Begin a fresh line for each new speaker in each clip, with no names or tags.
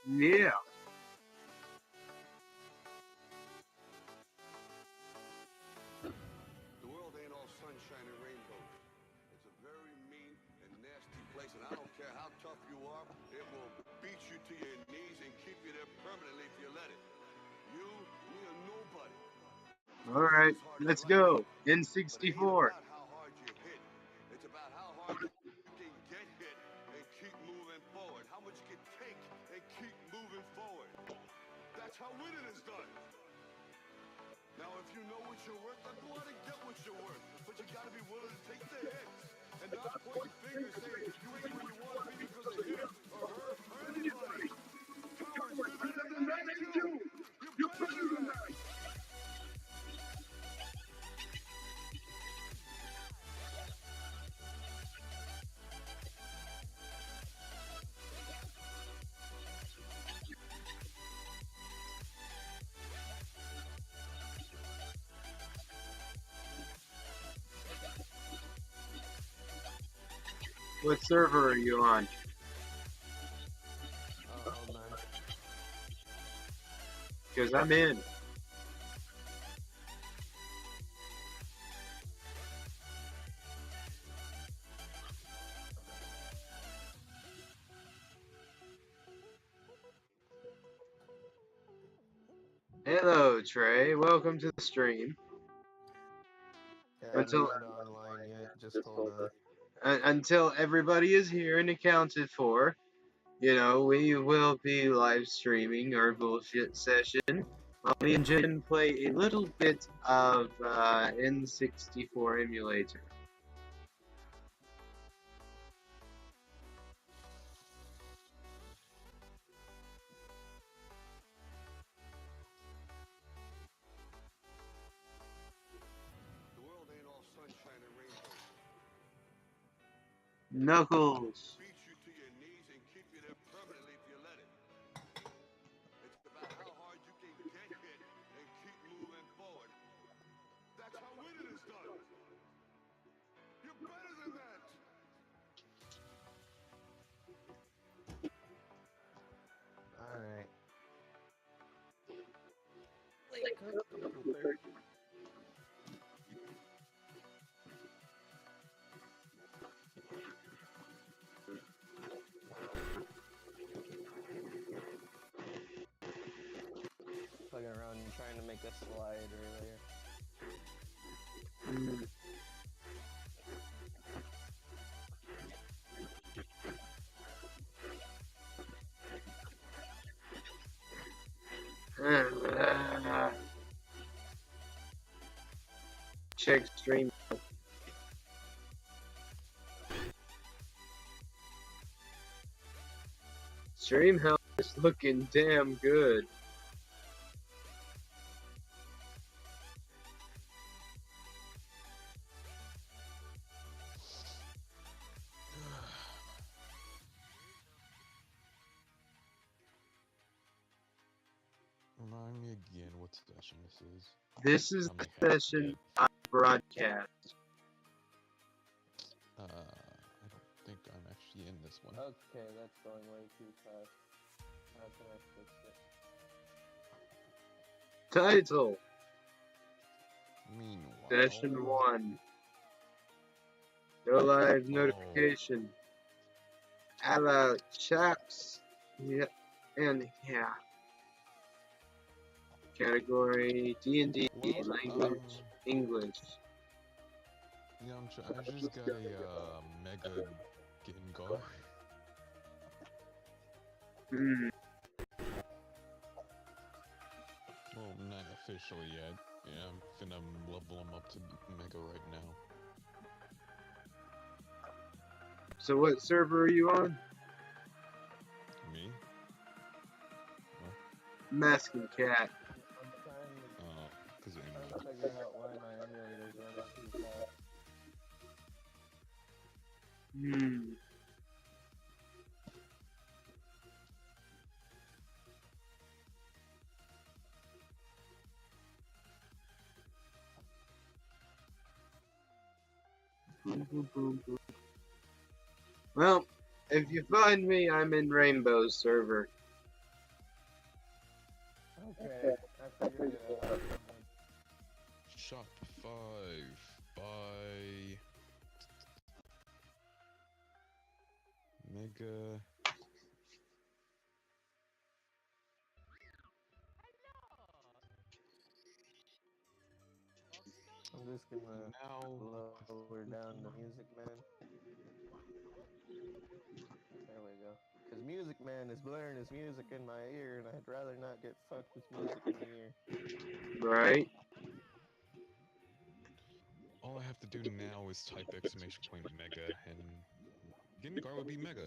Yeah.
The world ain't all sunshine and rainbows. It's a very mean and nasty place, and I don't care how tough you are, it will beat you to your knees and keep you there permanently if you let it. You, me, or nobody is
All
gonna hit
right.
as hard as
Let's
life
go.
hit you. But it ain't
N64.
about how hard you hit. It's about how hard you can get hit and keep moving forward. How much you can take and keep moving forward. That's how winning is done. Now, if you know what you're worth, then go out and get what you're worth. But you gotta be willing to take the hits and not pointing fingers saying you ain't where you want to be because of him or her or anybody. Cowards, you're better than that, ain't you? You're better than that.
What server are you on?
Hold on.
Because I'm in. Hello, Trey. Welcome to the stream.
Yeah, I'm
Until
not online yet. Just hold on.
until everybody is here and accounted for, we will be live streaming our bullshit session. Me and Jen play a little bit of N64 emulator.
The world ain't all sunshine and rainbows.
Knuckles.
Beat you to your knees and keep you there permanently if you let it. It's about how hard you can get hit and keep moving forward. That's how winning is done. You're better than that.
Alright. Wake up, computer. Fucking around and trying to make a slide earlier.
Check stream. Stream health is looking damn good.
Remind me again what session this is.
This is the session I broadcast.
I don't think I'm actually in this one.
Okay, that's going way too fast. How can I fix it?
Title.
Meanwhile...
Session 1. Go live notification. Hello, chaps. Yeah, and yeah. Category D&D, language, English.
Yeah, I just got a Mega Gengar. Well, not officially yet. Yeah, I'm finna level him up to Mega right now.
So what server are you on?
Me?
Masking Cat.
I'm
because
trying to figure out why my emulator's running too fast.
Well, if you find me, I'm in Rainbow's server.
Okay, I figured it out.
Shop 5 by Mega.
I'm just gonna
Now
lower down the Music Man. There we go. Cause Music Man is blaring his music in my ear, and I'd rather not get fucked with music in the ear.
Right?
all I have to do now is type exclamation point Mega and Gengar would be Mega.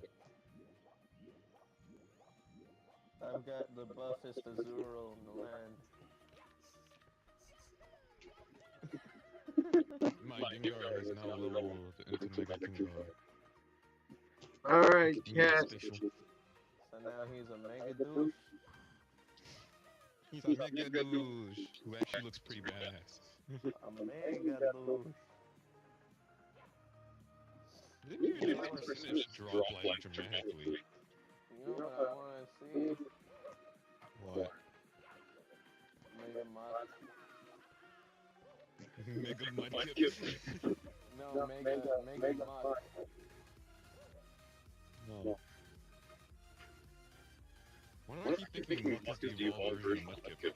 I've got the buffest Azurill in the land.
My Gengar has now leveled into Mega Gengar.
Alright,
Mega
cat.
Special.
So now he's a mega douche.
He's a Mega Douche, who actually looks pretty badass.
A mega douche.
Didn't even do his percentage drop like dramatically.
You know what I wanna see?
What?
Mega Mutt.
Mega Mudkip.
No, Mega Mutt.
No. Why do I keep thinking Muck is the evolved version of Mudkip?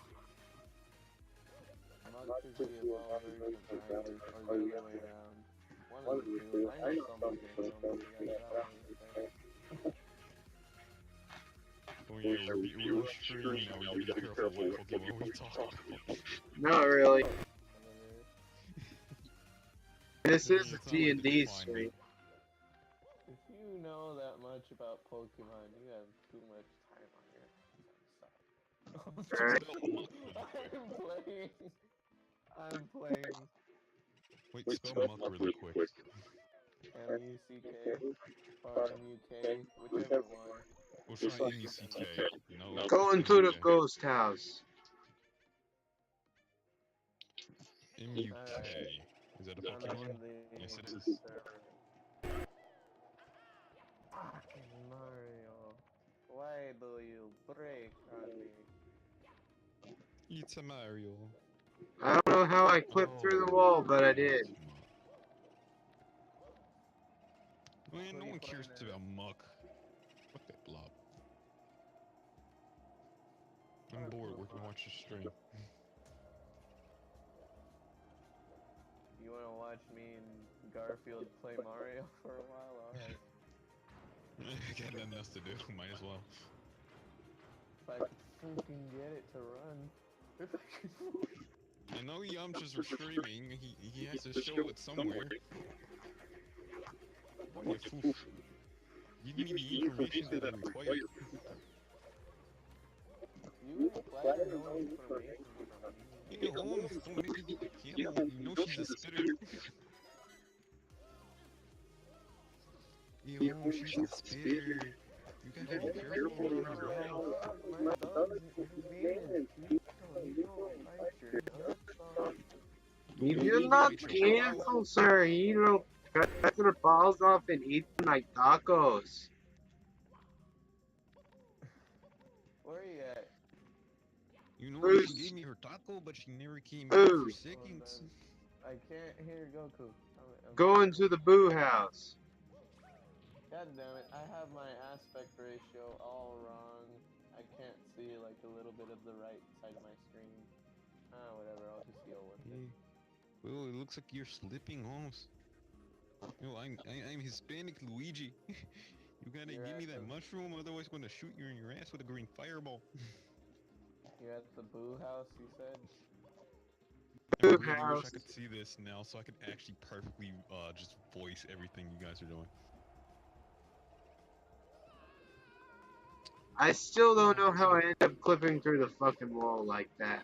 Mutt is the evolved version of Tiger, or the other way around. One of the two. I know somebody's gonna kill me. You guys got me.
Oh yeah, we're streaming now, we gotta be careful what Pokemon we talk about.
Not really.
And
This is a
It's not like
D&D
they find
stream.
me.
if you know that much about Pokemon, you have too much time on your
Alright.
Spell Muck.
I'm playing.
Wait, spell Muck really quick.
M-U-C-K or M-U-K, whichever one.
We'll try M-U-C-K. No.
Go into the
M-U-K.
ghost house.
M-U-K. Is that a
I'm
Pokemon?
in the
Yes, it is.
server. Fucking Mario. Why do you break on me?
It's a Mario.
I don't know how I clipped through the wall, but I did.
Man, no
What are
one
you
cares
playing
about Muck. Fuck that blob. I'm bored, we can watch the stream.
You wanna watch me and Garfield play Mario for a while? Alright.
I got nothing else to do, might as well.
If I could freaking get it to run. If I could.
I know Yamcha's streaming, he has to show it somewhere. Oh, you foof. Give me the information that I require.
You require no information from me.
Hey, Holmes, don't make me the camera. You know she's a spitter. Hey, Holmes, she's a spitter. You gotta be careful around her mouth.
My dog's invaded. You don't like your dog.
If you're not careful, sir, he'll cut your balls off and eat them like tacos.
Where are you at?
You know,
Bruce.
she gave me her taco, but she never came
Ooh.
back for seconds.
I can't hear Goku.
Go into the boo house.
God damn it, I have my aspect ratio all wrong. I can't see like a little bit of the right side of my screen. Whatever, I'll just deal with it.
Well, it looks like you're slipping, Holmes. You know, I'm Hispanic Luigi. You gotta
You're
give me
at
that
the-
mushroom, otherwise I'm gonna shoot you in your ass with a green fireball.
You're at the Boo House, you said?
I
Boo
really wish
house.
I could see this now, so I could actually perfectly just voice everything you guys are doing.
I still don't know how I ended up clipping through the fucking wall like that.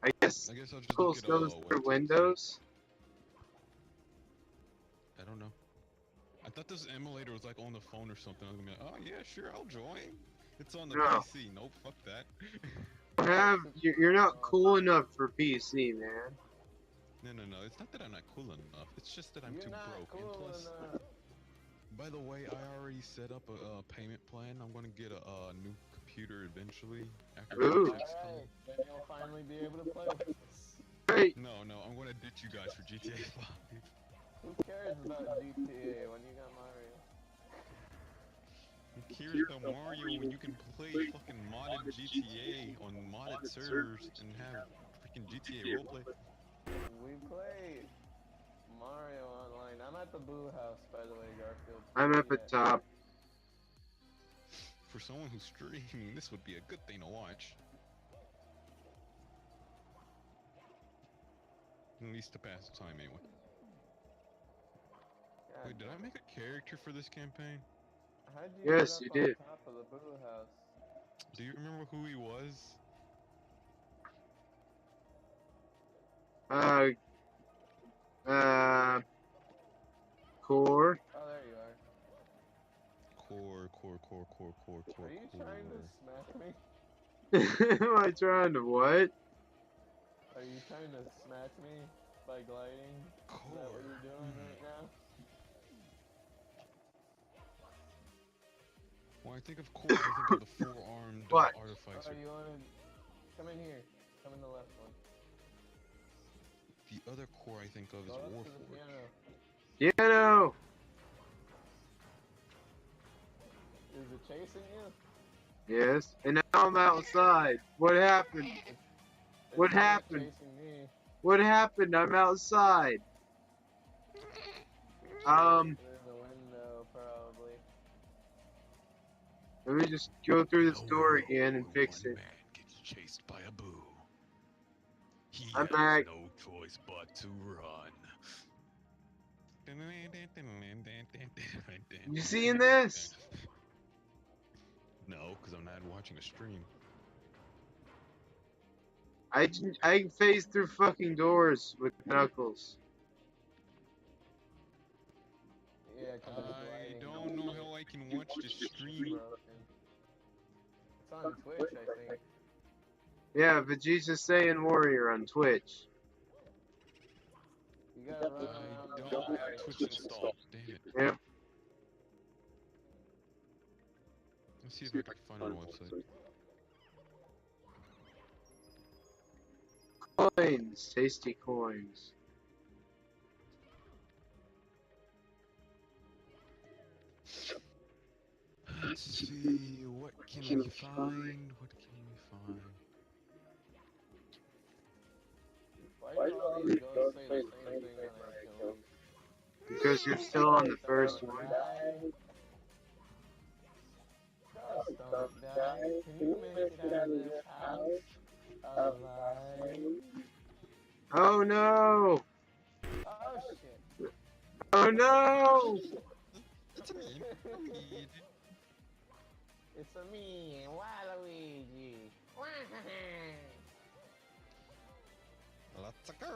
I guess
I guess I'll just
cool
look at
goes through
websites.
windows.
I don't know. I thought this emulator was like on the phone or something. I was gonna be like, oh yeah, sure, I'll join. It's on the
No.
PC. Nope, fuck that.
You're not cool enough for PC, man.
No. It's not that I'm not cool enough. It's just that I'm
You're
too
not
broke.
cool
And plus,
enough.
By the way, I already set up a payment plan. I'm gonna get a new computer eventually after
Ooh.
the checks come
Alright,
in.
then you'll finally be able to play with us.
Great.
No, I'm gonna ditch you guys for GTA 5.
Who cares about GTA when you got Mario?
Who cares about Mario when you can play fucking modded GTA on modded servers and have freaking GTA roleplay?
We play Mario online. I'm at the Boo House, by the way, Garfield.
I'm up at top.
For someone who's streaming, this would be a good thing to watch. At least to pass the time anyway.
God
Wait, did I make a character for this campaign?
How'd you
Yes,
get
you
up
did.
on top of the Boo House?
Do you remember who he was?
Core.
Oh, there you are.
Core.
Are you trying to smack me?
Am I trying to what?
Are you trying to smack me by gliding? Is that what you're doing right now?
When I think of core, I think of the four-armed
What?
Oh,
artificer.
you wanna... Come in here. Come in the left one.
The other core I think of is
Go up to the
Warforged.
piano.
Piano.
Is it chasing you?
Yes. And now I'm outside. What happened?
It's
What
not
happened?
Chasing me.
What happened? I'm outside.
Through the window, probably.
Let me just go through this door again and fix it.
Man gets chased by a boo. He
I'm
has
back.
no choice but to run.
You seeing this?
No, because I'm not watching a stream.
I can phase through fucking doors with Knuckles.
Yeah, because it's
I
gliding.
don't know how I can watch the stream.
Broken. It's on Twitch, I think.
Yeah, Vegeta's saying Warrior on Twitch.
You gotta run around
I
the
don't
side.
have Twitch installed. Damn it.
Yep.
Let's see if I can find it on the website.
Coins, tasty coins.
Let's see, what can we find? What can we find?
Why do all these ghosts say the same thing when I kill them?
Because you're still on the first
Don't
one.
die. Ghosts don't die. Can you make it out of this house alive?
Oh no!
Oh shit.
Oh no!
It's me. Luigi.
It's a me, Waluigi.
Let's go.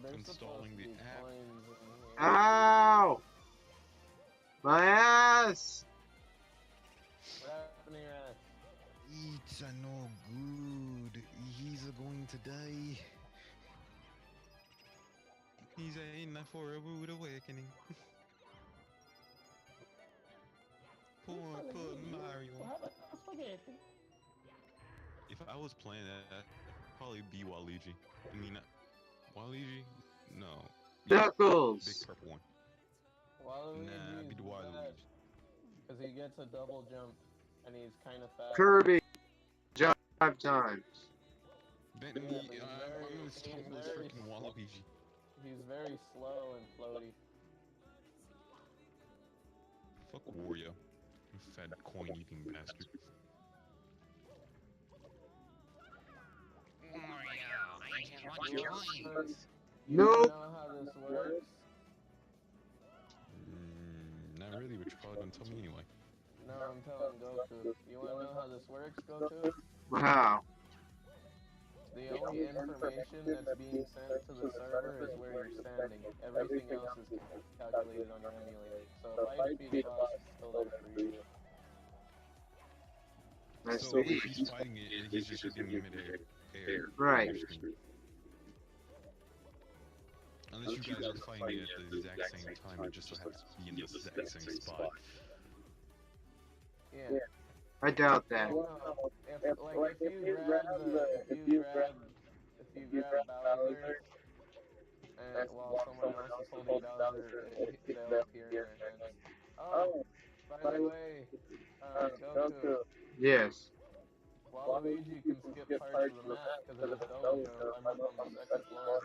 There's
Installing
supposed to
the
be
app.
coins in here.
Ow! My ass!
What happened to your ass?
It's a no good. He's going to die. He's in for a rude awakening. Poor Mario.
What happened to spaghetti?
If I was playing that, I'd probably be Waluigi. I mean, Waluigi? No. Big
Knuckles!
purple one.
Waluigi
Nah, be the Waluigi.
because he gets a double jump and he's kind of fast.
Kirby! Jump 5 times.
Then
Yeah, but
me,
he's
I'm
very-
gonna
he's
start with
very
freaking
slow.
Waluigi.
He's very slow and floaty.
Fuck Wario. You fat coin-eating bastard.
You wanna
Nope!
know how this works?
Not really, but you're probably gonna tell me anyway.
No, I'm telling Goku. You wanna know how this works, Goku?
Wow.
The only information that's being sent to the server is where you're standing. Everything else is calculated on your emulator. So if I defeat a boss, it's still there for you.
That's
So if
sweet.
he's fighting it, he's just shooting him in air.
Right.
Unless you guys are fighting it at the exact same time, it just so happens to be in the exact same spot.
Yeah.
I doubt that.
Well, no, if you grab Bowser, and while someone else is holding Bowser, they'll appear in your hands. Oh, by the way, Goku,
Yes.
Waluigi can skip parts of the map because of his dojo. I'm up on the second floor.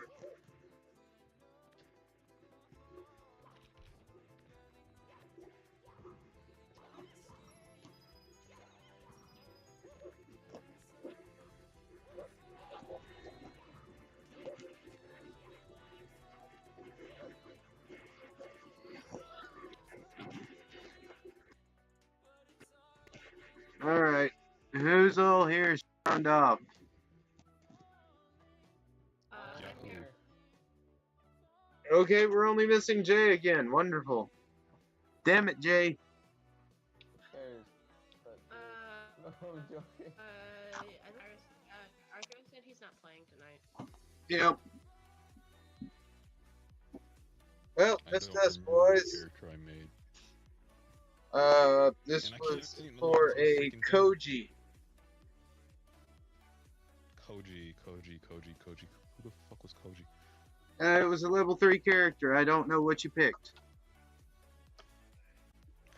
Alright. Who's all here signed up?
Yahoo.
Here.
Okay, we're only missing Jay again. Wonderful. Damn it, Jay.
Who cares? But no, I'm joking.
Arthur said he's not playing tonight.
Yep. Well,
I
that's
don't
us,
remember what
boys.
character I made.
This
And I keep
was
seeing the
for
little
a
freaking thing.
Koji.
Koji. Who the fuck was Koji?
It was a level 3 character. I don't know what you picked.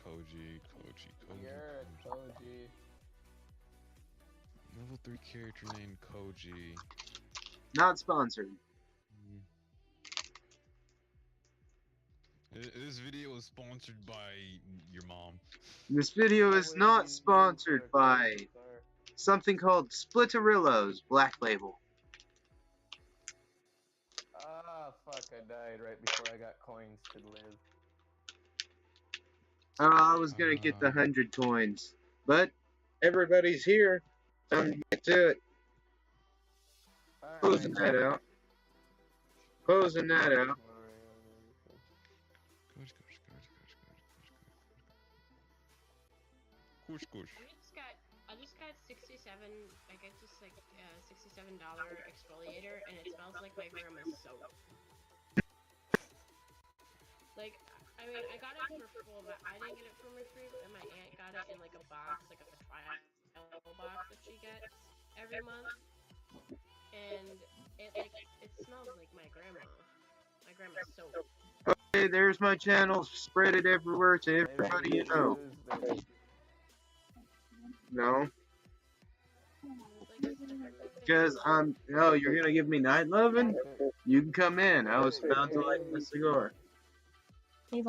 Koji.
You're a Koji.
Level 3 character named Koji.
Not sponsored.
This video is sponsored by your mom.
This video is not sponsored by something called Splitterillos Black Label.
Ah, fuck, I died right before I got coins to live.
I was gonna get the 100 coins, but everybody's here. Time to get to it. Closing that out. Closing that out.
Kush.
I just got 67. I got just like $67 exfoliator, and it smells like my grandma's soap. Like, I mean, I got it for full, but I didn't get it for free. And my aunt got it in like a box, like a trial box that she gets every month, and it smells like my grandma's soap.
Okay, there's my channel. Spread it everywhere to everybody you know. No, because no, you're gonna give me night loving? You can come in. I was about to light a cigar.
Good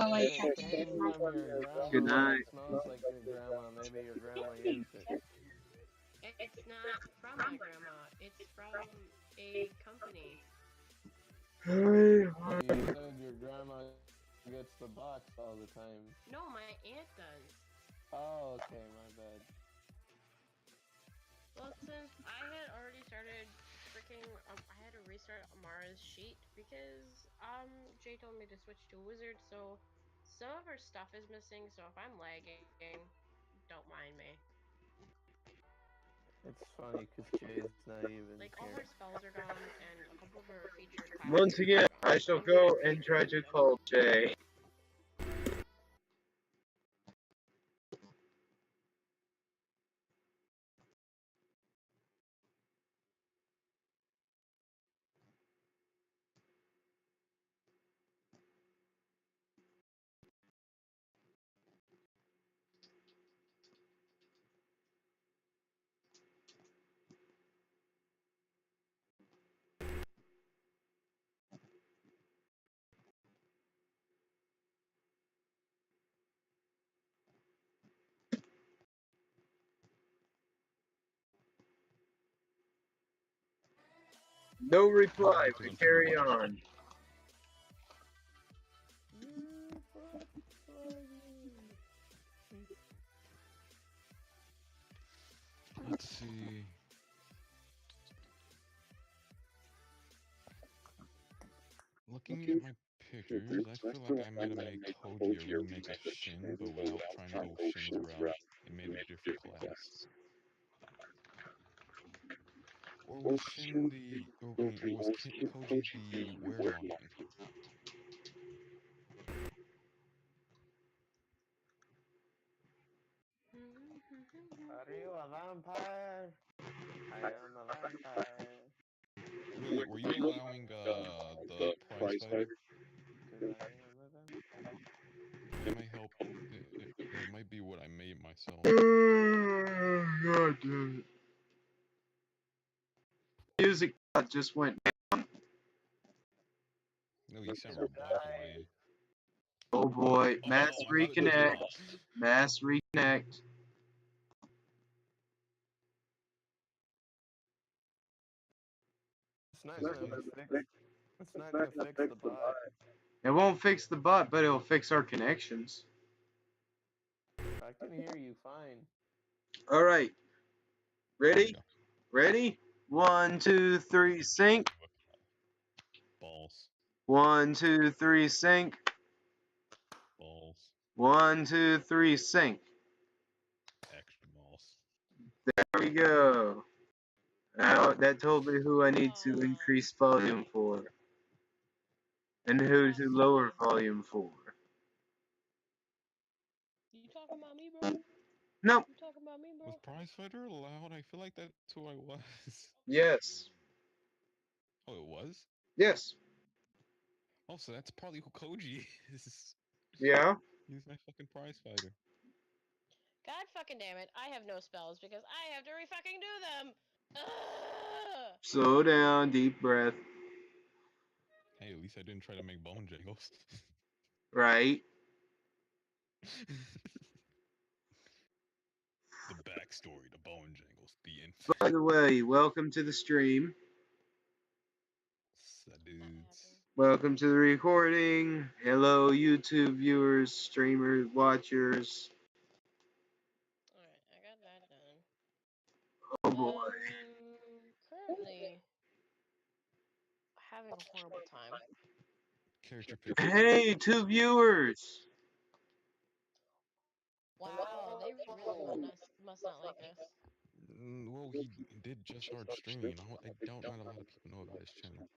Good night.
It smells like your grandma. Maybe your grandma used it.
It's not from my grandma. It's from a company.
You said your grandma gets the box all the time.
No, my aunt does.
Oh, okay, my bad.
Well, since I had already started freaking, I had to restart Amara's sheet because, Jay told me to switch to Wizard, so some of her stuff is missing, so if I'm lagging, don't mind me.
It's funny because Jay's not even
Like, all
here.
her spells are gone, and a couple of her featured classes
Once again,
are gone.
I shall go and try to call Jay. No reply, but carry on.
Let's see. Looking at my pictures, I feel like I might have made Koji a remake of Shin, but without trying to go Shin's route and made a different class. Or was Shin the, or was Koji the werelion?
Are you a vampire? I am a vampire.
Wait, were you allowing the prize fighter?
Cause I am a vampire.
It might help. It might be what I made myself.
God damn it. Music just went.
No, you sound robotic on my end.
Oh boy,
Oh,
mass
I thought it did
reconnect.
now.
Mass reconnect.
It's not
This is
gonna
weird.
fix. It's not gonna fix the bot.
It won't fix the bot, but it'll fix our connections.
I can hear you fine.
All right,
There we
ready?
go.
Ready? 1, 2, 3, sync.
Balls.
1, 2, 3, sync.
Balls.
1, 2, 3, sync.
Extra balls.
There we go. Now that told me who I need to increase volume for, and who to lower volume for.
You talking about me, bro?
Nope.
You talking about me, bro?
Was prize fighter allowed? I feel like that's who I was.
Yes.
Oh, it was?
Yes.
Oh, so that's probably who Koji is.
Yeah.
He's my fucking prize fighter.
God fucking damn it! I have no spells because I have to re-fucking do them. Ugh!
Slow down. Deep breath.
Hey, at least I didn't try to make bone jangles.
Right.
The backstory to bone jangles. The end.
By the way, welcome to the stream.
Dudes.
Welcome to the recording. Hello, YouTube viewers, streamers, watchers.
Alright, I got that done.
Oh boy.
Currently having a horrible time.
Character picture.
Hey, 2 viewers.
Wow, they really must not like us.
Well, he did just start streaming. I doubt not a lot of people know about his channel.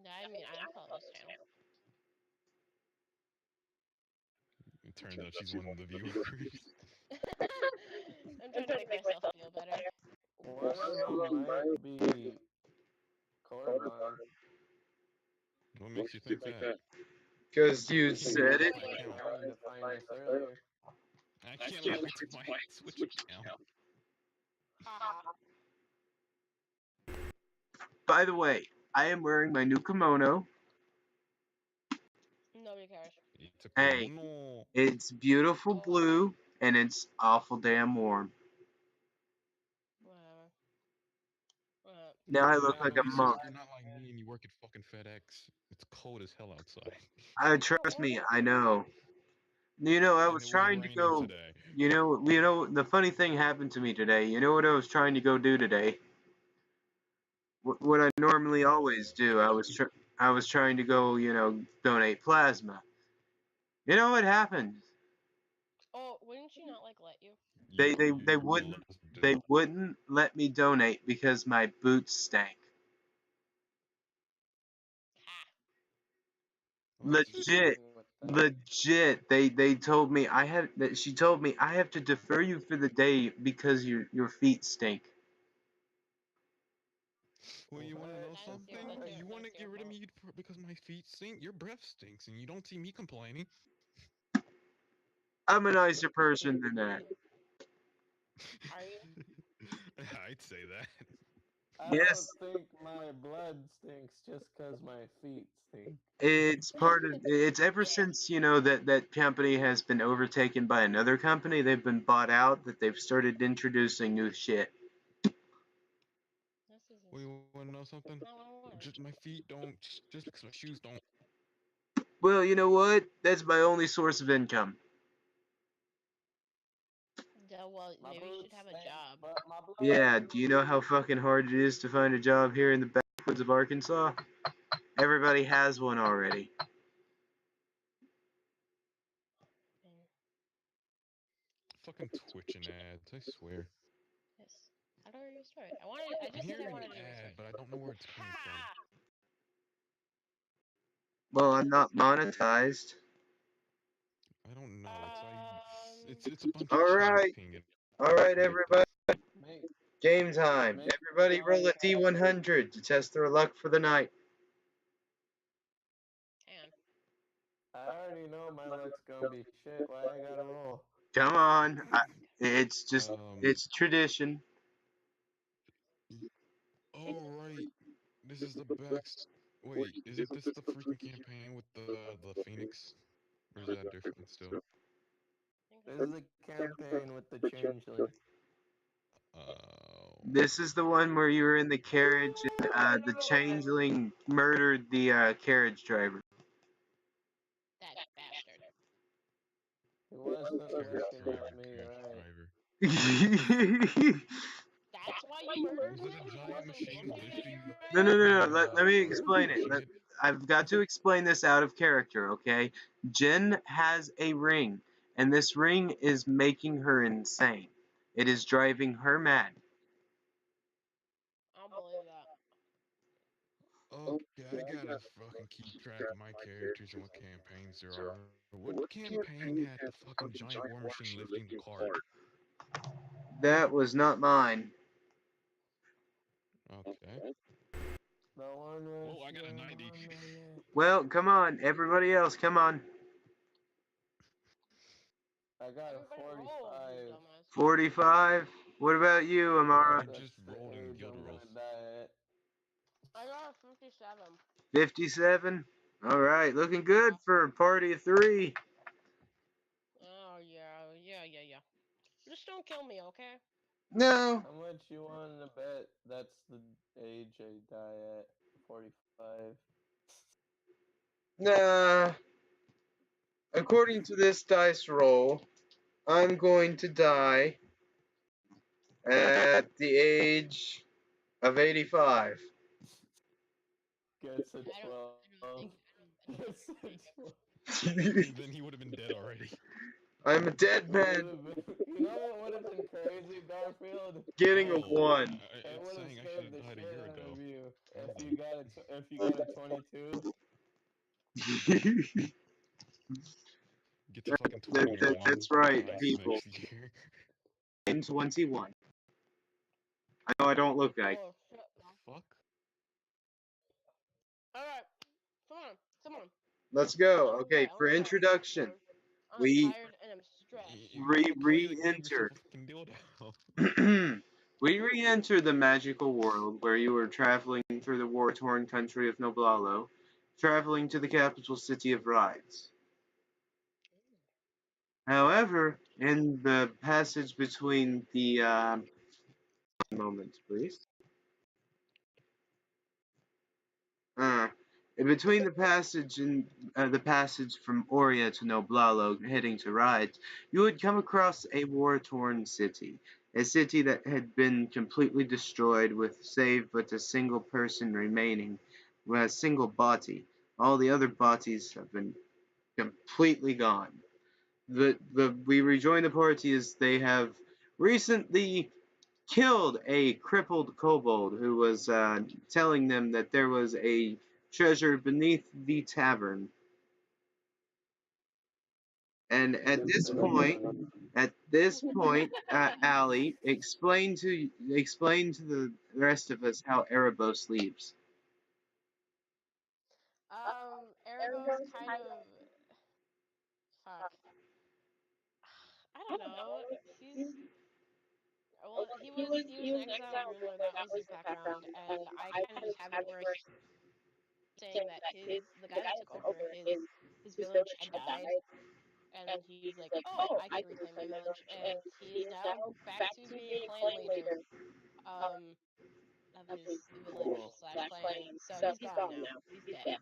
Yeah, I mean, I follow his channel.
It turns out she's one of the viewers.
I'm trying to make myself feel better.
One of them might be colorblind.
What makes you think that?
Because you
Can't
said
log
it.
into my account.
Trying to find us earlier.
I can't log into my Switch account.
Haha.
By the way, I am wearing my new kimono.
Nobody cares.
It's a
Hey.
kimono.
It's beautiful blue, and it's awful damn warm.
Whatever.
Now I look
Yeah,
like
no,
a monk.
you're not like me and you work at fucking FedEx. It's cold as hell outside.
Trust me, I know. You know, I
And
was
it was
trying to
raining
go.
today.
You know, the funny thing happened to me today. You know what I was trying to go do today? What I normally always do. I was trying to go, donate plasma. You know what happened?
Oh, wouldn't she not like let you?
They
Your
wouldn't
gloves did.
they wouldn't let me donate because my boots stank.
Ha.
Well, that's just
Legit. Legit, they told me I had that she told me I have to defer you for the day because your feet stink.
Well, you want to know
That's
something?
your
You want to get rid of
fault.
me because my feet stink? Your breath stinks, and you don't see me complaining.
I'm a nicer person than that.
Are you?
I'd say that.
I
Yes,
don't think my blood stinks just because my feet stink.
it's ever
Yeah.
since that company has been overtaken by another company. They've been bought out. That they've started introducing new shit.
This isn't.
Well, you want to know something?
Not what I wanted.
Just my feet don't. Just because my shoes don't.
Well, you know what? That's my only source of income.
Yeah, well,
My
maybe you
boots
should have a
stink,
job.
but my blood
Yeah, do you know how fucking hard it is to find a job here in the backwoods of Arkansas? Everybody has one already.
And
Fucking twitching ads, I swear.
yes. How do I restart? I
I'm
just said I
hearing
wanted
an
to
ad,
restart.
but I don't know where it's coming from.
Ha!
Well, I'm not monetized.
I don't know.
Um,
It's a bunch of chat
Alright,
pinging
alright,
right there.
everybody.
Make
Game time.
make
Everybody roll a
podcast.
D100 to test their luck for the night.
and
I already know my luck's gonna be shit. Why I gotta roll?
Come on. It's just,
Um.
it's tradition.
Oh right. This is the best. Wait, isn't this the freaking campaign with the Phoenix? Or is that different still?
I think
This
it's
is a campaign with the changeling.
Oh.
This is the one where you were in the carriage and the changeling murdered the carriage driver.
that bastard.
He wasn't
Carriage
looking
driver,
at me,
carriage
right?
driver.
That's why you murdered
Was it
him?
a
He
giant
wasn't
machine
looking at you
lifting
No, no, no, no.
the
Let me explain it.
shit?
I've got to explain this out of character, okay? Jen has a ring, and this ring is making her insane. It is driving her mad.
I don't believe that.
Okay, I gotta fucking keep track of my characters and what campaigns there are. What campaign had the fucking giant war machine lifting the cart?
That was not mine.
Okay.
The one with
Whoa, I got a
the
90.
one with-
Well, come on, everybody else, come on.
I got a
Everybody roll, you
45.
dumbass.
45. What about you, Amara?
I just
That's the
rolled in
age
guild
I'm
rolls.
gonna die at.
I got a 57.
57. All right, looking good
Yeah.
for a party of 3.
Oh, yeah. Just don't kill me, okay?
No.
How much you want to bet that's the age I die at? 45.
Nah. According to this dice roll, I'm going to die at the age of 85.
Gets a
I don't
12.
think.
Gets a 12.
Then he would have been dead already.
I'm a dead man
You know what would have been crazy, Garfield?
getting a
Oh,
1.
It
it's
would have
saying I should
scared
have
the
died a
shit
year
out
ago.
of you
Probably.
if you got a 22.
Get to fucking 21.
That's right,
Nice
people.
next year.
I'm 21. I know I don't look like.
Oh, shit.
Fuck.
Alright. Come on.
Let's
I
go.
wanna
Okay,
play.
for introduction,
I'm
we
tired and I'm stressed.
If you want to play the game,
re-enter.
yourself a fucking dildo.
We re-enter the magical world where you were traveling through the war-torn country of Noblalo, traveling to the capital city of Rides. However, in the passage between the moment, please. In between the passage and the passage from Oria to Noblalo, heading to Rides, you would come across a war-torn city, a city that had been completely destroyed, with save but a single person remaining, with a single body. All the other bodies have been completely gone. We rejoin the party as they have recently killed a crippled kobold who was telling them that there was a treasure beneath the tavern. And at this point, Ali, explain to the rest of us how Erebos leaves.
Erebos kind of. Fuck. I don't know. Well, he was an exiled ruler. That was his background, and I kind of just have it where he's saying that the guy that took over his village had died, and he's like, oh, I can reclaim my village, and he is now back to being clan leader, of his village
Cool.
slash clan. So he's gone now. He's dead.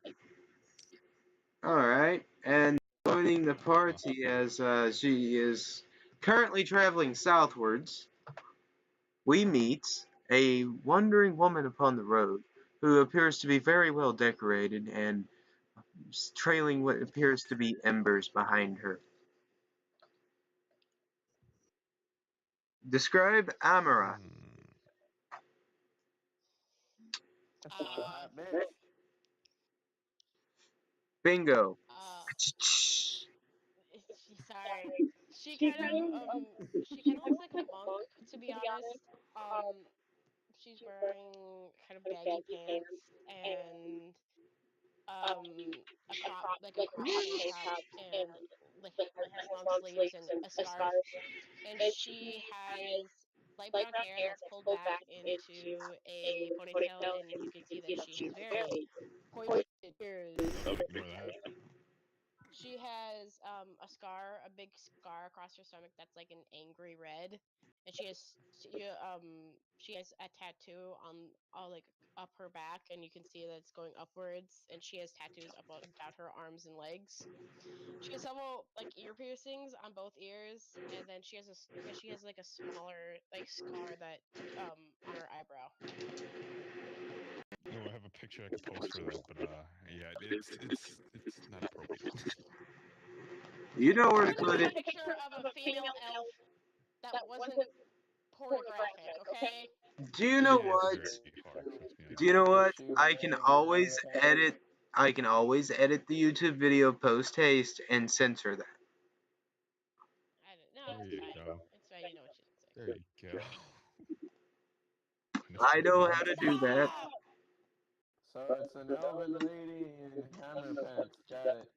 Alright, and joining the
Uh-huh.
party as she is currently traveling southwards, we meet a wandering woman upon the road who appears to be very well decorated and trailing what appears to be embers behind her. Describe Amara.
Hmm.
That's a hot bitch.
Bingo.
Sorry. She kind of looks like a monk, to be honest. She's wearing kind of baggy pants and a crop tank top and like has long sleeves and a scarf, and she has light brown hair that's pulled back into a ponytail, and you can see that she has very pointed ears.
Ignore that.
She has a scar, a big scar across her stomach that's like an angry red, and she has a tattoo on all like up her back, and you can see that it's going upwards, and she has tattoos up on down her arms and legs. She has several like ear piercings on both ears, and then she has like a smaller like scar that on her eyebrow.
Oh, I have a picture I could post for that, but yeah, it's not appropriate.
You know where
This
to
is
put
a
it.
picture of a female elf that wasn't pornographic, okay?
Do you know
Yeah, it's
what?
very hard. Trust me, I
Do
know.
you know
Was
what?
she
I can
wearing
always
underpants?
edit. I can always edit the YouTube video post haste and censor that.
I don't know.
There
It's
you
fine.
go.
It's fine. You know what you look like.
There you go.
I
Mr.
know how to
Monster.
do that.
Stop!
So it's an elven lady in hammer pants. Got it.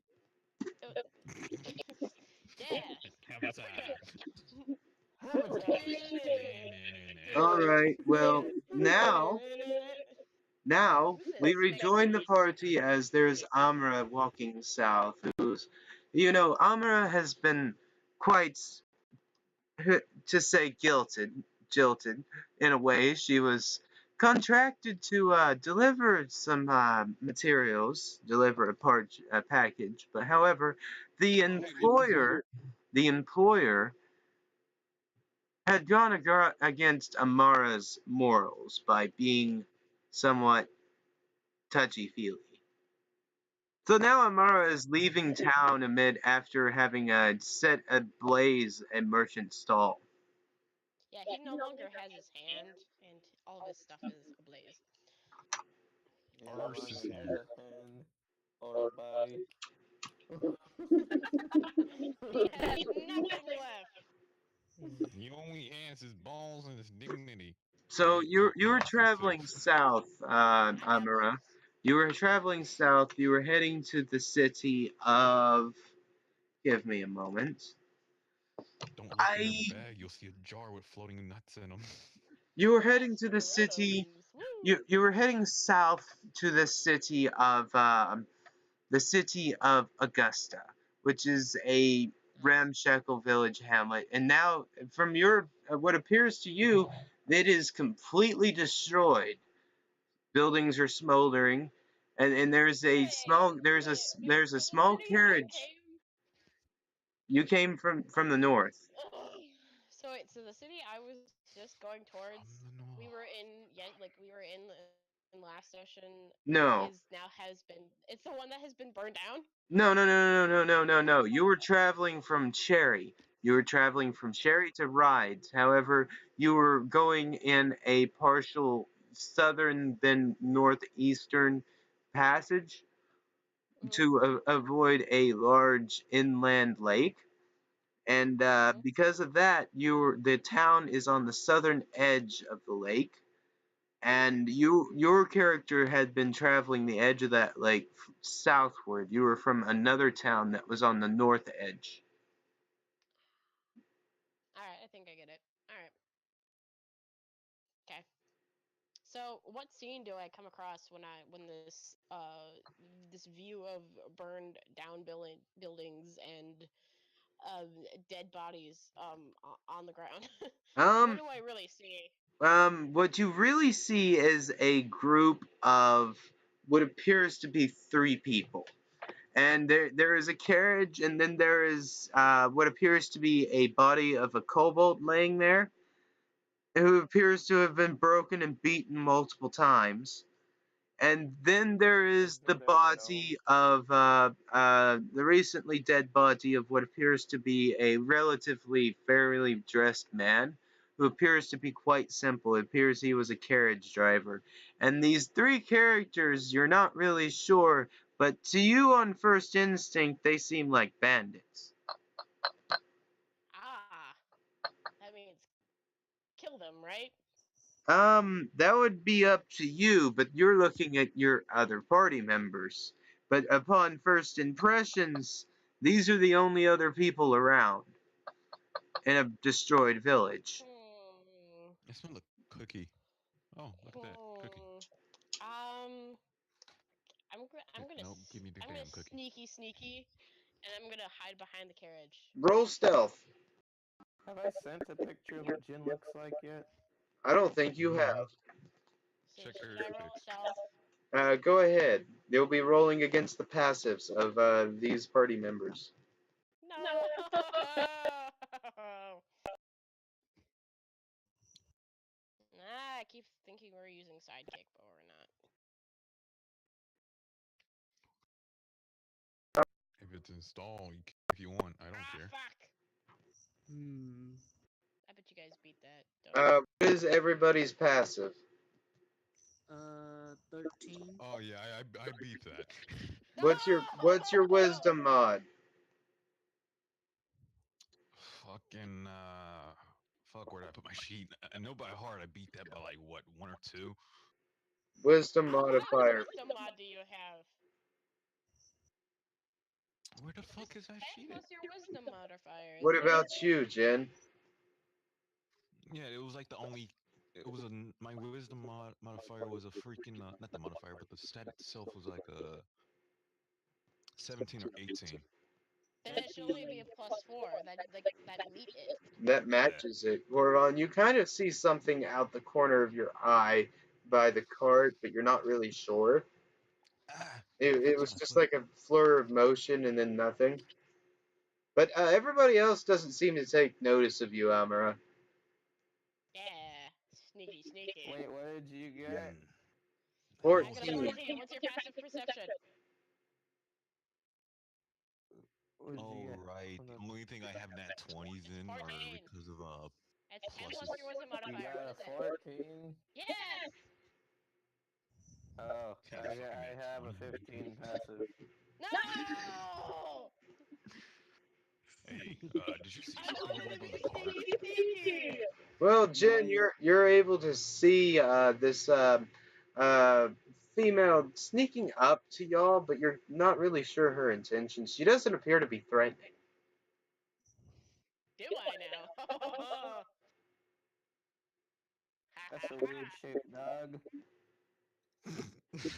Yeah.
Hammer time.
Hammer time.
All right. Well, now we
This is
rejoin the party as there's Amra walking south. Who's, Amra has been quite, to say, jilted in a way. She was contracted to deliver some materials, deliver a package. But however, the employer, the employer had gone against Amara's morals by being somewhat touchy-feely. So now Amara is leaving town after having set ablaze a merchant stall.
Yeah, he no longer has his hand, and all of his stuff is ablaze.
He no
Arse is
longer has
here.
a hand or a body.
He has nothing left.
He only has his balls and his dignity.
So you were
Lost
traveling
himself.
south,
I have
Amara.
both.
You were traveling south. You were heading to the city of. Give me a moment.
Don't look in your
I.
bag. You'll see a jar with floating nuts in them.
You were heading to the city.
Scrotums. Woo!
You were heading south to the city of Augusta, which is a ramshackle village hamlet. And now, from your what appears to you, it is completely destroyed. Buildings are smoldering, and there's a small there's a
So the
small
city I
carriage.
came.
You came from the north.
So wait, so the city I was just going towards,
From the north.
we were in we were in last session
No.
is now has been it's the one that has been burned down.
No, no, no, no, no, no, no, no. You were traveling from Cherry. You were traveling from Cherry to Rides. However, you were going in a partial southern then northeastern passage
Mhm.
to avoid a large inland lake. And
Mhm.
because of that, the town is on the southern edge of the lake, and your character had been traveling the edge of that lake southward. You were from another town that was on the north edge.
All right, I think I get it. All right. Okay. So, what scene do I come across when this view of burned down buildings and um dead bodies on the ground? What
Um,
do I really see?
what you really see is a group of what appears to be three people. And there is a carriage, and then there is what appears to be a body of a kobold laying there, who appears to have been broken and beaten multiple times. And then there is the
There
body of the recently dead body of what appears to be a relatively fairly dressed man, who appears to be quite simple. It appears he was a carriage driver. And these three characters, you're not really sure, but to you on first instinct, they seem like bandits.
Ah, that means kill them, right?
That would be up to you, but you're looking at your other party members. But upon first impressions, these are the only other people around in a destroyed village.
I smell a cookie. Oh, look at that cookie.
I'm
Nope, give me the
gonna
damn cookie.
sneaky, and I'm gonna hide behind the carriage.
Roll stealth.
Have I sent a picture of what Jin looks like yet?
I don't think you have.
So
Check
should
her
I roll
pics.
stealth?
Go ahead. You'll be rolling against the passives of these party members.
No. I keep thinking we're using sidekick, but we're not.
If it's installed, if you want, I don't care.
Fuck.
Hmm.
I bet you guys beat that.
What is everybody's passive?
13.
Oh yeah, I beat that.
What's your wisdom mod?
Fucking fuck, where did I put my sheet? I know by heart I beat that by like what, 1 or 2.
Wisdom
What
modifier.
wisdom mod do you have?
Where the fuck is that sheet?
Plus your wisdom modifier.
What
isn't it?
about you, Jen?
Yeah, it was like the only. It was my wisdom modifier was a freaking not the modifier, but the stat itself was like a 17 or 18.
Then it should only be a +4. That meet it.
That matches it. Gorgon, you kind of see something out the corner of your eye by the cart, but you're not really sure.
Ah,
It was just like a flur of motion and then nothing. But everybody else doesn't seem to take notice of you, Amara.
Yeah. Sneaky.
Wait, what did you get?
14.
I got a 14. What's your passive perception?
What did you
Oh
get?
right,
Hold
the
on.
only thing I have nat 20s in are
14.
because of
It's 10 plus
Pluses.
your wisdom
You
modifier.
got
What
a
is it?
14?
Yes!
Oh,
Yeah,
I
fucking
have a
20.
15 passive.
No!
Hey, did you see
I
something
wanted
over
to
by
be
the cart?
sneaky!
Well, Jen,
My-
you're able to see this female sneaking up to y'all, but you're not really sure her intentions. She doesn't appear to be threatening.
Do I now?
That's a weird shaped dog.
She has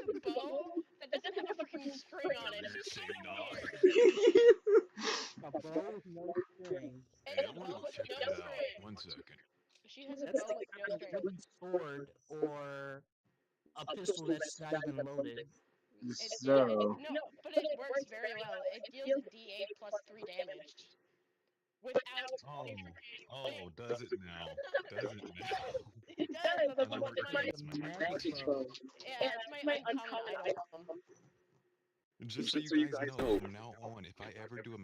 a bow that doesn't have a freaking string on it.
Weird
She's
shit,
kinda
dog.
weird.
A bow with no string.
It's
Hey,
a
I wanna
bow
go
with
check
no
that out.
string.
1 second.
She has a
That's
bow
like
with no
a
string.
wooden sword or a pistol that's not even loaded.
So,
No, but it works very well. It deals a D8 plus 3 damage. Without
Oh, does it now? Does it now?
It does, that's
I
one of
never
my
experienced my
Magic bow.
yeah, it's my uncommon item.
Just so you guys know, from now on, if I ever do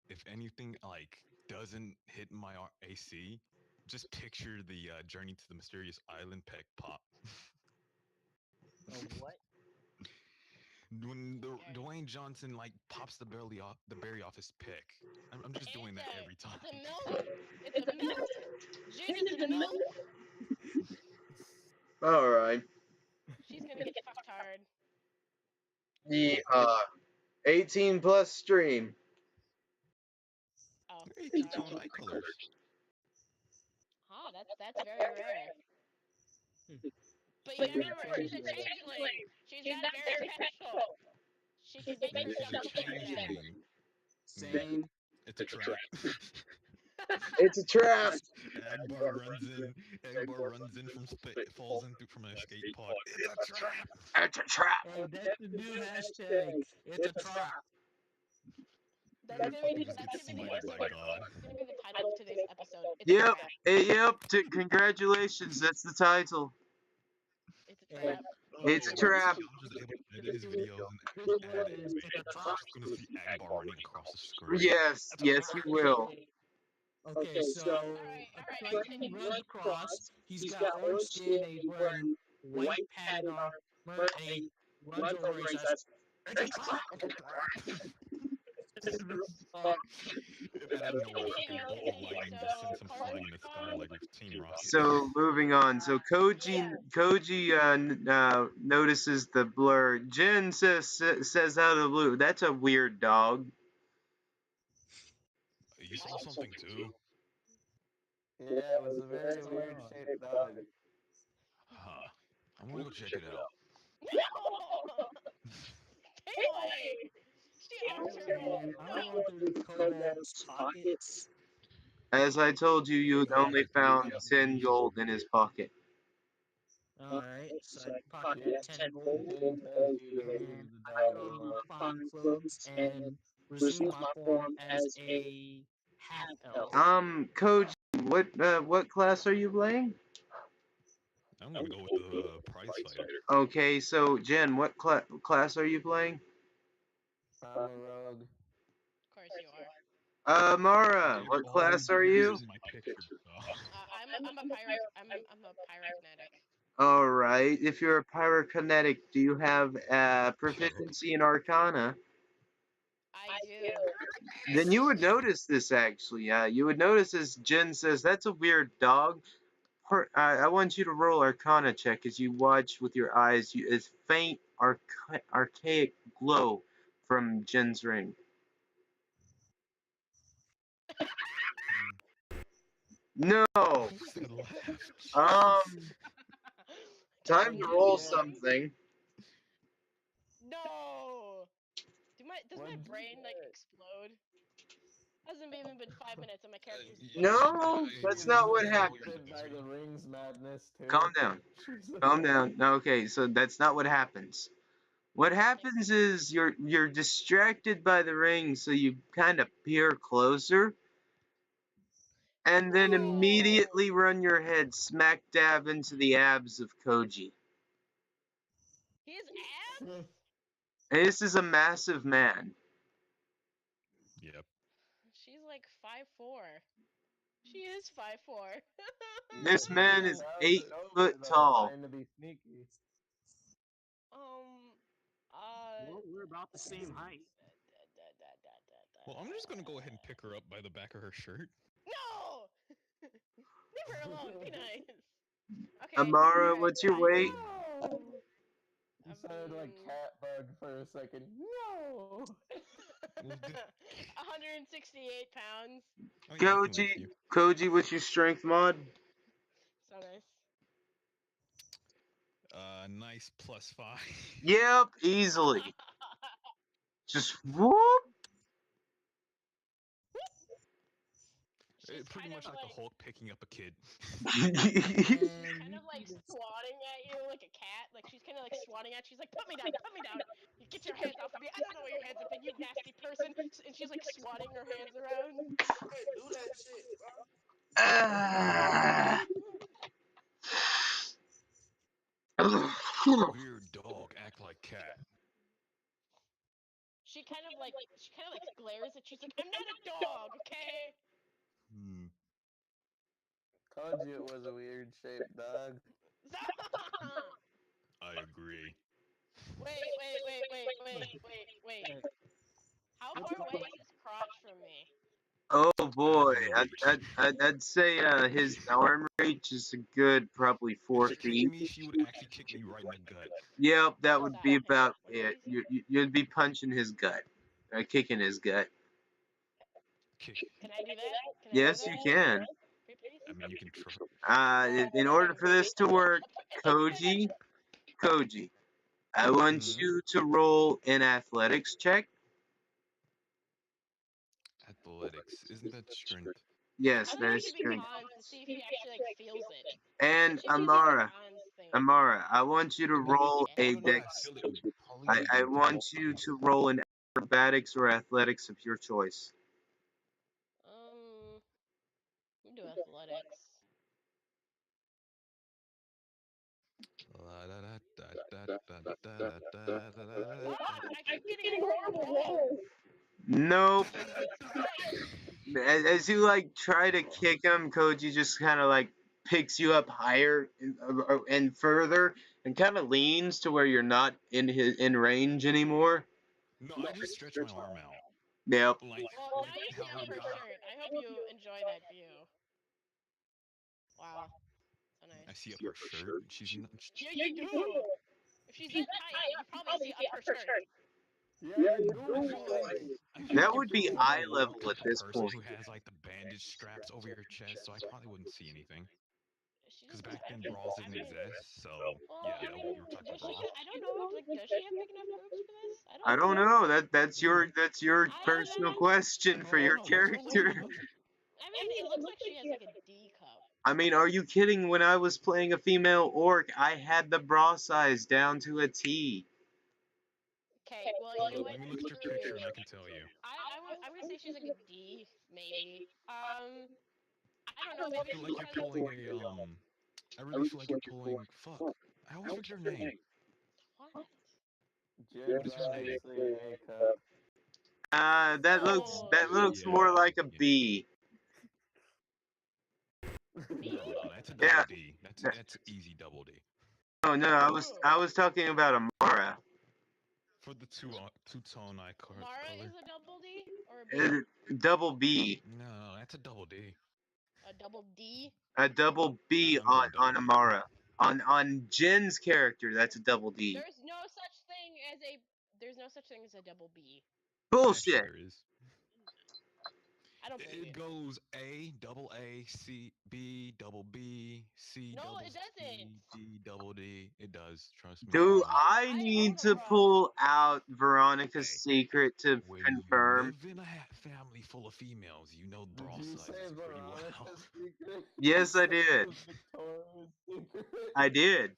if anything like doesn't hit my AC, just picture the Journey to the Mysterious Island peck pop.
What?
When Dwayne Johnson like pops the berry off his pick. I'm just doing that every time.
It's a milk. It's a milk. Jin is a milk.
all right.
She's gonna get fucked hard.
The 18 plus stream.
Oh,
18 tone eye colors.
oh, that's very rare. But you gotta remember, she's a changeling. She's not very special. She can make
Maybe
herself
she's a
change that.
changeling.
Same.
It's a trap.
It's a trap.
Agbar runs in from falls in from an escape pod. It's a trap.
It's a trap.
Hey, that's the new hashtag. It's a trap.
That's gonna be the
It's
episode.
like, my God.
That's gonna be the title of today's episode. It's a
Yep.
trap.
Yep. Congratulations. That's the title.
It's a trap.
It's a trap.
I'm just able to edit his videos and
This
add
one
it.
is it's a
I'm
trap.
just gonna see Agbar running across the screen.
Yes, you will.
Okay, so a
Alright,
Titan
continue.
runs across. He's got orange skin. And he's wearing white padded armor, and he runs over. And he says, "It's a trap! It's a trap!"
Out of nowhere, a fucking bolt of
Continue,
lightning
so
just sends him
Carlos
flying in the sky
found-
like Team Rocket.
So moving on. So Koji notices the blur. Jin says out of the blue, "That's a weird dog."
You saw something too?
Yeah, it was a very weird shaped dog.
Huh. I'm gonna go check it out.
No! Kaylee! She arms her hole.
And I want through Kobold's pockets.
As I told you, you had only found 10 gold in his pocket.
Alright, so I pocketed 10 gold.
Jin tells you to leave
And
the
I
dog
go to
alone.
fine clothes and resume my form as a half elf.
Koji, what class are you playing?
I'm gonna go with the prize fighter.
Okay, so Jen, what class are you playing?
I'm a rogue.
Of course you are.
Mara, what class are you?
My picture.
I'm a pirate. I'm a pyrokinetic.
All right. If you're a pyrokinetic, do you have proficiency in Arcana?
I do.
Then you would notice this actually. You would notice as Jen says, "That's a weird dog." I want you to roll Arcana check as you watch with your eyes. As faint archaic glow from Jen's ring. No. Time to roll something.
No. Does my
What'd you
brain like
get?
explode? Hasn't even been 5 minutes and my character's
No, that's not what happened.
By the rings madness too.
Calm down. Calm down. Okay, so that's not what happens. What happens is you're distracted by the ring, so you kind of peer closer, and then immediately run your head smack dab into the abs of Koji.
His abs?
And this is a massive man.
Yep.
She's like 5'4". She is 5'4".
This man is
How's
8
it over,
foot
though,
tall.
Trying to be sneaky.
Well, we're about the same height.
Well, I'm just gonna go ahead and pick her up by the back of her shirt.
No! Leave her alone. Be nice. Okay.
Amara,
alright,
what's your
fine.
weight?
No!
You sounded like Catbug for a second. No!
168 pounds.
Oh, yeah, I can lift
Koji,
you.
Koji, what's your strength mod?
So nice.
Nice +5.
Yep, easily. Just whoop.
She's
Pretty
kind
much
of
like the Hulk picking up a kid.
kind of like swatting at you like a cat. Like she's kind of like swatting at you. She's like, put me down, put me down. You get your hands off of me. I don't know where your hands have been, you nasty person. And she's like swatting her hands around.
Hey, do that shit, bro.
Weird dog, act like cat.
She kind of like glares at you. She's like, I'm not a dog, okay?
Told you it was a weird shaped dog.
I agree.
Wait. How far away is his crotch from me?
Oh boy, I'd say his arm reach is a good probably 4
If she
feet.
kicked me, she would actually kick me right in the gut.
Yep, that would be about it. You'd be punching his gut, kicking his gut.
Kick.
Can I do that? Can I
Yes,
do
you
that?
can.
Please?
I mean, you can try.
In order for this to work, Koji, I want
Mhm.
you to roll an athletics check.
Athletics. Isn't that strength?
Yes,
I
that
think
is
it should be
strength.
cons to see if he actually like feels it.
And
Should use like, a
Amara,
cons thing.
I want you to roll
I
a
don't know, I
dex.
feel it would probably
I
be
want you to roll an acrobatics or athletics of your choice.
We do athletics. I keep getting horrible rolls.
Nope. as you like try to kick him, Koji just kind of like picks you up higher and further, and kind of leans to where you're not in range anymore.
No, I just stretch my arm out.
Yep.
Like,
Well, now you see
how
up her shirt. I hope you enjoy that view. Wow, so
I
nice.
see up her shirt. She's not.
Yeah, you do. If she's that tight, you probably see up her shirt.
Yeah, you do.
I feel
That
like
would
you're
be
pulling
eye
a
level
low-cut
at this
person
point.
who has like the bandage straps over your chest, so I probably wouldn't see anything.
She
Because
doesn't.
back then
I
bras
mean,
didn't exist, so
well,
yeah,
I
that
mean,
would be your type of
does she?
bra.
I don't know. Like, does she have big enough boobs for this?
I don't know. That's your
I
personal
don't.
question for your
Oh, what's wrong with
character.
you?
I mean, it looks like she has like a D cup.
I mean, are you kidding? When I was playing a female orc, I had the bra size down to a T.
Okay, well,
Hold
you
up,
went
let me look at your picture and I can tell you.
I'm gonna say she's like a D, maybe. I don't know.
I
Maybe
feel
she's
like you're
kind of.
pulling a. I really feel like you're pulling. Fuck. I always forget your name.
What?
Jib's
What is her name?
obviously an A cup.
That
Oh,
looks
Yeah.
more like a
Yeah.
B.
No, that's a
Yeah.
double D. That's easy double D.
Oh no, I was talking about Amara.
For the two-tone eye color.
Mara is a double D or a B?
Double B.
No, that's a double D.
A double D?
A double B
I'm going double
on
D.
Amara. On Jin's character, that's a double D.
There's no such thing as a double B.
Bullshit.
Actually, there is.
I don't believe
It
you.
goes A, double A, C, B, double B, C,
No,
double
it
C,
doesn't.
D, double D. It does. Trust me.
Do
I
I need
own a
to
bra.
pull out Veronica's
Hey,
secret to
when
confirm?
you live in a family full of females, you know bra
Did you
sizes
say
pretty well.
Veronica's secret?
Yes, I did.
Victoria's secret.
I did.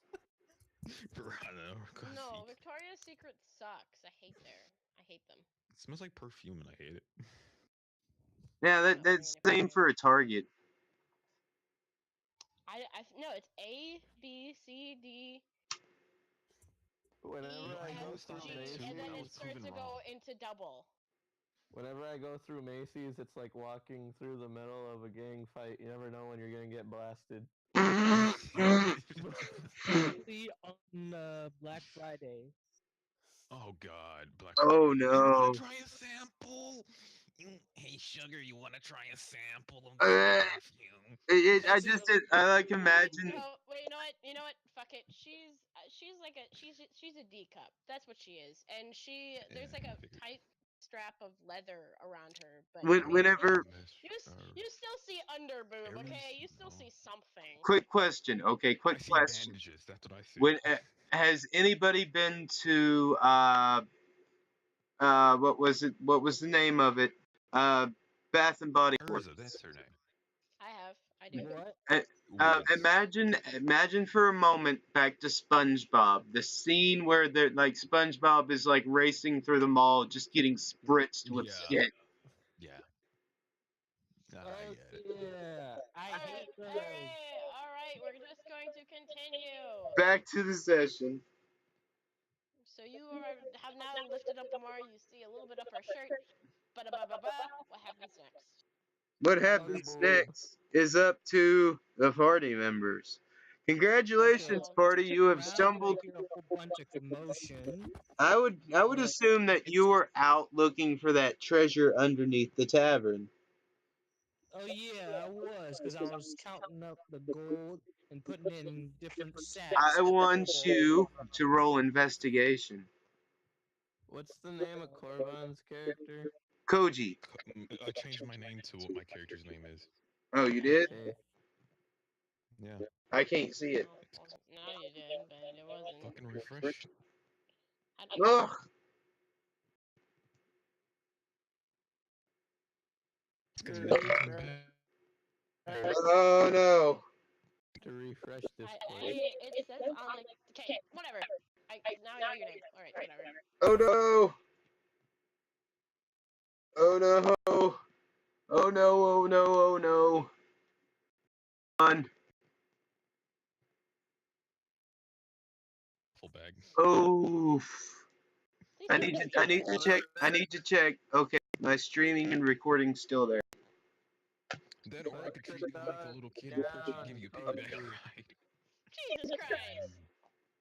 Veronica's
No,
secret.
Victoria's Secret sucks. I hate them.
It smells like perfume and I hate it.
Yeah,
I don't
that's
bring
same
anything.
for a Target.
No, it's A, B, C, D,
Whenever
E,
I go
F,
through
G,
Macy's,
and then
I
it
was
starts
proven
to go
wrong.
into double.
whenever I go through Macy's, it's like walking through the middle of a gang fight. You never know when you're gonna get blasted.
See on Black Friday.
Oh God, Black
Oh,
Friday. You
no.
wanna try a sample? Hey sugar, you wanna try a sample of
Uh,
this perfume?
I like imagine.
Oh, wait, you know what? Fuck it. She's like she's a D cup. That's what she is. And there's like a
figured.
tight strap of leather around her. But I mean,
Whenever,
you still see under boob,
Aries?
okay? You still
No.
see something.
quick question. Okay,
I
quick
see
question.
bandages. That's what I see.
When has anybody been to what was it? What was the name of it? Bath and Body Works.
Urza, that's her name.
I do.
What?
Woods.
Imagine for a moment back to SpongeBob, the scene where they're like SpongeBob is like racing through the mall, just getting spritzed with
Yeah.
shit.
Yeah. I
Oh,
get it.
yeah. I hate those.
All right, we're just going to continue.
Back to the session.
So you have now lifted up Amara. You see a little bit up her shirt. What happens next?
What happens next is up to the party members. Congratulations,
Okay.
party! You have
Now we're
stumbled.
making a whole bunch of commotion.
I would assume that you were out looking for that treasure underneath the tavern.
Oh yeah, I was, because I was counting up the gold and putting it in different sacks.
I
at the
want
port.
you to roll investigation.
What's the name of Corvan's character?
Koji.
I changed my name to what my character's name is.
Oh, you did?
Okay.
Yeah.
I can't see it.
No, you did, but it wasn't.
Fucking refresh.
Ugh.
It's because you're not looking back.
Oh no.
To refresh this
It says on like okay, whatever. Now I know your name. All right, whatever.
Oh no. Oh no. Oh no. Oh no. Oh no. On.
Full bag.
Oh.
Please
I
don't
need
do
to check. I need to check. Okay, my streaming and recording's still there.
That or I could treat you like a little kid and give you a piggyback ride.
Jesus Christ!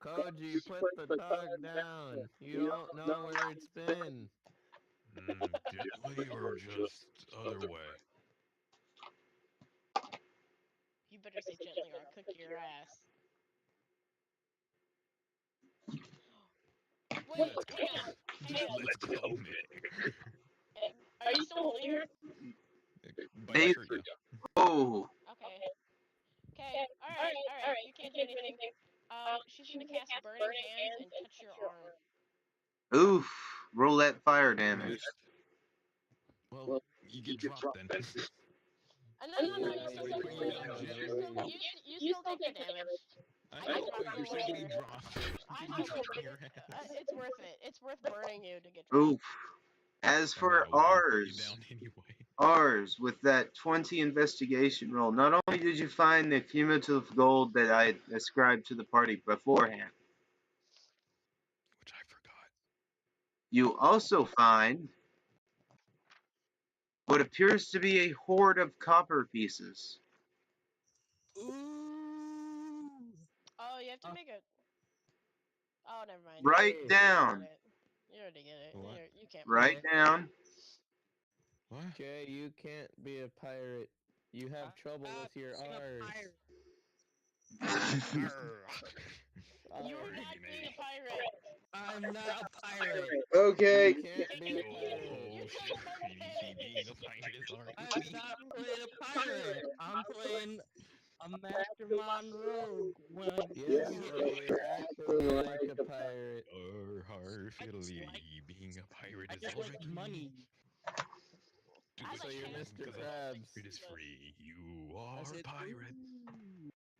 Koji, put the dog down. You don't know where it's been.
Gently or just other way?
You better say gently or I'll cook your ass. Wait,
Let's go.
hang on. Hang on.
Let's go, man.
Are you still holding her?
By your shirt, yeah.
Oh,
Okay. Okay, alright. You can't do anything. She's gonna cast Burning Hands and touch your arm.
oof. Roll that fire damage.
Well, you get dropped then.
No, you still take the damage.
I know, but you're still getting dropped.
I
You're
know,
dropping your ass.
it's worth it. It's worth burning you to get dropped.
Oof. As for
I was gonna put you
ours,
down anyway.
ours, with that 20 investigation roll, not only did you find the cumulative gold that I had ascribed to the party beforehand,
Which I forgot.
you also find what appears to be a hoard of copper pieces.
Ooh.
Oh, you have to make it. Oh, never mind.
Write down.
You already get it.
What?
You can't.
Write down.
What?
Okay, you can't be a pirate. You have trouble with your R's.
You're not being a pirate.
I'm not a pirate.
Okay.
You can't be a
Oh,
pirate.
being a pirate is alright.
I'm not playing a pirate. I'm playing a mastermind rogue.
Yes, but you're acting like a pirate.
Fiddly, being a pirate
I
is
just
alright.
like money.
Do
I
it
like
So you're
him.
Mr.
because a
Krabs.
pirate is free. You
I
are
said,
a pirate.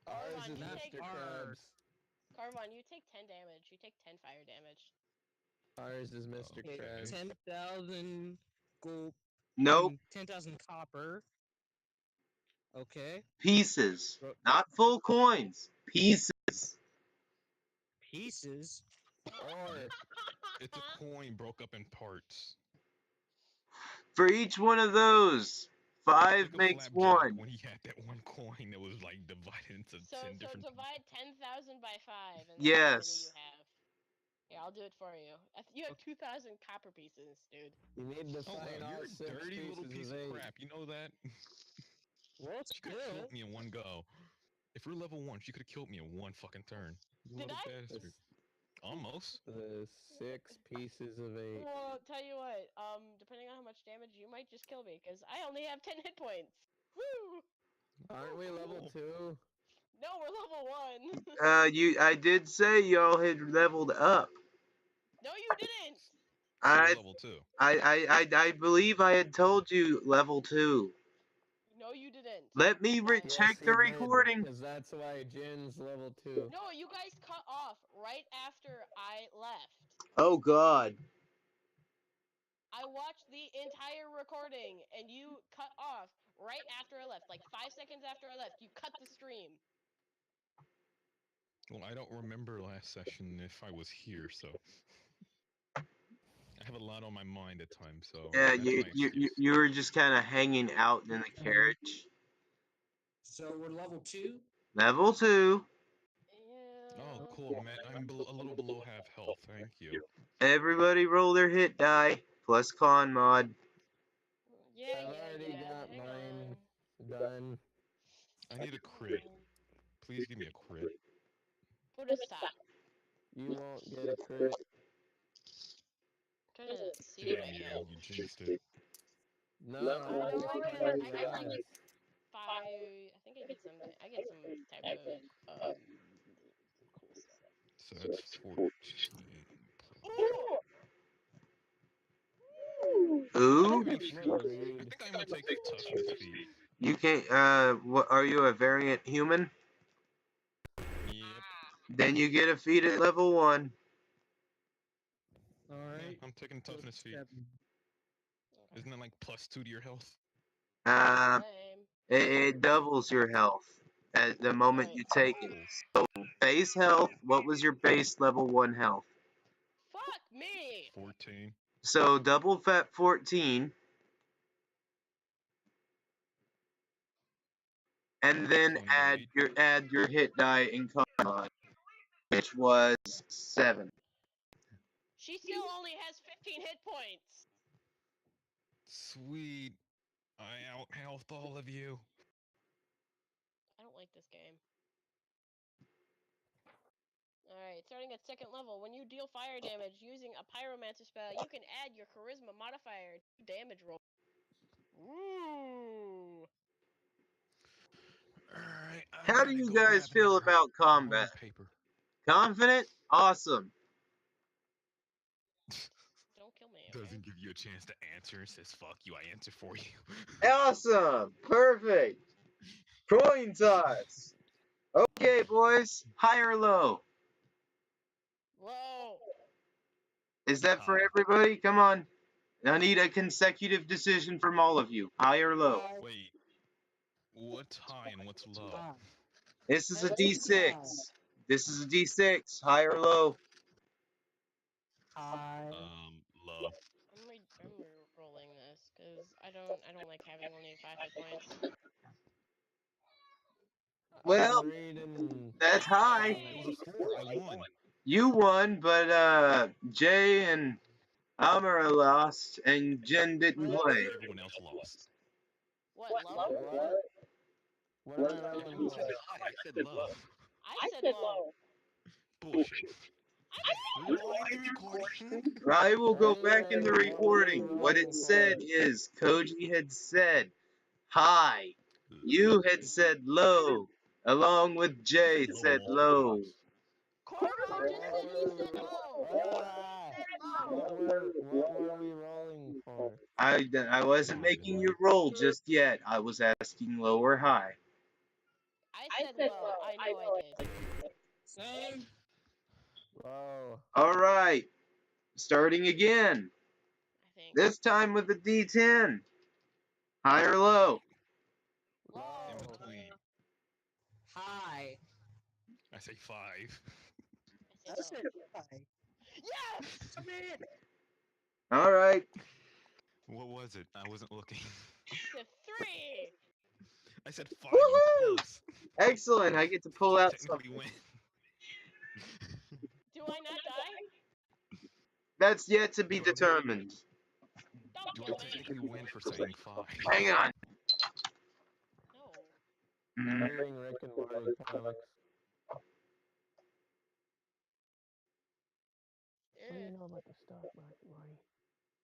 Ours
Hold on,
is
you
Mr.
take-
Krabs.
Carvon, you take 10 damage. You take 10 fire damage.
Ours is Mr.
Okay.
Krabs.
10,000 gold.
Nope.
10,000 copper. Okay.
Pieces. Not full coins. Pieces.
Pieces.
Or
It's a coin broke up in parts.
For each one of those, 5
Like a
makes
flapjack
1.
when he had that one coin that was like divided into
So
10 different.
divide 10,000 by 5, and that's how
Yes.
many you have. Here, I'll do it for you. You have 2,000 copper pieces, dude.
you need to
Oh,
find all
you're a
6
dirty little
pieces
piece
of
of
8.
crap. You know that?
Well,
She could have killed me in one go. If we're level 1, she could have killed me in one fucking turn. You
Did
little
I?
bastard. Almost.
The 6 pieces of 8.
Well, tell you what, depending on how much damage, you might just kill me, because I only have 10 hit points. Woo!
Aren't we level 2?
No, we're level 1.
I did say y'all had leveled up.
No, you didn't!
So we're
I,
level 2.
I believe I had told you level 2.
No, you didn't.
Let me
Yes,
check the
you did,
recording.
because that's why Jin's level 2.
No, you guys cut off right after I left.
Oh God.
I watched the entire recording, and you cut off right after I left. Like 5 seconds after I left, you cut the stream.
Well, I don't remember last session if I was here, so I have a lot on my mind at times. So
Yeah,
that's my excuse.
you were just kind of hanging out in the carriage.
So we're level 2?
Level 2.
Yeah.
Oh, cool, man. I'm a little below half health. Thank you.
Everybody roll their hit die plus con mod.
Yeah,
I've already got
hang
mine
on.
done.
I need a crit. Please give me a crit.
Put a stop.
You won't get a crit.
Trying to see
Damn
what I
you,
get.
you jinxed it.
No,
I
I
know
just
I
put
get
on
some
the odds.
I get some type of cool stuff.
So that's 14.
Ooh!
Ooh.
I mean,
What
I
rude.
think I'm gonna take toughness feat.
You can't. What are you, a variant human?
Yep.
Then you get a feat at level 1.
Alright.
I'm taking toughness feat. Isn't that like +2 to your health?
Uh,
Same.
it doubles your health at the moment
Right.
you take it. So base health. What was your base level 1 health?
Fuck me!
14.
So double fat 14. and then add
28.
your hit die in combat, which was 7.
She still only has 15 hit points.
Sweet. I out-health all of you.
I don't like this game. Alright, starting at 2nd level. When you deal fire damage using a pyromancer spell, you can add your charisma modifier to damage roll. Woo!
Alright,
How do you guys feel about combat?
Paper.
Confident? Awesome.
Don't kill me, okay?
Doesn't give you a chance to answer. It says, fuck you, I answer for you.
Awesome. Perfect. Coin toss. Okay, boys. High or low?
Low!
Is that for
High.
everybody? Come on. I need a consecutive decision from all of you. High or low?
Wait. What's high and what's low?
This is a D6. This is a D6. High or low?
Low.
I'm re-rolling this because I don't like having only 5 hit points.
Well, that's high.
It was a 4. I won.
You won, but Jay and Amara lost, and Jen didn't play.
Everyone else lost.
What, low?
What am I
You
rolling
said
for?
high. I said low.
I said low.
Bullshit. Rewind the recording.
I will go back in the recording. What it said is Koji had said high. You had said low. Along with Jay said low.
Corvo just said he said low.
What were we rolling for?
I wasn't making you roll just yet. I was asking low or high.
I said low. I know I did.
Same.
Whoa.
Alright. Starting again.
I think.
This time with the D10. High or low?
Low.
In between.
High.
I say 5.
I
That's
said
it.
low.
High.
Yes!
I made it.
Alright.
What was it? I wasn't looking.
The 3.
I said 5.
Woohoo!
I'm close.
Excellent. I get to pull out
Technically
something.
win.
Do I not die?
That's yet to be determined.
Don't
Do
kill
I
me.
technically win for saying 5?
Hang on.
No.
I'm reading Rick and Morty comics. What do you know about the stock market, Morty?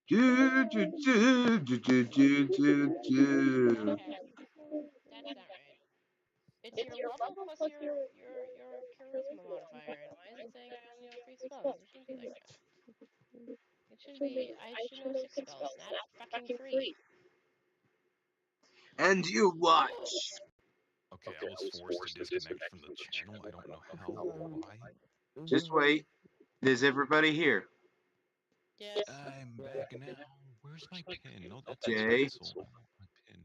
Do, do, do, do, do, do, do, do.
Okay. That's not right. It's your level plus your charisma modifier, and why is it saying I only know 3 spells? It shouldn't be like that. It should be I should know 6 spells, not fucking 3.
And you watch.
Okay, I was forced to disconnect from the channel. I don't know how or why.
Just wait. Is everybody here?
Yes.
I'm back now. Where's my pen? No, that's
Jay?
a pencil. I want my pen.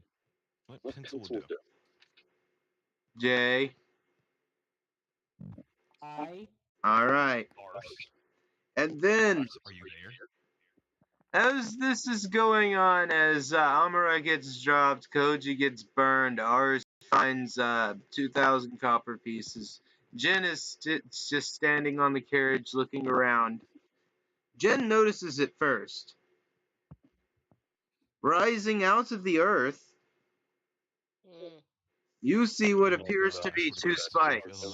What pencil will do?
Jay? Alright.
Arse.
And then,
Arse, are you there?
as this is going on, as Amara gets dropped, Koji gets burned, Ars finds 2,000 copper pieces. Jen is just standing on the carriage looking around. Jen notices it first. Rising out of the earth, you see what appears to be 2 spikes.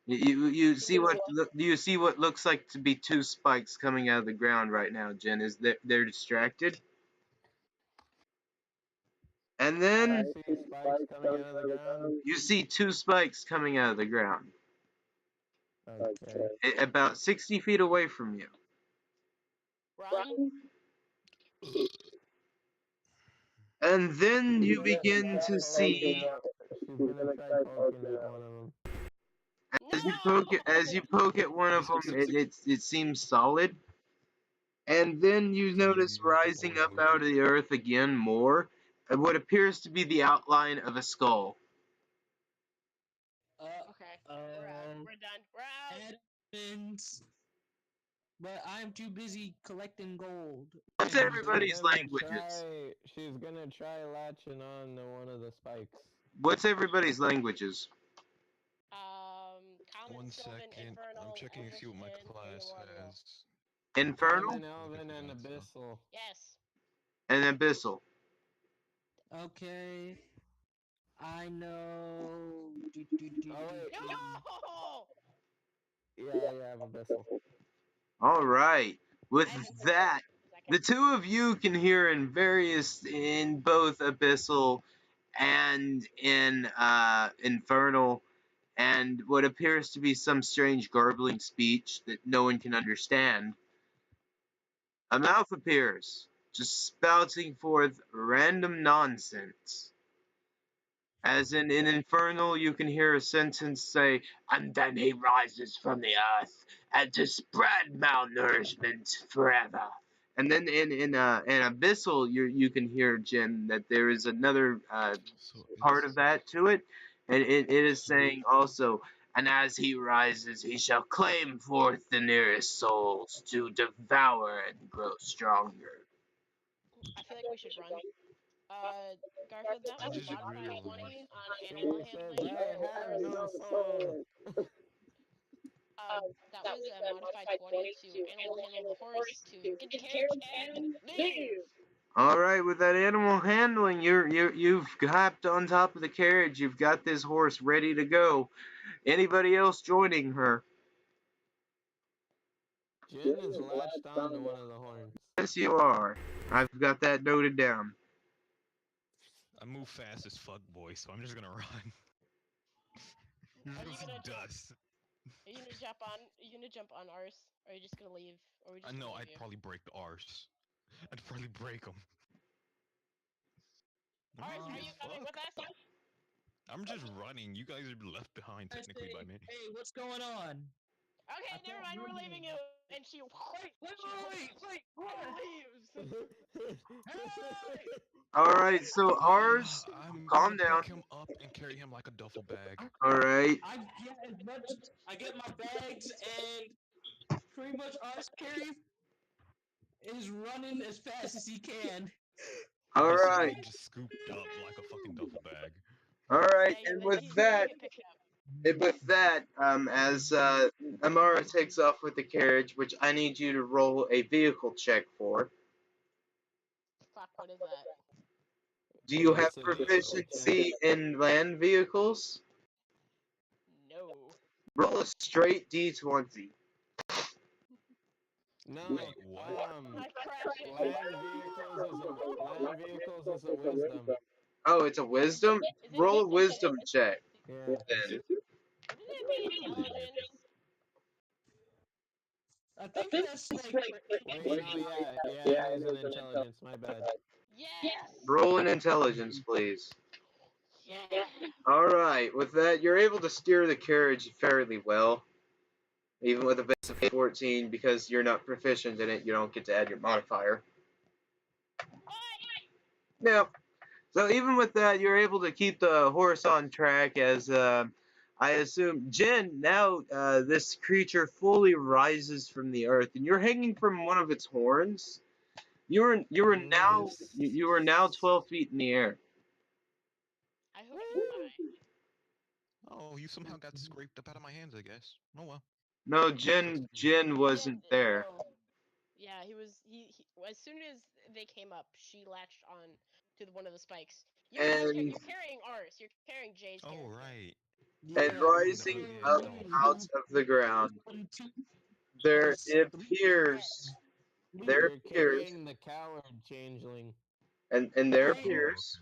You see what looks like to be 2 spikes coming out of the ground right now, Jen. Is that they're distracted? And then
I see spikes coming out of the ground.
you see 2 spikes coming out of the ground,
Okay.
about 60 feet away from you.
Run.
And then you begin to see,
She's gonna try poking at one of them.
as you poke at one of them, it seems solid. And then you notice rising up out of the earth again more, what appears to be the outline of a skull.
Okay. We're out. We're done. We're out.
Happens. But I'm too busy collecting gold.
What's everybody's languages?
She's gonna try latching on to one of the spikes.
What's everybody's languages?
Common,
One
Sylvan,
second.
Infernal,
I'm checking to
Elvish,
see what my
and
class
Primordial.
has.
Infernal
Common,
Look
Elven,
into
and
that stuff.
Abyssal.
Yes.
and Abyssal.
Okay. I know.
Oh wait,
No!
yeah, I'm Abyssal.
All right. With
I haven't said
that,
for a
the
second.
two of you can hear in both Abyssal and in Infernal, and what appears to be some strange garbling speech that no one can understand. A mouth appears, just spouting forth random nonsense. As in Infernal, you can hear a sentence say, and then he rises from the earth, and to spread malnourishment forever. And then in Abyssal, you can hear, Jin, that there is another
So
part
it's
of that to it, and it is saying also, and as he rises, he shall claim forth the nearest souls to devour and grow stronger.
I feel like we should run. Garfield, that
I
was a
just
modified 20
realized.
on animal
She says
handling.
I have no soul.
That was a modified 20 to animal handle the horse to get the carriage and leave.
All right, with that animal handling, you've hopped on top of the carriage. You've got this horse ready to go. Anybody else joining her?
Jin is latched on to one of the horns.
Yes, you are. I've got that noted down.
I move fast as fuck, boy, so I'm just gonna run. You're
Are you
gonna see
gonna
dust.
Are you gonna jump on? Are you gonna jump on ours? Or are you just gonna leave? Or are we
I
just
know
gonna
I'd
leave you?
probably break the arse. I'd probably break them.
Ours, are you coming with us?
I'm just running. You guys are left behind
I
technically by
say,
me.
hey, what's going on?
Okay,
I
never
thought
mind.
you
We're
were
leaving you. And she and leaves.
Hey!
All right, so ours.
I'm
Calm
gonna
down.
pick him up and carry him like a duffel bag.
All right.
I get as much. I get my bags and pretty much ours carry is running as fast as he can.
All
He's
right.
just scooped up like a fucking duffel bag.
All right.
Yeah,
And
he's gonna get picked up.
as Amara takes off with the carriage, which I need you to roll a vehicle check for.
Fuck, what is that?
Do you have
It's a vehicle
proficiency in land vehicles?
No.
Roll a straight D20.
No,
Wait, what?
I crashed it.
land vehicles is a wisdom.
Oh, it's a wisdom? Roll a wisdom check.
Yeah.
Then.
Wouldn't it be intelligence?
I think that's like.
Wait, no, yeah, it is an intelligence. My bad.
Yes.
Roll an intelligence, please.
Yeah.
Alright, with that, you're able to steer the carriage fairly well. Even with a base of 14, because you're not proficient in it, you don't get to add your modifier. Yep. So even with that, you're able to keep the horse on track as, I assume, Jin, now this creature fully rises from the earth, and you're hanging from one of its horns. You were now 12 feet in the air.
I hope you fly.
Oh, you somehow got scraped up out of my hands, I guess. Oh well.
No, Jin wasn't there.
No. Yeah, he was. He. As soon as they came up, she latched on to one of the spikes. You're
And
carrying ours. You're carrying Jay's
Oh
character.
right.
and
Yeah.
rising
Yeah,
up
no.
out of the ground, there appears,
You're carrying the coward changeling.
and there
I-
Oh,
appears,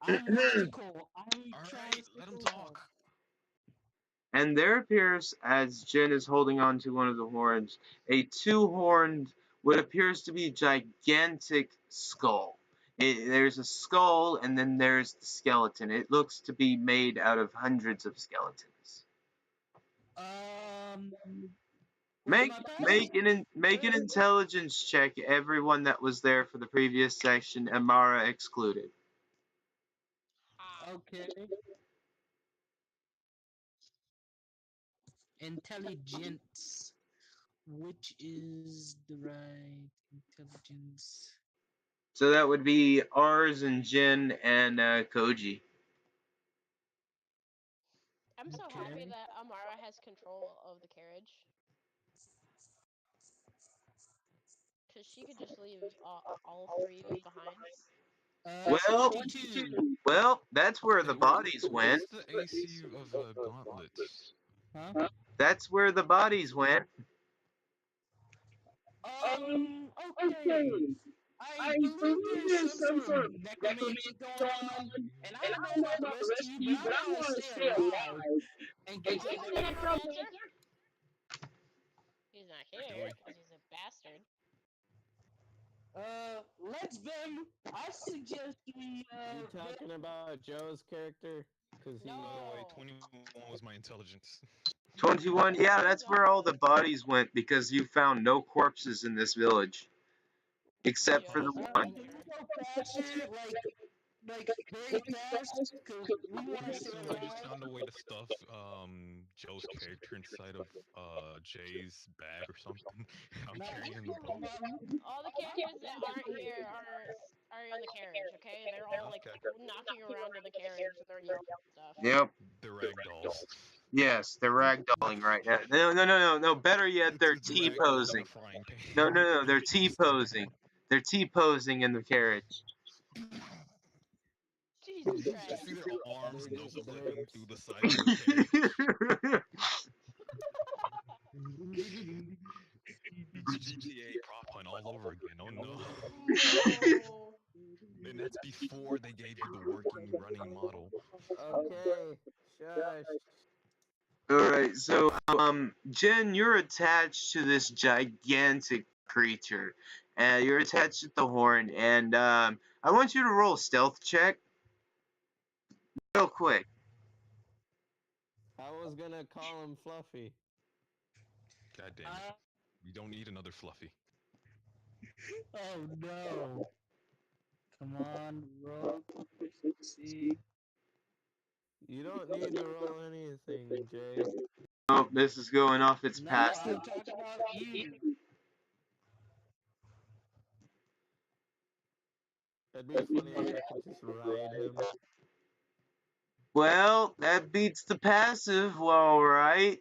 I'm magical. I'm
Alright, let him talk.
and there appears, as Jin is holding on to one of the horns, a two-horned, what appears to be gigantic skull. There's a skull, and then there's the skeleton. It looks to be made out of hundreds of skeletons.
where's
Make
my bag?
make an intelligence check. Everyone that was there for the previous section, Amara excluded.
Okay. Intelligence. Which is the right intelligence?
So that would be ours and Jin and Koji.
I'm so happy
Okay.
that Amara has control of the carriage. Because she could just leave all three of us behind.
Well,
22.
well, that's where the
Hey,
bodies went.
what's the AC of gauntlets?
Huh?
That's where the bodies went.
Okay. I believe there's some sort of necromancy going on, and I don't know about the rest of you, but I want to stay alive and get
Where's
to
the
the
necromancer? He's not here
Joey.
because he's a bastard.
Let's them. I suggest we
You talking about Joe's character? Cause he.
By the way,
No.
21 was my intelligence.
21. Yeah, that's where all the bodies went because you found no corpses in this village. Except for the
Joe's
one.
can we go faster, like very fast, because we want to stay
So I just
alive.
found a way to stuff Joe's character inside of Jay's bag or something. I'm carrying him the boat.
All the characters that aren't here are in the carriage, okay? They're all like
Okay.
knocking around in the carriage with their yelling stuff.
Yep.
The ragdolls.
Yes, they're ragdolling right now. No. Better yet, they're
It's the ragdolls in
T-posing.
a frying pan.
No. They're T-posing. They're T-posing in the carriage.
Jesus
You
Christ.
see their arms
They're
knuckle
just
dipping
birds.
through the side of the carriage. It's GTA prop hunt all over again. Oh no.
No.
And that's before they gave you the working running model.
Okay. Shush.
Alright, so, Jen, you're attached to this gigantic creature. You're attached to the horn, and, I want you to roll a stealth check. Real quick.
I was gonna call him Fluffy.
God damn it. We don't need another Fluffy.
Oh no! Come on, roll proficiency.
You don't need to roll anything, Jay.
Oh, this is going off its
No,
passive.
I'm talking about you.
That'd be funny if I could just ride him.
Well, that beats the passive, alright.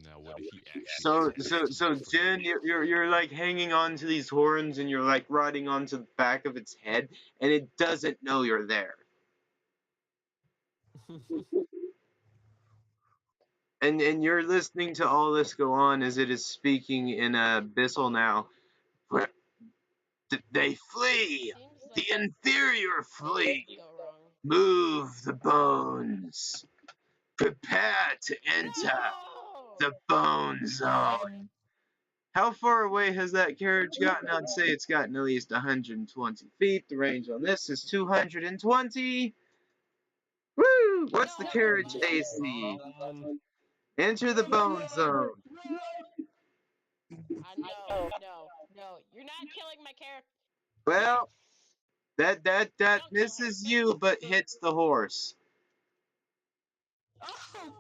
Now what if he actually
So,
gets
so,
attached to
so,
it for
Jen,
real?
you're like hanging on to these horns, and you're like riding onto the back of its head, and it doesn't know you're there. And you're listening to all this go on as it is speaking in Abyssal now. They flee!
Seems
The
like
inferior
things
flee!
could go wrong.
Move the bones! Prepare to enter
No!
the bone zone! How far away has that carriage gotten? I'd say it's gotten at least 120 feet. The range on this is 220. Woo! What's the
No,
carriage
fuck.
AC?
Um,
Enter the bone zone.
No. You're not killing my character.
Well,
Yes.
that
Don't kill
misses
her.
you, but hits the horse.
Oh fuck!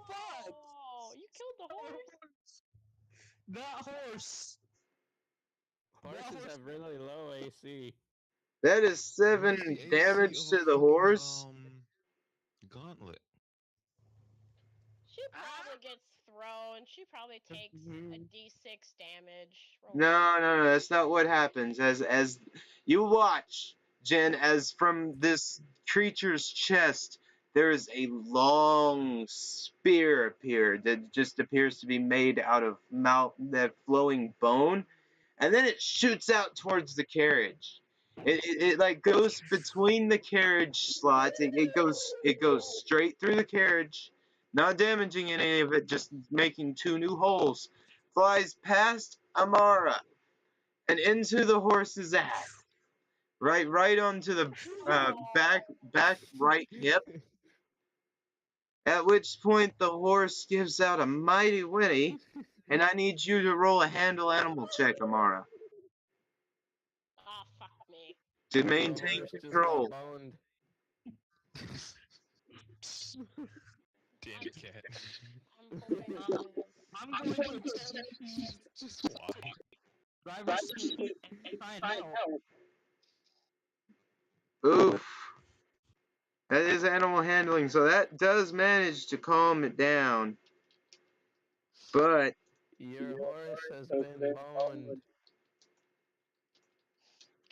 Oh, you killed the horse.
That horse.
horses have really low AC.
That is
What
7
is the AC
damage
of
to
a
the
fucking,
horse.
Gauntlet.
She probably gets thrown. She probably takes a D6 damage. Roll
No, that's not what happens. As you watch, Jen, as from this creature's chest, there is a long spear appear that just appears to be made out of that flowing bone, and then it shoots out towards the carriage. It like goes between the carriage slots. It goes straight through the carriage, not damaging any of it, just making 2 new holes. Flies past Amara and into the horse's ass. Right onto the back right hip. At which point the horse gives out a mighty whinny, and I need you to roll a handle animal check, Amara,
Ah, fuck me.
to
The
maintain
horse just
control.
got boned.
Damn it, cat.
I'm hoping this is...
I'm going to attempt to
Just why?
driver's seat and find out.
Oof. That is animal handling, so that does manage to calm it down. But
Your horse has been boned.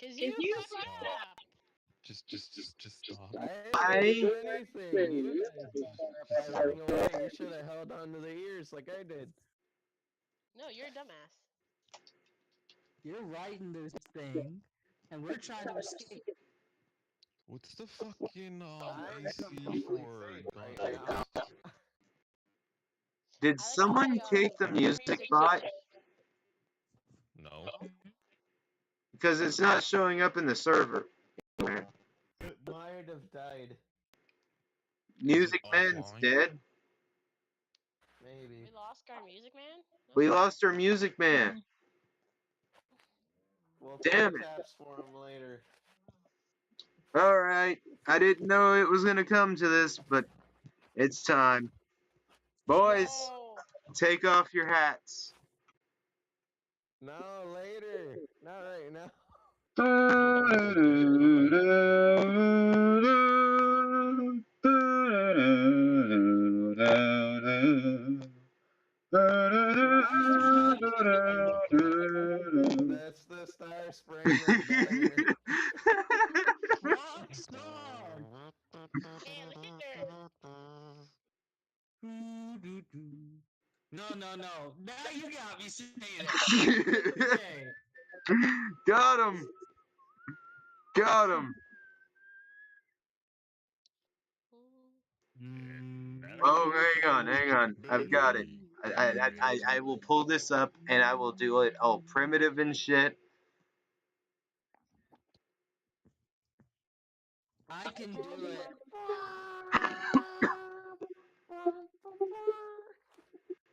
Cause you fucked up.
Just stop.
I didn't do anything. You guys by running away. You should have held on to the ears like I did.
No, you're a dumbass.
You're riding this thing, and we're trying to escape.
What's the fucking
I'm
AC
completely
for
safe right
gunshots?
now.
did
I like
someone
how
take the
your
music bot?
No.
Because it's not showing up in the server.
It might have died.
Music Man's
offline?
dead.
Maybe.
We lost our music man. No?
We lost our Music Man.
We'll
Damn
play
it.
taps for him later.
Alright. I didn't know it was gonna come to this, but it's time. Boys,
No.
take off your hats.
No, later. Not right now. That's the Star Springer banger.
Rock song.
Man, look at there.
No. Now you got me saying it. Okay.
Got him. Got him. Oh, hang on. I've got it. I will pull this up and I will do it all primitive and shit.
I can do it.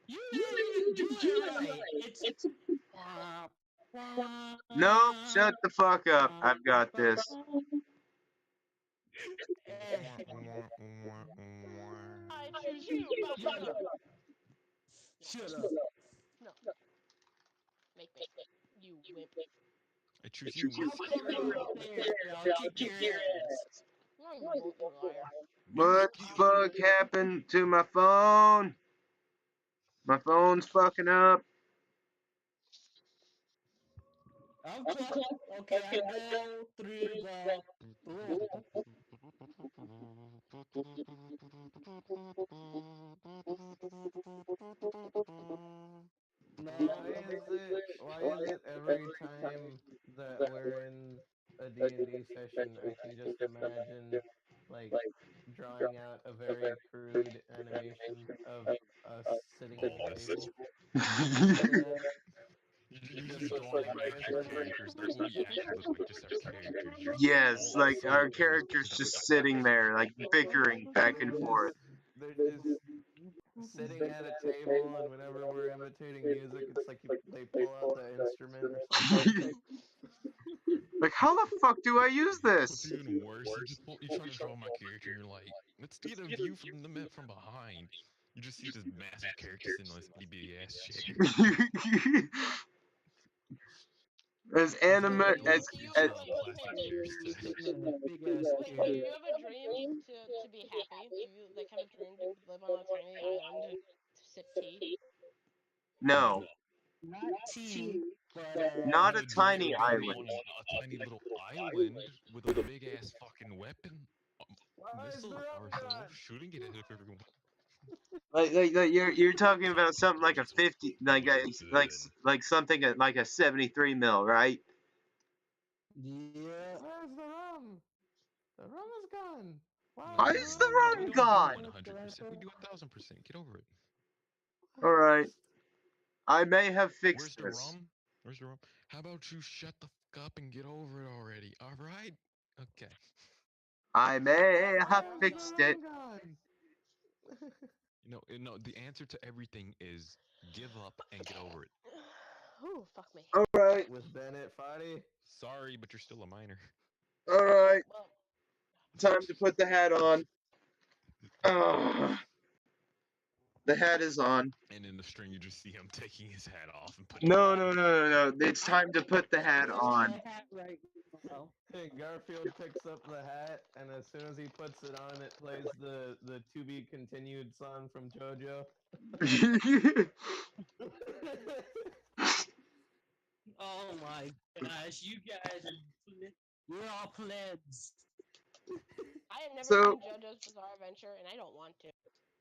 You didn't even do it right. It's
Nope, shut the fuck up. I've got this.
I choose you.
Shut up. Shut up.
No. Make me. You whip.
I choose you.
I'll come up there. I'll kick your ass.
No, you won't, you liar.
What the fuck happened to my phone? My phone's fucking up.
Okay, I go through the.
Why is it every time that we're in a D&D session, I can just imagine, like, drawing out a very crude animation of us sitting at a table?
You're just drawing imaginary characters. That's what we actually look like, just our characters. You're
Yes,
all
like
so
our
close
characters
to
just
the
sitting there, like bickering back and forth.
They're just sitting at a table, and whenever we're imitating music, it's like they pull out the instrument or something.
Like, how the fuck do I use
What's
this?
even worse, you try to draw my character, and you're like, let's get a view from from behind. You just see this massive character sitting on this itty ass chair.
As anime
Wait,
as
do you
as
Plastic chairs today.
Big ass
wait, do you have a dream to be happy? Do you like have a dream to live on a tiny island and sip tea?
no,
Not tea, but
not
The
a
dream
tiny
of being
island.
on a tiny little island with a big ass fucking weapon,
Why is
missile
there a
arsenal,
gun?
shooting it at everyone.
Like you're talking about something like a 50, like something like a 73 mil, right?
yeah.
Where's the rum? The rum is gone.
Why is the rum
We
gone?
don't do 100%. We do 1,000%. Get over it.
All right, I may have
Where's
fixed
the
this.
rum? Where's the rum? How about you shut the fuck up and get over it already? All right. Okay.
I may have
Where's
fixed
the
it.
rum gone?
No. The answer to everything is give up and get over it.
Ooh, fuck me.
All right,
With Bennett Foddy?
Sorry, but you're still a minor.
all right.
Well,
Time to put the hat on. The hat is on.
And in the string, you just see him taking his hat off and putting
No. It's time to put the hat
Wearing
on.
my hat right now.
Garfield picks up the hat, and as soon as he puts it on, it plays the to be continued song from JoJo.
Oh my gosh, you guys we're all plebs.
I have never
So-
seen JoJo's Bizarre Adventure, and I don't want to.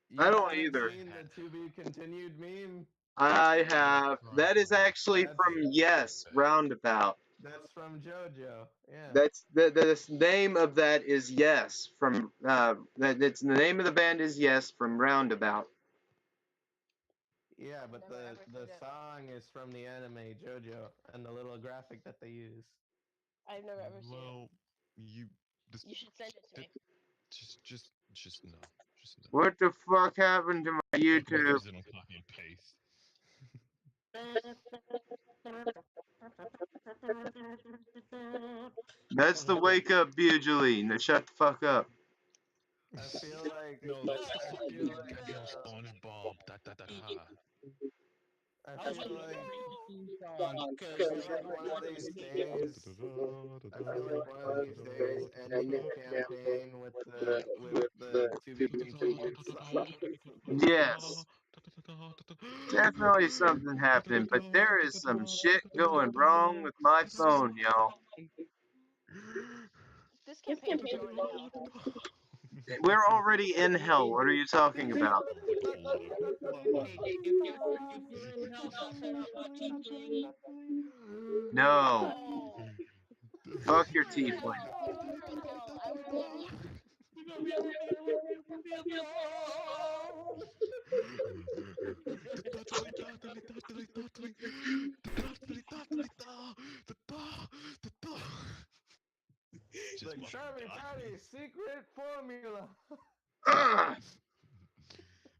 You
I don't
haven't
either.
Seen the to be continued meme?
I have. That is actually
That's-
from Yes Roundabout.
That's from JoJo. Yeah.
That's the name of that is Yes from that's the name of the band is Yes from Roundabout.
Yeah, but
Never
the
ever
the
seen it.
song is from the anime JoJo and the little graphic that they use.
I've never ever seen it.
Well, you just
You should send it to me.
just no, just no.
What the fuck happened to my YouTube?
Use it on copy and paste.
That's the wake up Bugely. Now shut the fuck up.
I feel like
No,
I
that's
feel
fucking
like
goddamn SpongeBob. Da da da da.
I feel like
Because
one of these days I feel like one of these days ending a campaign with the to be continued song.
Yes. Definitely something happened, but there is some shit going wrong with my phone, y'all.
This campaign's going to hell.
We're already in hell. What are you talking about? No.
Oh.
Fuck your
If
tiefling.
we were in hell, I would be.
The Krabby Patty secret formula.
Ugh.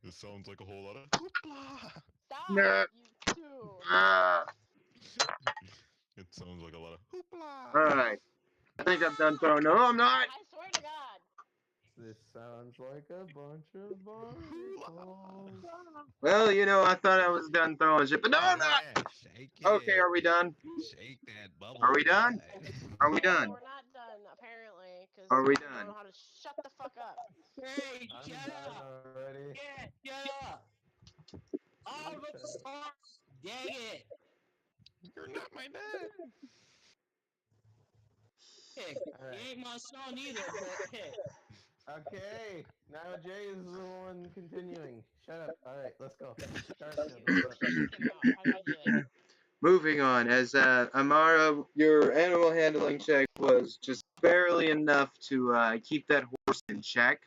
It sounds like a whole lot of hoopla.
Stop,
Nah.
you two.
Ah.
It sounds like a lot of hoopla.
Alright. I think I'm done throwing. No, I'm not.
I swear to God.
This sounds like a bunch of barnacles.
Well, you know, I thought I was done throwing shit, but no, I'm not.
Yeah, shake it.
Okay, are we done?
Shake that bubble.
Are we done?
butt.
Are we
No,
done?
we're not done, apparently, because
Are we
I don't
done?
know how to shut the fuck up.
Hey,
I'm
shut
done
up!
already.
Shut up! All of us are. Dang it!
You're not my dad.
Heck,
Alright.
he ain't my son either, but heck.
Okay, now Jay is the one continuing. Shut up. Alright, let's go. Garfield, what's up?
Come out. How do you do it?
Moving on, as Amara, your animal handling check was just barely enough to keep that horse in check.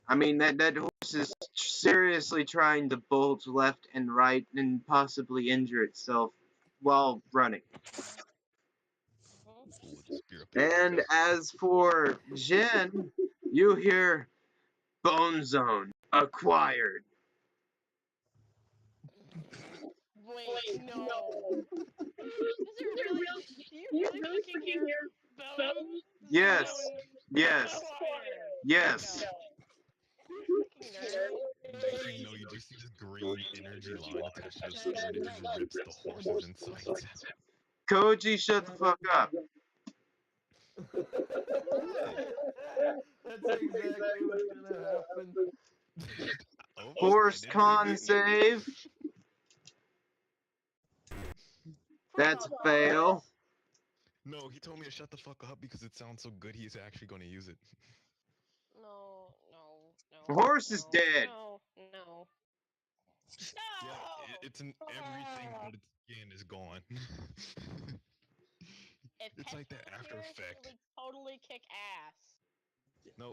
I mean, that horse is seriously trying to bolt left and right and possibly injure itself while running.
With the spear up
And as for Jin, you hear Bone Zone acquired.
Wait, no. Is it really? Do you really fucking hear Bone
Yes.
Zone
Yes.
acquired?
Yes.
No. Fucking nerd.
Next thing you know, you just see this green energy line attached to the sword and it just rips the horse's insides.
Koji, shut the fuck up.
That's exactly what's gonna happen.
Almost,
Horse
I didn't
con
read it.
save. That's a fail.
No, he told me to shut the fuck up because it sounds so good he's actually going to use it.
No.
The horse is
no,
dead.
No.
Yeah, it's in everything but its skin is gone.
If
It's like that
Pepsi was
after
here,
effect.
She would totally kick ass.
No,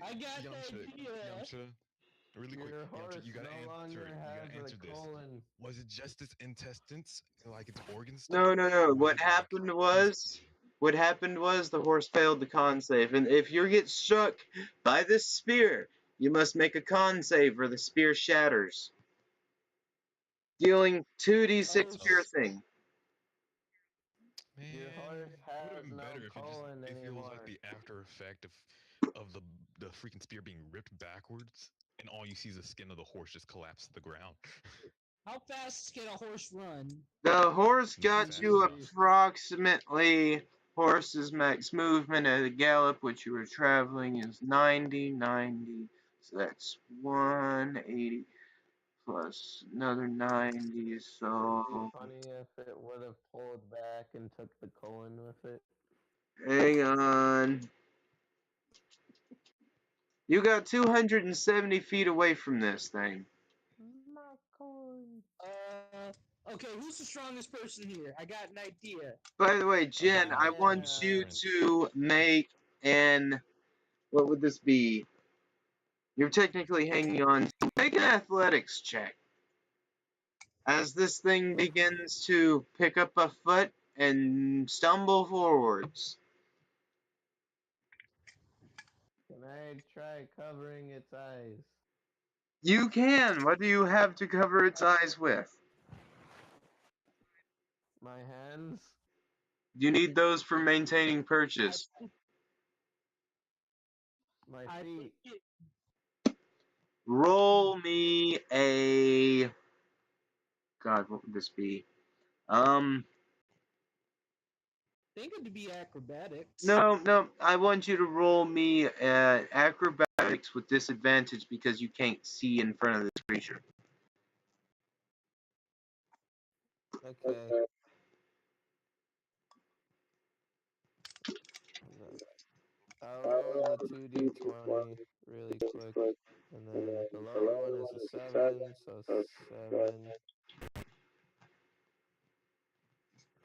I got the
Yamcha,
idea.
Yamcha, really quick,
Your horse
Yamcha, you gotta
no
answer
longer
it. You
has
gotta answer
a
this.
colon.
Was it just its intestines, like its organs?
No.
Or
What
it, like,
happened
his
was, the horse failed the con save, and if you get struck by this spear, you must make a con save or the spear shatters, dealing 2d6 piercing.
Man,
Your horse
it would have
has
been
no
better if
colon
it feels
anymore.
like the after effect of the freaking spear being ripped backwards, and all you see is the skin of the horse just collapse to the ground.
How fast can a horse run?
The horse
Not
got
fast
to
enough.
approximately horse's max movement at a gallop, which you were traveling is 90, 90. So that's 180 plus another 90.
It'd be
So
funny if it would have pulled back and took the colon with it.
hang on. You got 270 feet away from this thing.
My colon.
Okay, who's the strongest person here? I got an idea.
By the way, Jen,
Again,
I want you
Yeah.
to make an. What would this be? You're technically hanging on. Make an athletics check. As this thing begins to pick up a foot and stumble forwards.
Can I try covering its eyes?
You can. What do you have to cover its eyes with?
My hands?
You need those for maintaining purchase.
My
I
feet?
Roll me a. God, what would this be?
think it to be acrobatics.
No. I want you to roll me acrobatics with disadvantage because you can't see in front of this creature.
Okay. I'll roll the 2d20 really quick. And then the lower one is a 7, so 7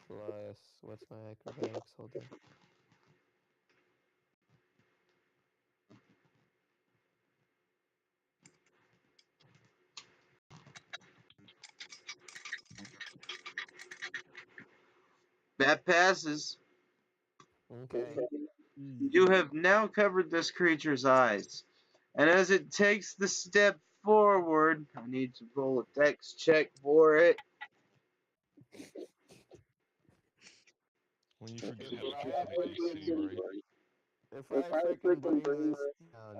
plus. What's my acrobatics? Hold on.
That passes.
Okay.
You have now covered this creature's eyes. And as it takes the step forward, I need to roll a dex check for it.
when you forget
If
how to
I
calculate AC,
freaking,
right?
if I freaking bring this down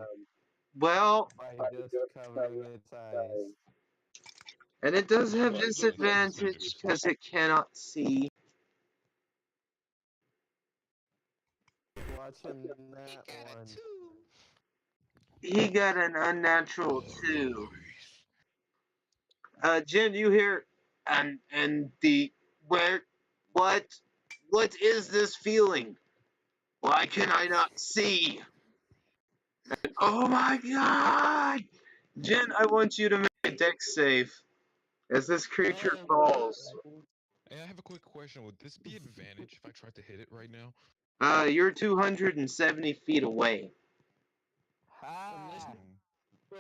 Well,
by just covering its eyes,
and it does have
Well, no, it's not
disadvantage
different.
because it cannot see.
watch him that one.
He got an unnatural 2. Jen, you hear, and the, where, what is this feeling? Why can I not see? Oh my god! Jen, I want you to make a dex save as this creature falls.
Hey, I have a quick question. Would this be advantage if I tried to hit it right now?
You're 270 feet away.
Ha!
Mm.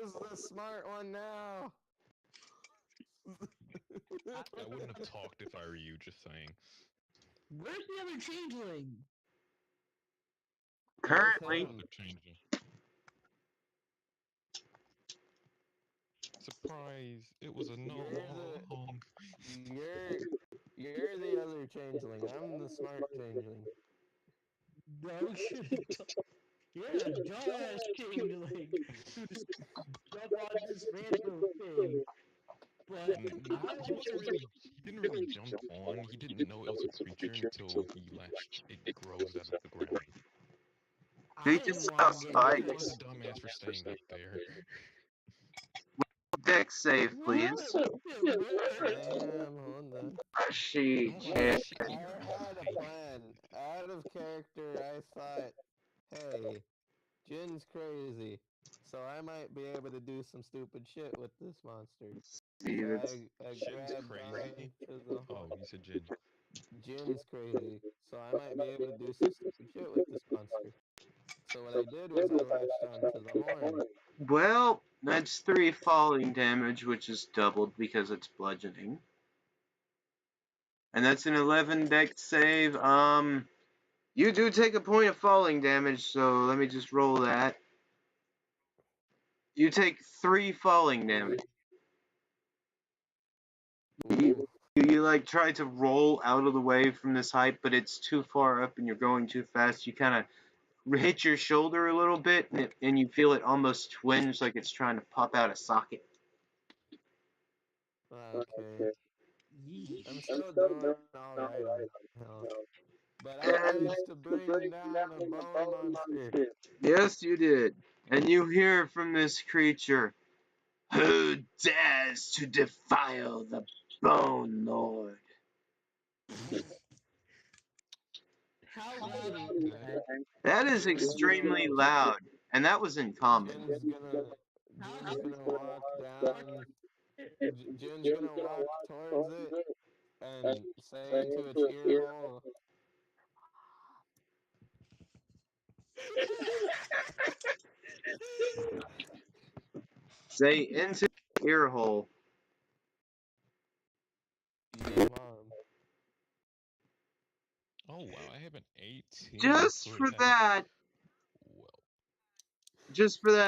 Who's the smart one now?
I wouldn't have talked if I were you, just saying.
Where's the other changeling?
Currently,
him.
Changing. Surprise! It was a no all along.
You're the other changeling. I'm the smart changeling.
No shit. You're a dumbass changeling who just jump on this random thing. But
He didn't really jump on. He didn't know it was a creature until it grows out of the ground.
he
I
just
didn't
saw
want to get
He was a
spikes.
dumbass for staying up there.
Dex save, please.
Damn, hold on.
She
Oh
can.
shit!
I
You're
had a
right.
plan. Out of character, I thought, hey, Jin's crazy, so I might be able to do some stupid shit with this monster.
See,
So
that's
I
Jin's
grabbed
crazy.
onto the
Oh, you said Jin.
Jin's crazy, so I might be able to do some stupid shit with this monster. So what I did was I latched onto the horn.
well. That's 3 falling damage, which is doubled because it's bludgeoning. And that's an 11 dex save. You do take a point of falling damage, so let me just roll that. You take 3 falling damage.
Ooh.
You like try to roll out of the way from this height, but it's too far up and you're going too fast. You kind of hit your shoulder a little bit, and you feel it almost twinge like it's trying to pop out a socket.
Okay.
Yeesh.
I'm still doing alright on health. But I
And
managed to bring down a bone monster.
yes, you did. And you hear from this creature, who dares to defile the Bone Lord?
How loud was that?
That is
Jin's
extremely
gonna
loud, and that was in common.
Jin's gonna walk down. Jin's gonna walk towards it and say into its ear hole,
Say into the ear hole.
"Yeah, mom."
Oh wow, I have an 18
Just
for
for
that.
that,
Well,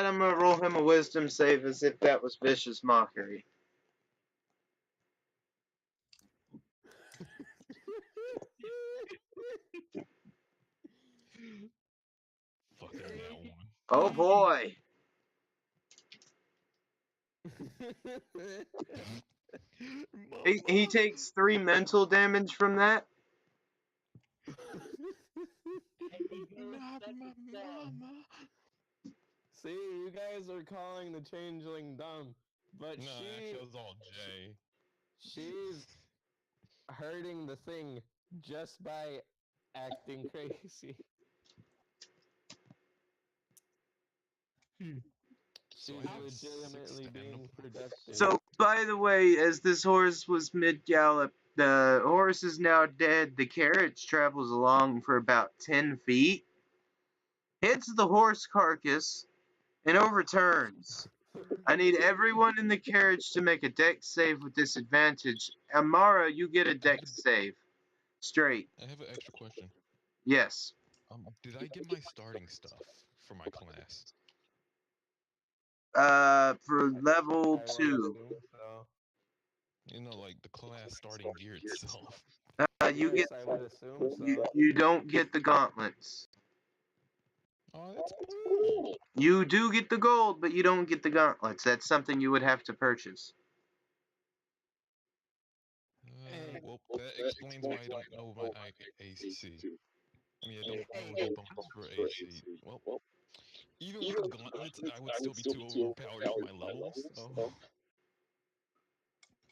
I'm gonna roll him a wisdom save as if that was vicious mockery.
fucking that one.
Oh boy. He takes 3 mental damage from that.
Not my mama.
See, you guys are calling the changeling dumb, but
No, actually, it was all Jay.
she's hurting the thing just by acting crazy.
So
She's
I have 6
legitimately
stamina
being
points.
productive.
So, by the way, as this horse was mid gallop, the horse is now dead. The carriage travels along for about 10 feet, hits the horse carcass, and overturns. I need everyone in the carriage to make a dex save with disadvantage. Amara, you get a dex save. Straight.
I have an extra question.
Yes.
Did I get my starting stuff for my class?
For level
I would
2.
assume so.
You know, like the class starting gear itself.
You
Yes,
get.
I would assume so.
You don't get the gauntlets.
Oh, that's cool.
You do get the gold, but you don't get the gauntlets. That's something you would have to purchase.
Well, that explains why I don't know my AC. I mean, I don't know the bonus for AC. Well, even with the gauntlets, I would still be too overpowered for my level, so...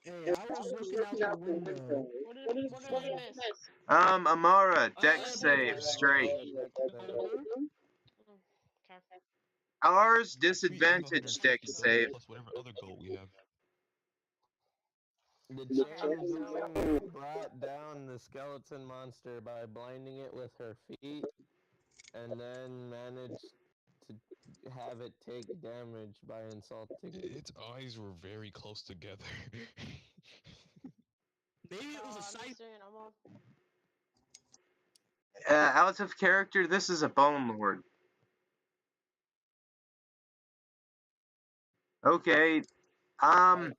Hey, I was looking out the window.
What did I miss?
Amara,
Oh,
dex
no,
save,
I
straight.
rolled a dex save.
Okay.
Ours,
Sweet, I have
disadvantage
150
dex
gold
save.
plus whatever other gold we have.
The
Okay,
changeling brought down the skeleton monster by blinding it with her feet, and then managed to have it take damage by insulting it.
Its eyes were very close together.
maybe it was a
I'm
side.
just doing I'm on.
Out of character, this is a Bone Lord. Okay.
I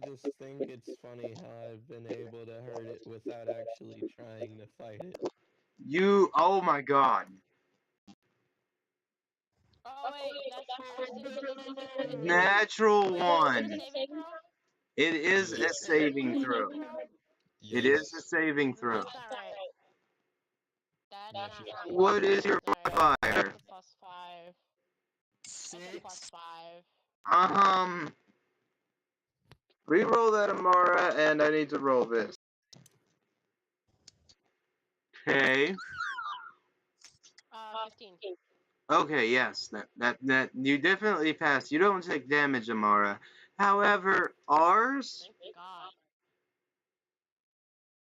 just think it's funny how I've been able to hurt it without actually trying to fight it.
Oh my god.
Oh wait, that's is it
Natural
wait, is it a
1.
saving throw?
It is a
Yes.
saving throw. It is a
Yes.
saving throw.
That's not right. That's
Yeah,
not
she...
right.
What is your
Sorry,
modifier?
that's a +5. That's a
6.
+5.
Reroll that, Amara, and I need to roll this. Okay.
15.
Okay, yes, that you definitely passed. You don't take damage, Amara. However, ours,
Thank God.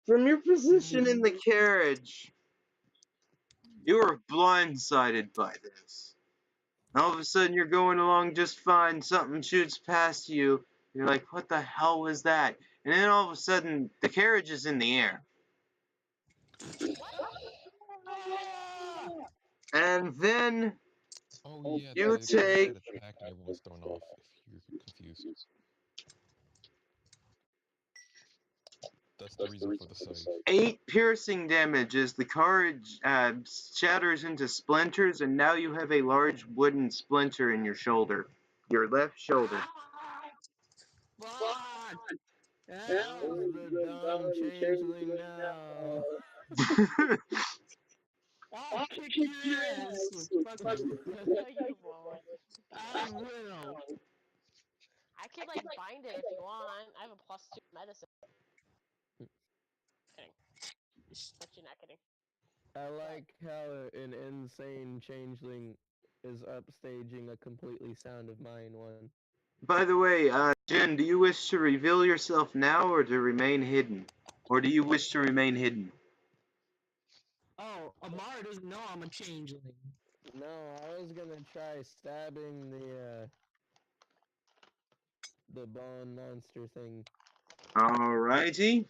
from your position in the carriage, you were blindsided by this. All of a sudden, you're going along just fine. Something shoots past you. You're like, "What the hell was that?" And then all of a sudden, the carriage is in the air.
What?
And then
Oh yeah,
you
the carriage
take
had attacked and everyone's thrown off, if you're confused. That's the reason for the save.
8 piercing damage as the carriage shatters into splinters, and now you have a large wooden splinter in your shoulder. Your left shoulder.
Fuck!
Who's the dumb changeling now?
I'll kick your ass. Fuck you.
No, you won't.
I will.
I could like bind it if you want. I have a +2 medicine. Kidding. But you're not kidding.
I like how an insane changeling is upstaging a completely sound of mind one.
By the way, Jen, do you wish to reveal yourself now or to remain hidden? Or do you wish to remain hidden?
Oh, Amara doesn't know I'm a changeling.
No, I was gonna try stabbing the bone monster thing.
Alrighty.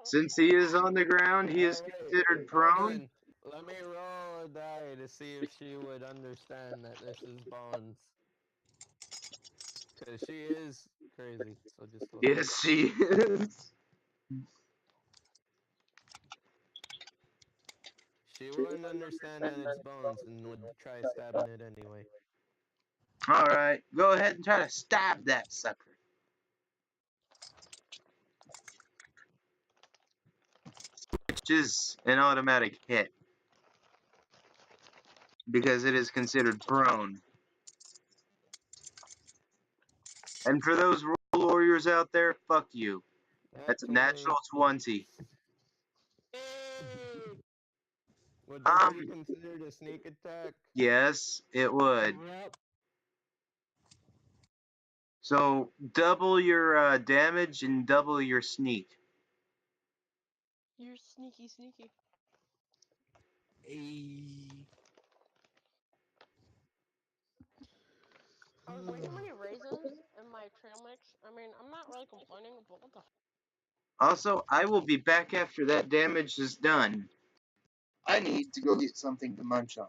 Since he is on the ground, he is
Oh, wait,
considered
hold
prone.
on. Let me roll a die to see if she would understand that this is Bones. Cause she is crazy, so just look.
Yes, she is.
She wouldn't understand that it's Bones and would try stabbing it anyway.
Alright, go ahead and try to stab that sucker. Which is an automatic hit. Because it is considered prone. And for those rule warriors out there, fuck you. That's a natural 20.
Hey!
Would this be considered a sneak attack?
Yes, it would.
Yep.
So double your damage and double your sneak.
You're sneaky, sneaky.
Hey.
I was way too many raisins in my trail mix. I mean, I'm not really complaining, but what the
Also, I will be back after that damage is done. I need to go get something to munch on.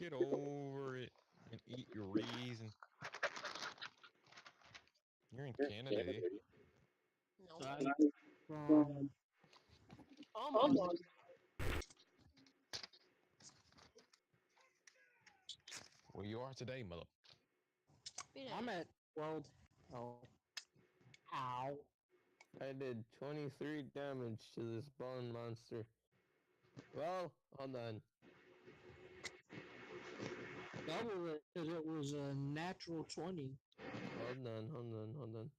Get over it and eat your raisin. You're in Canada, eh?
No. Almost.
Well, you are today, mother.
I'm at 12. Oh. Ow.
I did 23 damage to this bone monster. Well, hold on.
Double it because it was a natural 20.
Hold on.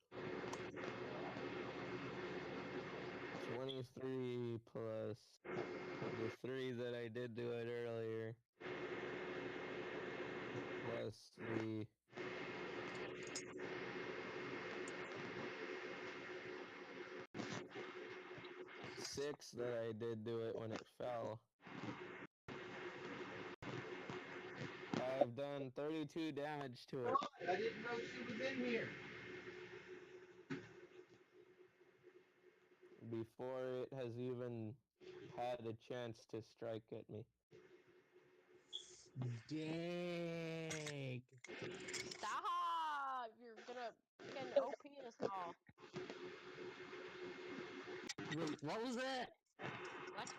23 plus the 3 that I did do it earlier. Plus the 6 that I did do it when it fell. I've done 32 damage to it.
I didn't know she was in here.
Before it has even had a chance to strike at me.
Dang.
Stop! You're gonna fucking OP us all.
Wait, what was that?
What?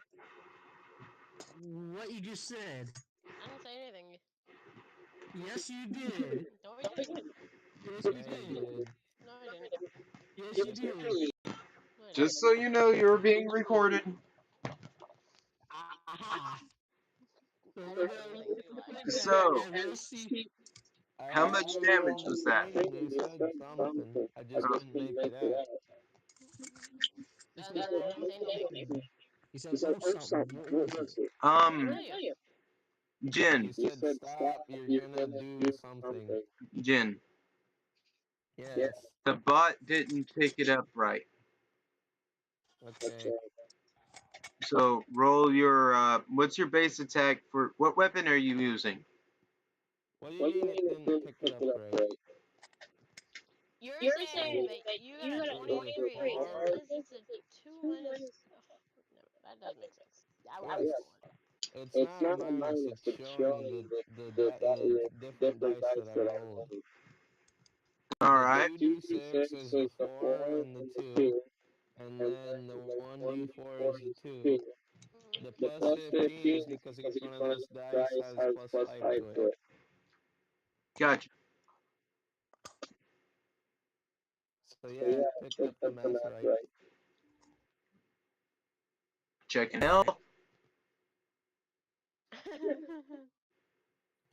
What you just said?
I didn't say anything.
Yes, you did.
No, I didn't.
Yes, you
Yeah,
did.
you did.
No, I didn't.
Yes, you did.
No, I didn't.
Just so you know, you're being recorded.
Aha.
So,
I will see.
how much damage was that?
You said something. I just couldn't make it out.
I didn't say anything.
He said, oh, something. What was it?
I didn't tell you.
Jin,
You said stop, you're gonna do something.
Jin,
Yes.
the bot didn't pick it up right.
Okay.
So roll your what's your base attack for what weapon are you using?
What do you mean it didn't pick it up right?
You're saying that you got a 23 and this is a 2 minus. No, that doesn't make sense. I would
It's, it's not minus, it's showing the different dice that I rolled.
Alright.
The 2d6 is the 4 and the 2, and then the 1d4 is the 2. The plus 15 is because each one of those dice has plus 5 to it.
Gotcha.
So yeah, picked up the mass right.
Checking out.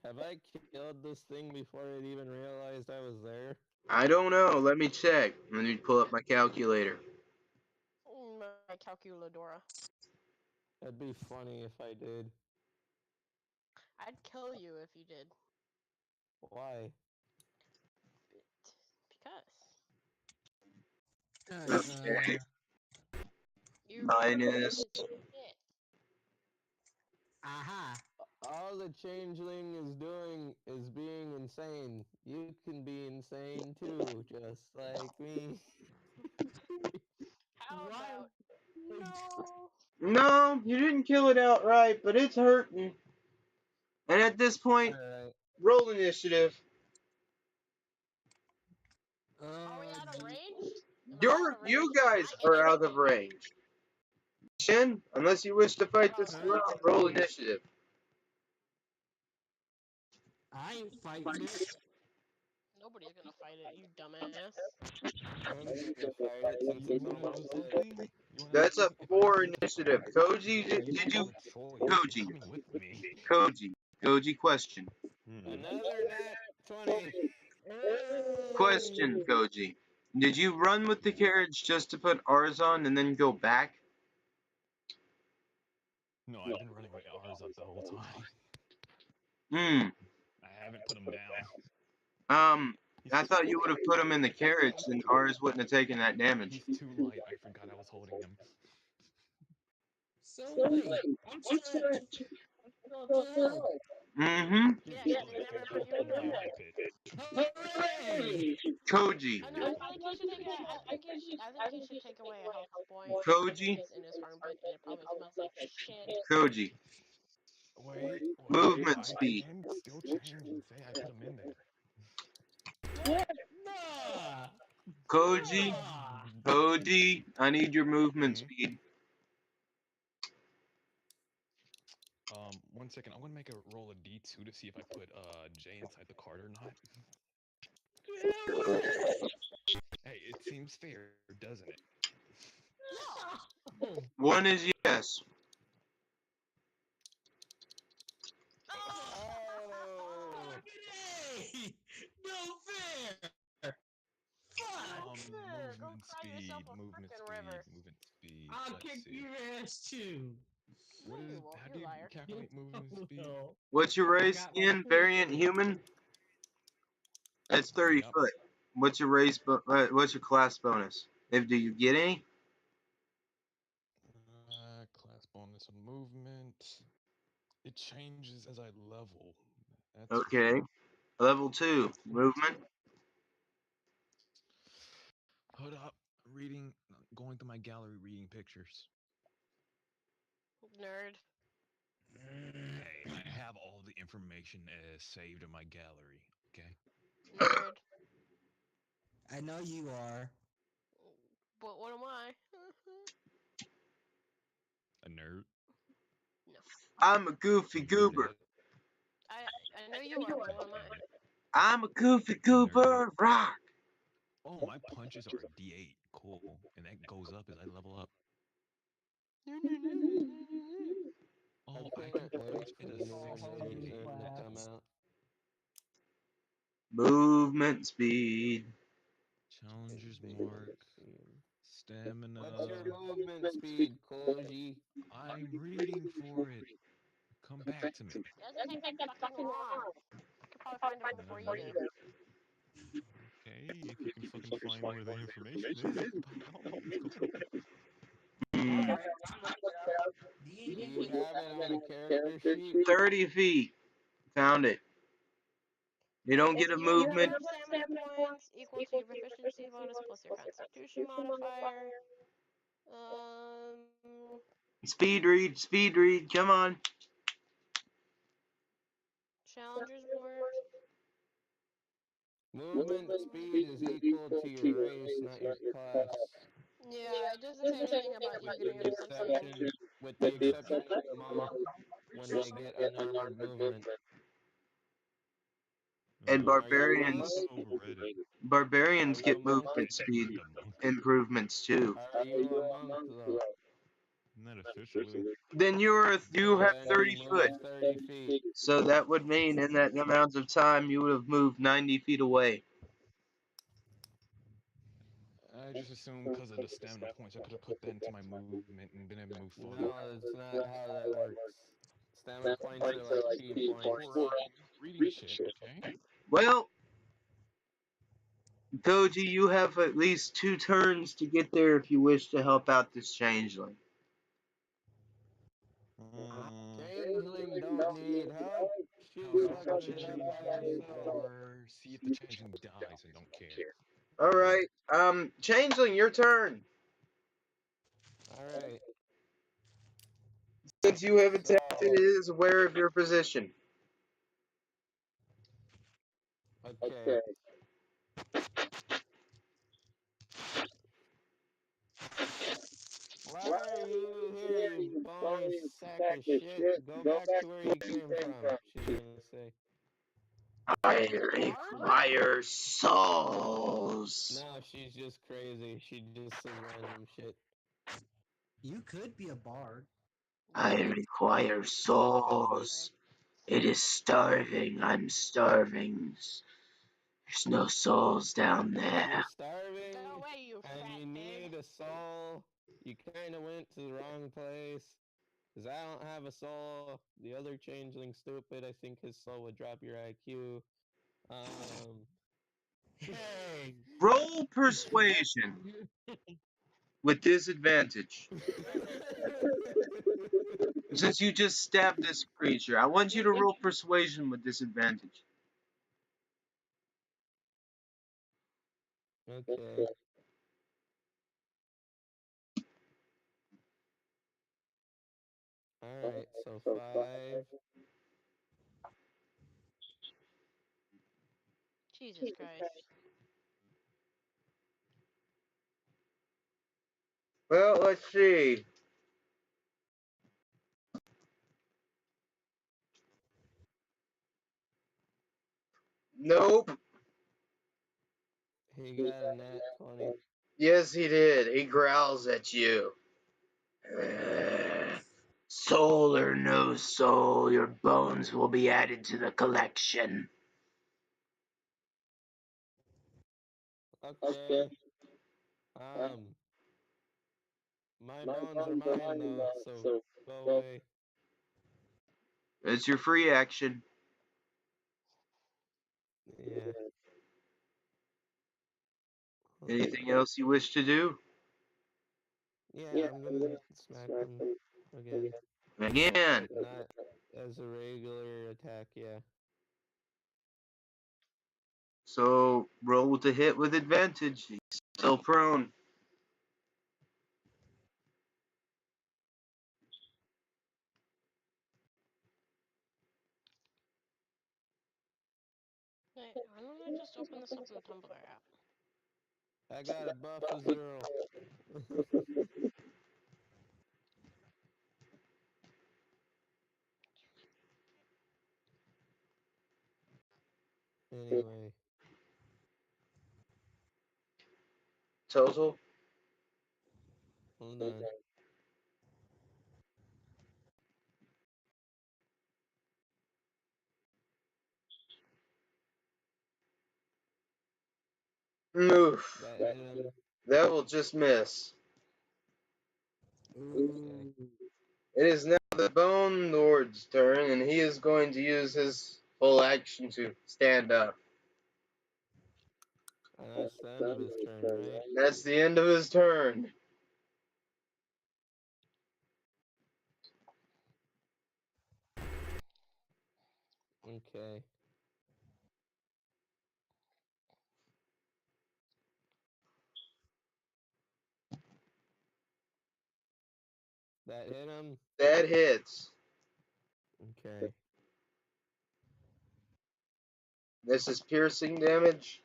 Have I killed this thing before it even realized I was there?
I don't know. Let me check. Let me pull up my calculator.
My calculadora.
That'd be funny if I did.
I'd kill you if you did.
Why?
Because.
Okay.
You're
Minus.
shit.
Aha.
All the changeling is doing is being insane. You can be insane too, just like me.
How about no?
No, you didn't kill it outright, but it's hurting. And at this point,
Alright.
roll initiative.
Are we out of range? Am I out of range?
You guys
Am I
are
in
out of range. Shin, unless you wish to fight this
Oh.
round, roll initiative.
I ain't fighting it.
Nobody's gonna fight it, you dumbass.
I'm gonna fight it since
You
it's
know what I
almost
was
dead.
hoping? You wanna
That's
know
a
if I
4
did
initiative.
fight it,
Koji,
you
did you?
have a choice.
Koji.
You're coming with me.
Koji, question.
Another nat 20.
Question, Koji. Did you run with the carriage just to put ours on and then go back?
No, I've been running with ours up the whole time.
Hmm.
I haven't put him down.
I thought you would have put him in the carriage and ours wouldn't have taken that damage.
He's too light. I forgot I was holding him.
So wait, I'm still at health.
Mm-hmm.
Yeah,
You're
'cause
still
they
at
never
full
put
health
you in
in the
there.
riot pit.
Hooray!
Koji.
I know. I feel like he should take. I think he should take away a health point
Koji.
because he's in his armpit and it probably smells like shit.
Koji.
Wait.
Movement
I
speed.
can still change and say I put him in there.
What? Nah.
Koji.
Nah.
Koji. I need your movement
Mhm.
speed.
1 second. I'm gonna make a roll a D2 to see if I put Jay inside the cart or not. Hey, it seems fair, doesn't it?
No.
1 is yes.
Oh, yay! No fair. Fuck.
Go
Movement
cry
speed,
yourself a
movement
frickin'
speed,
river.
movement speed.
I'll
Let's
kick
see.
your ass too.
What
No,
is?
you won't.
How
You
do you
liar.
calculate movement speed?
No.
What's your
I
race
got my
again?
foot.
Variant human? That's 30
Yep.
foot. What's your what's your class bonus? Do you get any?
Class bonus on movement. It changes as I level. That's for
Okay.
sure.
Level 2. Movement.
Hold up. Going through my gallery, reading pictures.
Nerd.
Hey, I have all the information saved in my gallery. Okay.
Nerd.
I know you are.
But what am I?
A nerd.
I'm a goofy goober.
I know you are, but what am I?
I'm a goofy goober. Rock.
Oh, my punches are a D8. Cool. And that goes up as I level up. Oh, I can
can't wait
punch
for
at a
the new
600
animation
hit.
to come out.
Movement speed.
Challenger's mark. Stamina.
What's your movement speed, Koji?
I'm reading for it. Come back to me.
It doesn't take that fucking long. I could probably find it before you do.
Okay, if you can fucking find where the information is, by all means, go ahead.
Alright, I'm looking up.
Do you have it on a character sheet?
30 feet. Found it. You don't get a
Your
movement.
number of stamina points equal to your proficiency bonus plus your constitution modifier.
Speed read. Speed read. Come on.
Challenger's mark.
Movement speed is equal to your race, not your class.
Yeah, it doesn't say anything about you getting a percentage.
With the exception of the monk when they get unarmored movement.
And
Are you a
barbarians
monk?
barbarians
Are you a
get
monk?
movement speed
The monk.
improvements too.
Are you a monk though?
Not officially.
Then you
So
have
then you
30 foot.
move 30 feet.
So that would mean in that amount of time you would have moved 90 feet away.
I just assumed because of the stamina points, I could have put that into my movement and been able to move farther.
No, that's not how that works. Stamina points are like key points.
Or reading shit, okay?
Well, Koji, you have at least 2 turns to get there if you wish to help out this changeling.
Changeling don't need help. She's
How about
fucking it up by herself.
or see if the changeling dies and don't care?
Alright, changeling, your turn.
Alright.
Since you have attacked
So,
it is aware of your position.
okay. Why are you here, you bony sack of shit? Go back to where you came from, she's gonna say.
I require souls.
No, she's just crazy. She just says random shit.
You could be a bard.
I require souls. It is starving. I'm starving. There's no souls down
If
there.
you're starving
Go away, you
and
fat
you need
pig.
a soul, you kinda went to the wrong place. Cause I don't have a soul. The other changeling stupid. I think his soul would drop your IQ.
Hey.
Roll persuasion with disadvantage. Since you just stabbed this creature, I want you to roll persuasion with disadvantage.
Okay. Alright, so 5.
Jesus Christ.
Well, let's see. Nope.
He got a nat 20.
Yes, he did. He growls at you. Soul or no soul, your bones will be added to the collection.
Okay. My bones are mine though, so go away.
It's your free action.
Yeah.
Anything else you wish to do?
Yeah, I'm gonna smack him again.
Again.
But not as a regular attack, yeah.
So roll to hit with advantage. He's still prone.
Wait, why don't I just open this up in the Tumblr app?
I got a buff of 0. Anyway.
Total?
Hold on.
Oof.
That hit him.
That will just miss.
Okay.
It is now the Bone Lord's turn, and he is going to use his full action to stand up.
And that's the end of his turn, right?
That's the end of his turn.
Okay. That hit him?
That hits.
Okay.
This is piercing damage.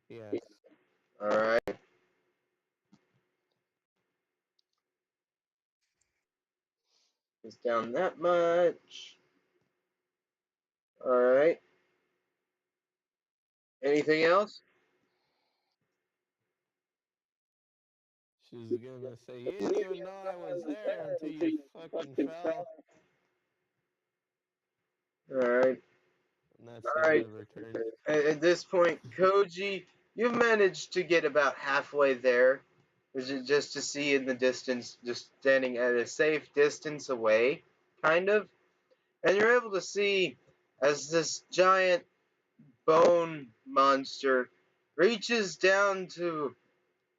Yes.
Alright. It's down that much. Alright. Anything else?
She's gonna say, you didn't even know I was there until you fucking fell.
Alright.
And that's the end
Alright.
of her turn.
At this point, Koji, you've managed to get about halfway there. Just to see in the distance, just standing at a safe distance away, kind of. And you're able to see as this giant bone monster reaches down to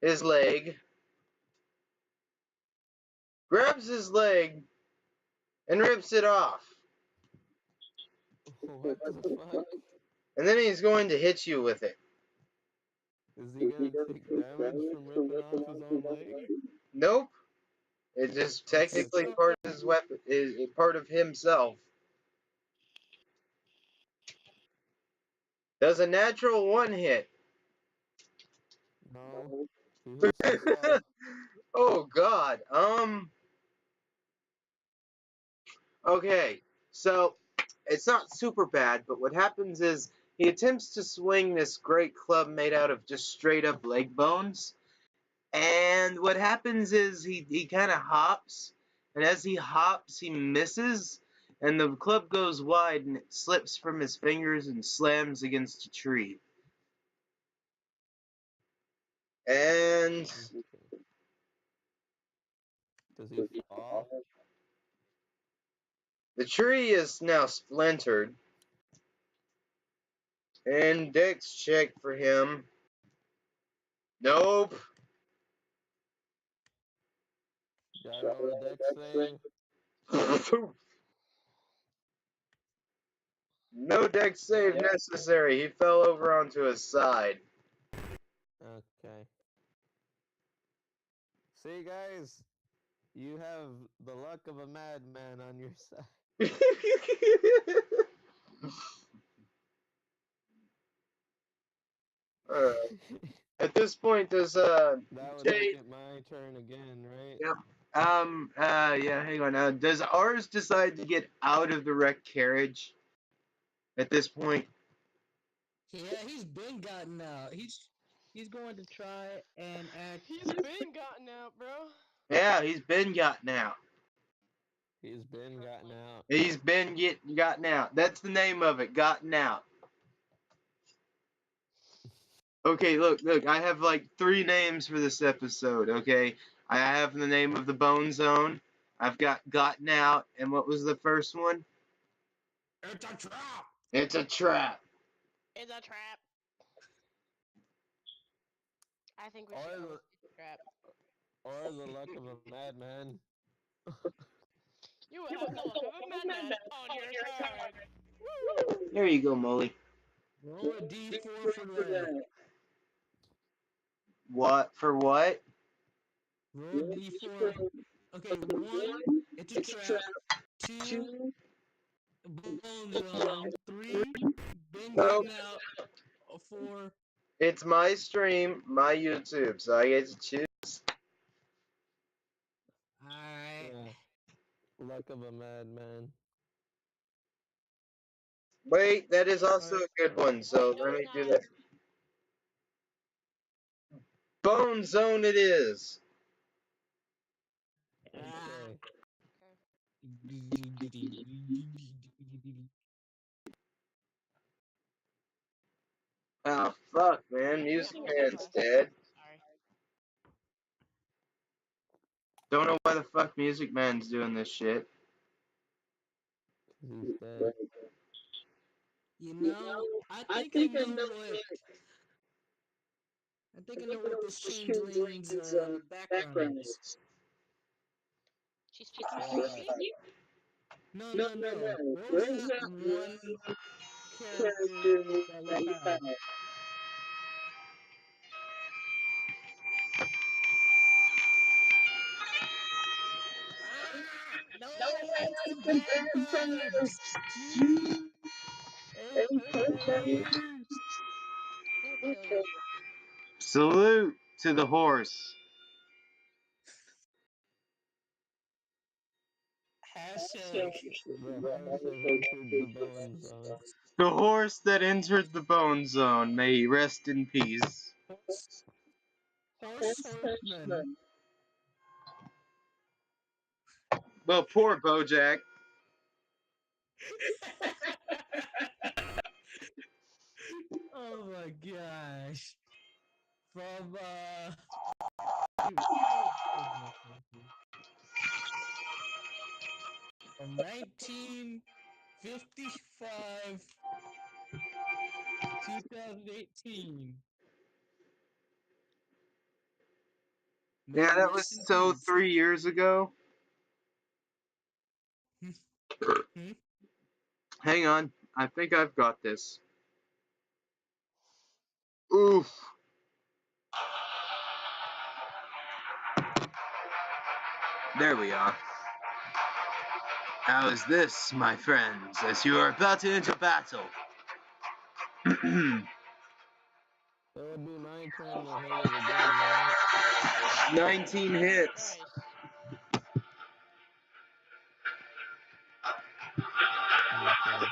his leg, grabs his leg, and rips it off.
What the fuck?
And then he's going to hit you with it.
Is he gonna take damage from ripping off his own leg?
Nope. It's just technically part of his weapon, is part of himself. Does a natural one hit?
No. He hits himself.
Oh God. Okay. So it's not super bad, but what happens is he attempts to swing this great club made out of just straight up leg bones. And what happens is he kind of hops, and as he hops, he misses, and the club goes wide and it slips from his fingers and slams against a tree. And
Does he fall?
the tree is now splintered. And Dex check for him. Nope.
Gotta roll a dex save.
No Dex save
Nope.
necessary. He fell over onto his side.
Okay. See, guys, you have the luck of a madman on your side.
At this point, does
That would
Jay?
make it my turn again, right?
Yep. Yeah. Hang on. Does ours decide to get out of the wrecked carriage? At this point.
Yeah, he's been gotten out. He's going to try and act.
He's been gotten out, bro.
Yeah, he's been gotten out.
He's been gotten out.
He's been gotten out. That's the name of it. Gotten out. Okay, look. I have like 3 names for this episode. Okay, I have the name of the Bone Zone. I've got gotten out, and what was the first one?
It's a trap.
It's a trap.
It's a trap. I think we
Or
should
the-
go with the trap.
Or the luck of a madman.
You will have the luck of a madman on your side. Woo!
There you go, Molly.
Roll a d4 for that.
What for what?
Roll a d4. Okay, 1, it's a trap. 2, bone zone. 3, been gotten out. 4.
It's my stream, my YouTube, so I get to choose.
Alright.
Yeah. Luck of a madman.
Wait, that is also a good one, so
Wait, no,
let me
it's
do
not.
that. Bone Zone it is.
Okay.
Oh, fuck, man. Music
Yeah,
Man's dead.
Sorry.
Don't know why the fuck Music Man's doing this shit.
He's dead.
You know, I think I know what. I think I know what this changeling's background is.
She's speaking.
No. What was that one character that we had? No, it's the bagpipes! Bagpipes!
He'll kill you.
Salute to the horse.
Hashtag.
The horse has entered the bone zone.
The horse that entered the bone zone, may he rest in peace.
Horseman.
Well, poor Bojack.
Oh my gosh. From from 1955 to 2018. May
Yeah,
he
that
rest
was
in
so
peace.
3 years ago.
Hmm?
Hang on, I think I've got this. Oof. There we are. How is this, my friends, as you are about to enter battle?
It would be my turn to hit it again, right?
19 hits.
Christ.
Okay.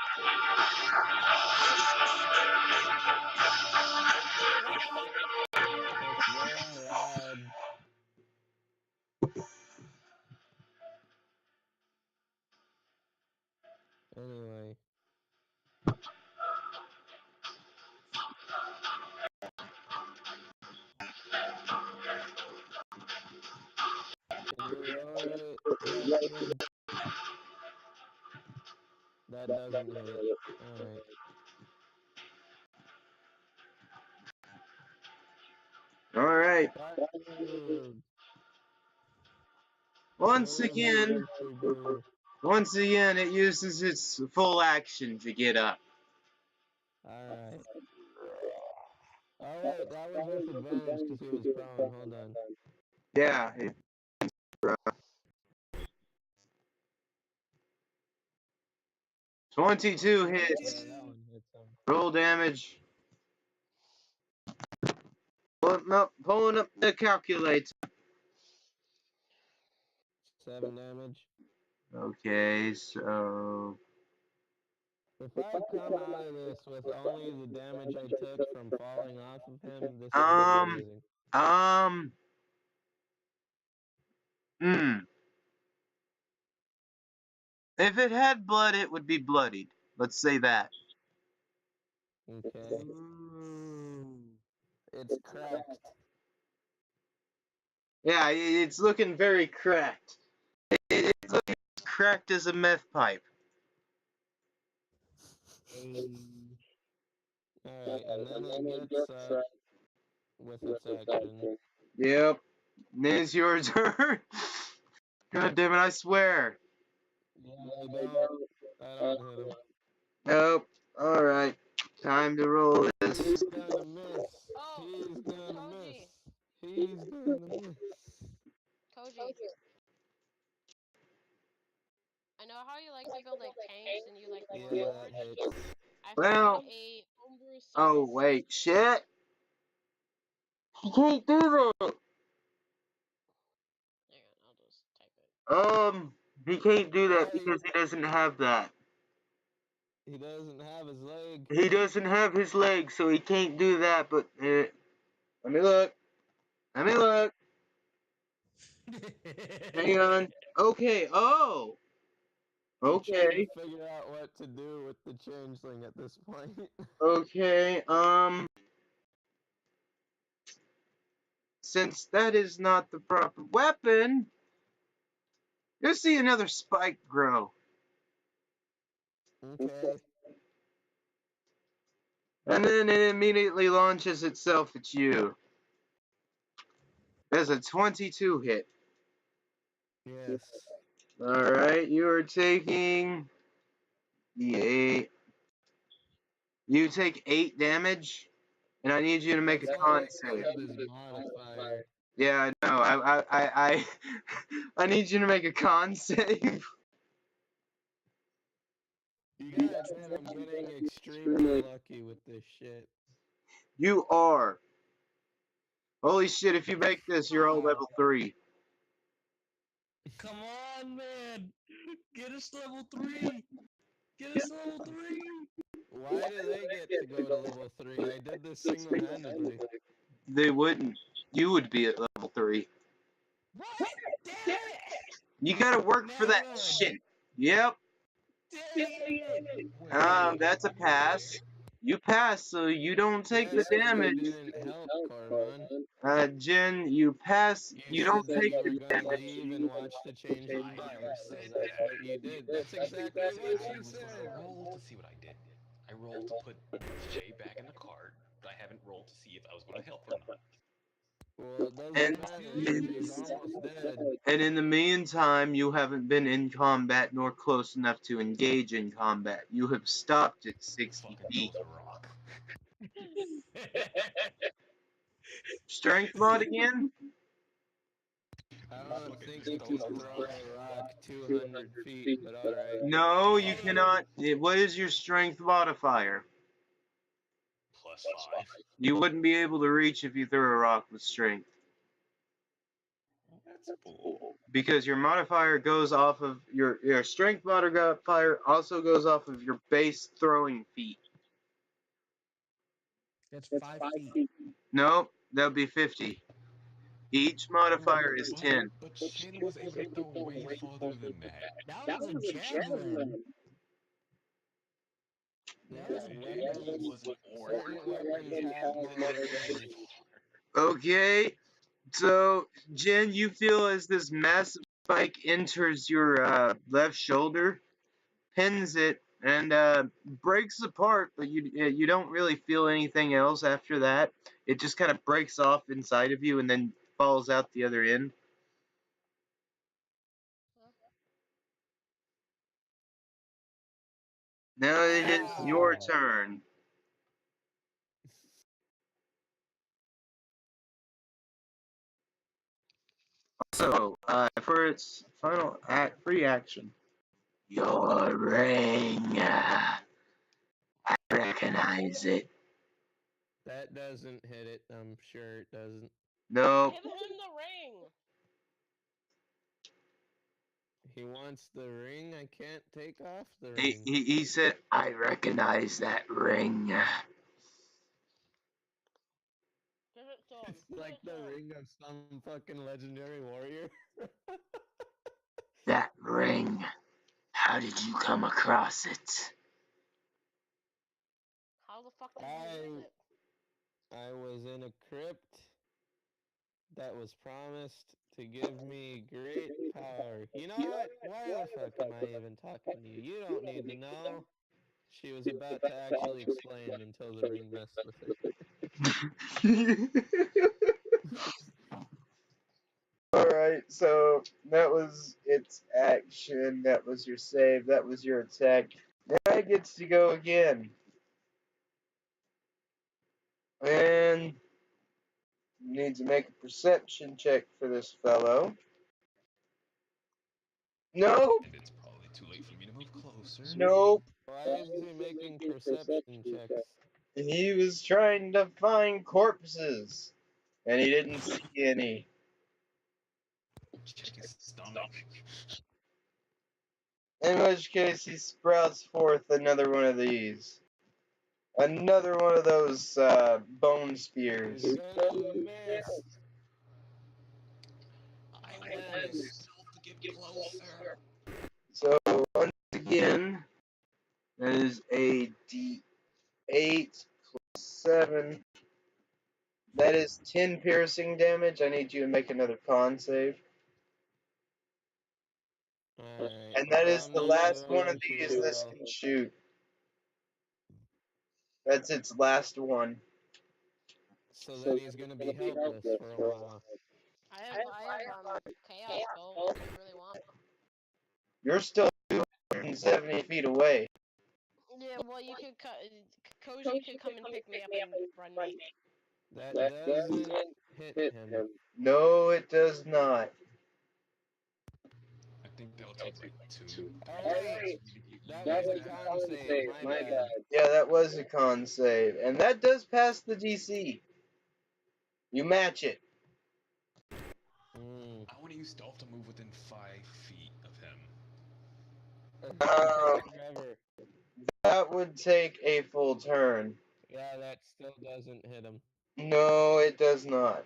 What?
It's very loud. Anyway. Can you lower it, Justin? That doesn't hit it. Alright.
Alright.
Dude.
Once again, it uses its full action to get up.
Alright. Oh wait, that was with advantage because he was prone. Hold on.
Yeah. 22 hits.
Yeah, that one hits him.
Roll damage. Pulling up the calculator.
7 damage.
Okay, so...
If I come out of this with only the damage I took from falling off of him, this is amazing.
If it had blood, it would be bloodied. Let's say that.
Okay. It's cracked.
Yeah, it's looking very cracked. It's looking as cracked as a meth pipe.
Alright, and then it gets up with its action.
Yep. Then it's your turn. God damn it, I swear.
Yeah, I don't hit him.
Nope. Alright. Time to roll this.
He's gonna miss.
Oh,
He's gonna
Koji.
miss. He's gonna miss.
Koji. I know how you like to build like tanks and you like the
Yeah,
forge.
that hits.
I
Well-
found a homebrew sauce.
Oh, wait. Shit. You can't do that.
Hang on, I'll just type it.
He can't do that because he doesn't have that.
He doesn't have his leg.
He doesn't have his leg, so he can't do that, but... let me look. Let me look. Hang on. Okay, oh!
I'm trying
Okay.
to figure out what to do with the changeling at this point.
Okay, since that is not the proper weapon, you'll see another spike grow.
Okay.
And then it immediately launches itself at you. There's a 22 hit.
Yes.
Alright, you are taking the 8. You take 8 damage, and I need you to make a con save.
His modifier.
Yeah, I know. I need you to make a con save.
You gotta admit, I'm getting extremely lucky with this shit.
You are. Holy shit, if you make this, you're all level 3.
Come on, man. Get us level 3! Get us level 3!
Why do they get to go to level 3? I did this single-handedly.
They wouldn't. You would be at level 3.
What? Damn it!
You gotta work for that
Man.
shit. Yep.
Dang it!
That's a pass. You pass, so you don't take the
Yes, you
damage.
didn't help, Carbon.
Jen, you pass. You
You
don't
said that
take
you
the
were gonna
damage.
leave and watch the changing
I
dice,
never
so
said
that's
that.
what you did. That's exactly what
I
you
was
said.
gonna roll to see what I did. I rolled to put Jay back in the cart, but I haven't rolled to see if I was gonna help or not.
Well, it doesn't
And
matter. She's almost dead.
And in the meantime, you haven't been in combat nor close enough to engage in combat. You have stopped at 60
Fucking
feet.
throws a rock.
Strength mod again?
I don't
Fucking
think
just
you can
throws a
throw
rock.
a rock 200 feet, but alright.
No, you cannot. What is your strength modifier?
+5.
You wouldn't be able to reach if you threw a rock with strength.
That's bull.
Because your modifier goes off of your strength modifier also goes off of your base throwing feet.
That's 5 feet.
No, that would be 50. Each modifier is 10.
But Shin was able to throw way farther than that.
That was a javelin.
Yeah,
That was a
weapons,
He was an orc.
certain weapons have more range.
Okay, so Jen, you feel as this massive spike enters your left shoulder, pins it, and breaks apart, but you don't really feel anything else after that. It just kind of breaks off inside of you and then falls out the other end. Now it is your
Ow.
turn. So, for its final free action, your ring. I recognize it.
That doesn't hit it. I'm sure it doesn't.
No,
Give him the ring.
He wants the ring. I can't take off the
he,
ring.
he, he said, I recognize that ring.
Give it to him.
It's
Give
like
it
the
to him.
ring of some fucking legendary warrior.
That ring. How did you come across it?
How the fuck did you use it?
I was in a crypt that was promised to give me great power. You know what? Why the fuck am I even talking to you? You don't need to know. She was about to actually explain until the ring messed with her.
Alright, so that was its action, that was your save, that was your attack. Now it gets to go again. And you need to make a perception check for this fellow. Nope.
And it's probably too late for me to move closer.
Nope.
Why is he making perception checks?
He was trying to find corpses, and he didn't see any.
Check his stomach.
In which case, he sprouts forth another one of these. Another one of those bone spears.
He's gonna miss.
I want myself to get closer.
So, once again, that is a D8 plus 7. That is 10 piercing damage. I need you to make another con save.
Alright.
And that is the
I'm
last one of
going
these
to,
this can shoot. That's its last one.
So then he's gonna be helpless for a while.
I have chaos skull if you really want.
You're still 270 feet away.
Yeah, well you could Koji could come and pick me up and run me.
That doesn't hit him.
No, it does not.
I think that'll take like 2.
Alright. That was a con save, my bad.
Yeah, that was a con save. And that does pass the DC. You match it.
Mm.
I want to use stealth to move within 5 feet of him.
It takes forever.
That would take a full turn.
Yeah, that still doesn't hit him.
No, it does not.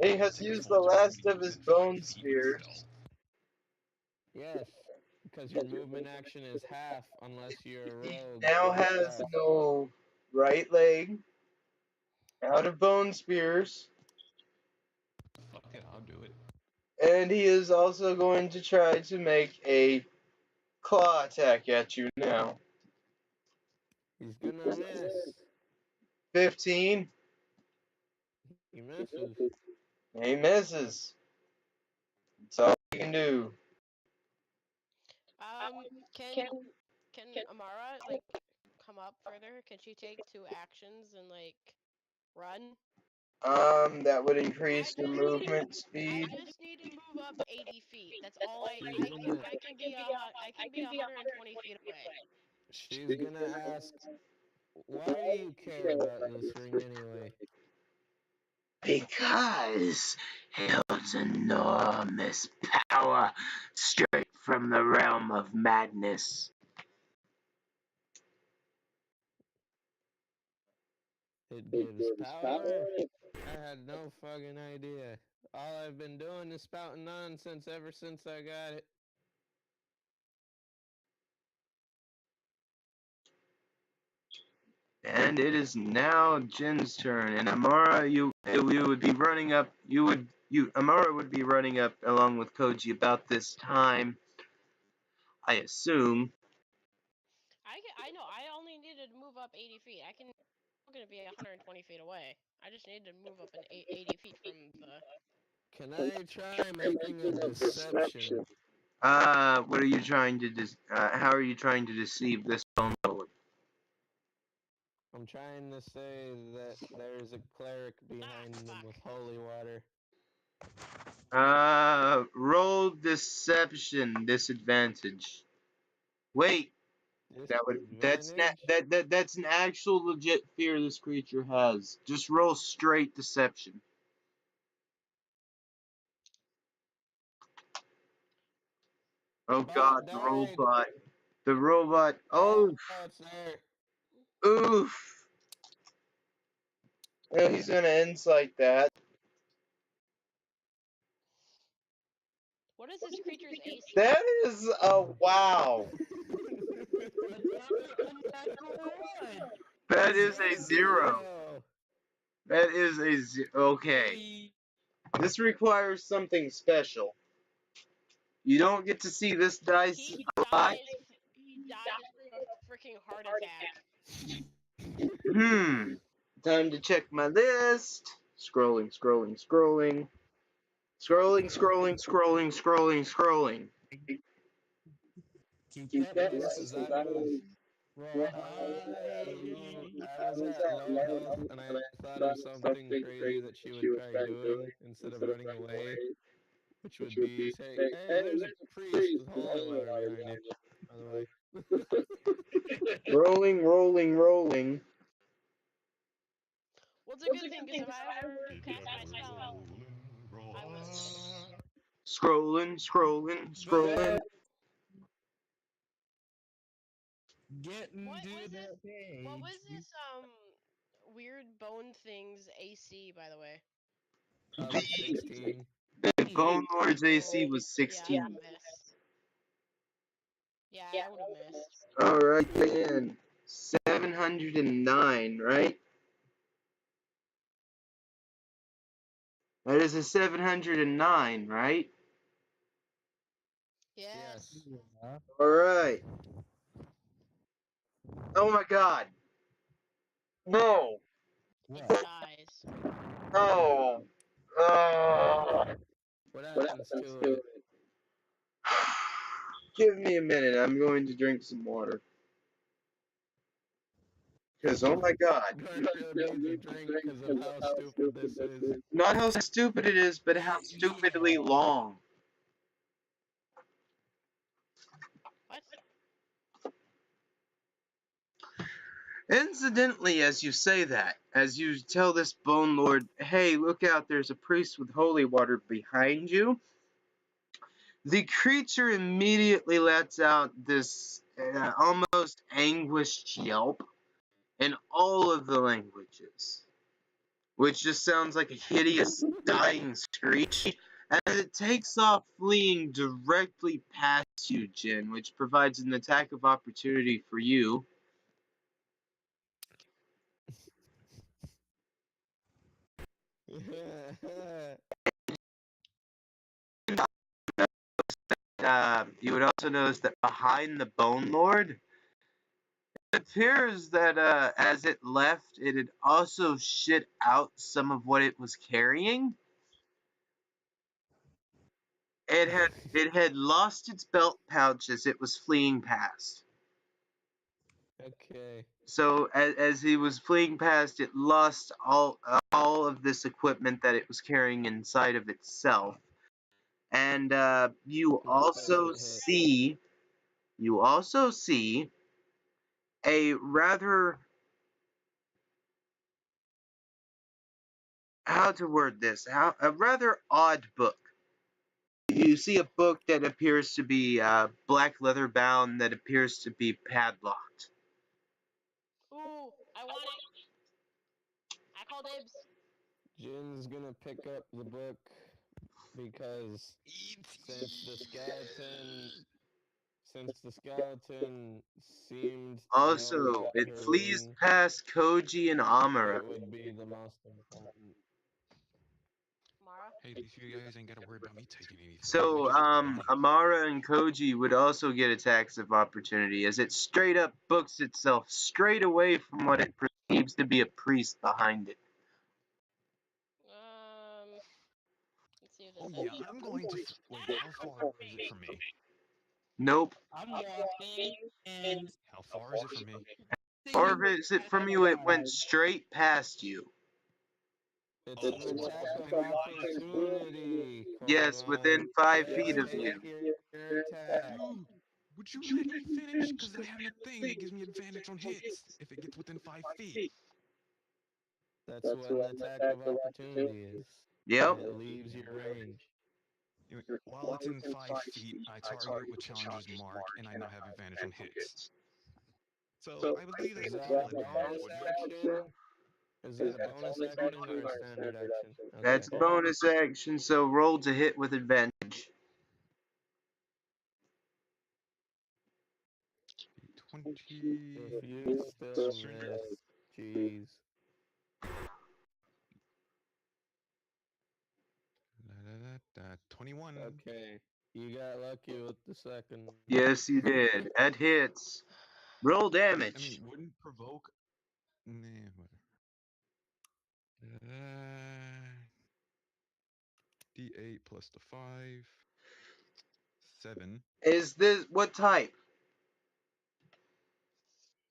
He has
Takes
used
full
the
turn
last
when
of
he
his
moves at 5
bone
feet
spears.
himself.
Yes, because your movement action is half unless you're a
He
rogue.
now
with
has
stealth.
no right leg. Out of bone spears.
Fuck it, I'll do it.
And he is also going to try to make a claw attack at you now.
He's gonna miss.
15.
He misses.
He misses. That's all he can do.
Can Amara like come up further? Can she take 2 actions and like run?
That would increase your movement
I
speed.
just need to move up 80 feet. That's all
She's
I
gonna
can be I can be 120 feet away.
she's gonna ask, why do you care about this ring anyway?
Because it holds enormous power straight from the realm of madness.
It gives power? I had no fucking idea. All I've been doing is spouting nonsense ever since I got it.
And it is now Jin's turn. And Amara, you would be running up. Amara would be running up along with Koji about this time, I assume.
I know. I only needed to move up 80 feet. I'm gonna be 120 feet away. I just need to move up 80 feet from the.
Can I try making a deception?
What are you trying to how are you trying to deceive this bone lord?
I'm trying to say that there's a cleric behind them with holy water.
Roll deception disadvantage. Wait, that's
Disadvantage?
that's an actual legit fear this creature has. Just roll straight deception. Oh god, the
Died.
robot. The robot.
Oh,
Oh,
it's there.
oof. Well, he's gonna insight that.
What is this creature's AC?
That is a wow. That is a 0. That is a okay. This requires something special. You don't get to see this dice
He
a lot.
dies from a freaking heart attack.
Time to check my list. Scrolling.
Keep that because I was at low health and I thought of something crazy that she would try doing instead of running away, which would be say, hey, there's a priest with holy water behind you, by the way.
Rolling.
Well, it's a good thing because if I ever cast my spell, I would.
Scrolling.
Getting
What
to
was
the
this?
page.
What was this weird bone thing's AC, by the way?
16.
The Bone Lord's AC was
Yeah,
16.
I would have missed. Yeah, I would have missed.
Alright then. 709, right? That is a 709, right?
Yes.
Alright. Oh my god. No.
It dies.
No.
What happens to it?
Give me a minute. I'm going to drink some water. Because, oh my god.
Garfield needs a drink because of how stupid this is.
Not how stupid it is, but how stupidly long.
What?
Incidentally, as you say that, as you tell this Bone Lord, hey, look out, there's a priest with holy water behind you, The creature immediately lets out this almost anguished yelp in all of the languages, which just sounds like a hideous dying screech, as it takes off fleeing directly past you, Jin, which provides an attack of opportunity for you. You would also notice that behind the Bone Lord, it appears that as it left, it had also shit out some of what it was carrying. It had lost its belt pouch as it was fleeing past.
Okay.
So as he was fleeing past, it lost all of this equipment that it was carrying inside of itself. And you also see a rather, how to word this, a rather odd book. You see a book that appears to be black leather bound, that appears to be padlocked.
Ooh, I want it. I call dibs.
Jin's gonna pick up the book because since the skeleton seemed to know
Also,
about
it
her
flees
ring,
past Koji and Amara.
it would be the most important.
Mara.
Hey, at least you guys ain't gotta worry about me taking anything.
So, Amara and Koji would also get attacks of opportunity, as it straight up books itself straight away from what it perceives to be a priest behind it.
Let's see what
Oh
this
yeah,
is.
I'm going to. Wait, how far is it from me?
Nope.
I'm walking, and
How far is it from me?
Or is it from you? It went straight past you.
It's
Oh,
an
so it's
attack of
within 5 feet.
opportunity.
Yes, within 5 feet of
Take
you.
your attack.
Dude, would you let me finish? Because I have a thing that gives me advantage on hits if it gets within 5 feet.
That's what an attack of opportunity is.
Yep.
It leaves your range.
Anyway, while it's in 5 feet, I target it with Challenger's Mark, and I now have advantage on hits. So I believe that's
Is
a
that
full
a bonus
advantage, wouldn't it?
action? Is that a bonus action or a standard action?
That's
Okay.
bonus action, so roll to hit with advantage.
20.
If you still miss, jeez.
21.
Okay. You got lucky with the second.
Yes, you did. That hits. Roll
I
damage.
mean, wouldn't provoke. Nah, D8 plus the 5. 7.
Is this what type?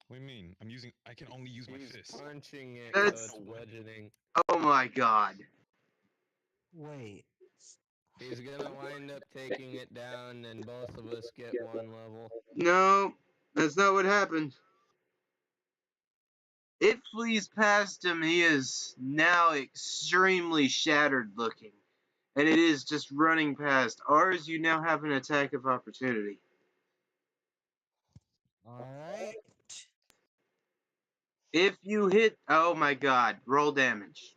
What do you mean? I can only use my
He's
fist.
punching it,
That's-
so it's bludgeoning.
Oh my god.
Wait.
He's gonna wind up taking it down, and both of us get one level.
No, that's not what happened. It flees past him. He is now extremely shattered looking. And it is just running past. Ours, you now have an attack of opportunity.
Alright.
If you hit, oh my god, roll damage.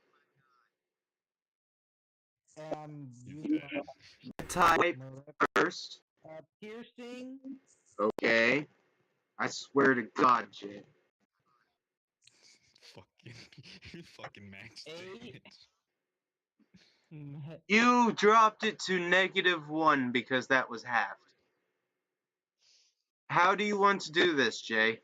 You
Type first.
piercing.
Okay. I swear to God, Jay.
fucking max
Eight.
damage.
You dropped it to -1 because that was halved. How do you want to do this, Jay?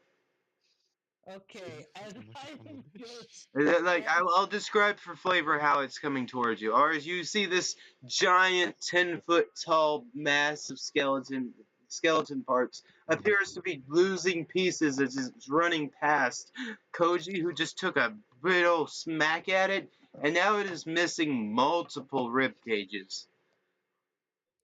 Okay, as I am just
Like, I'll describe for flavor how it's coming towards you. Or as you see this giant 10-foot tall mass of skeleton parts appears to be losing pieces as it's running past Koji, who just took a big old smack at it, and now it is missing multiple rib cages.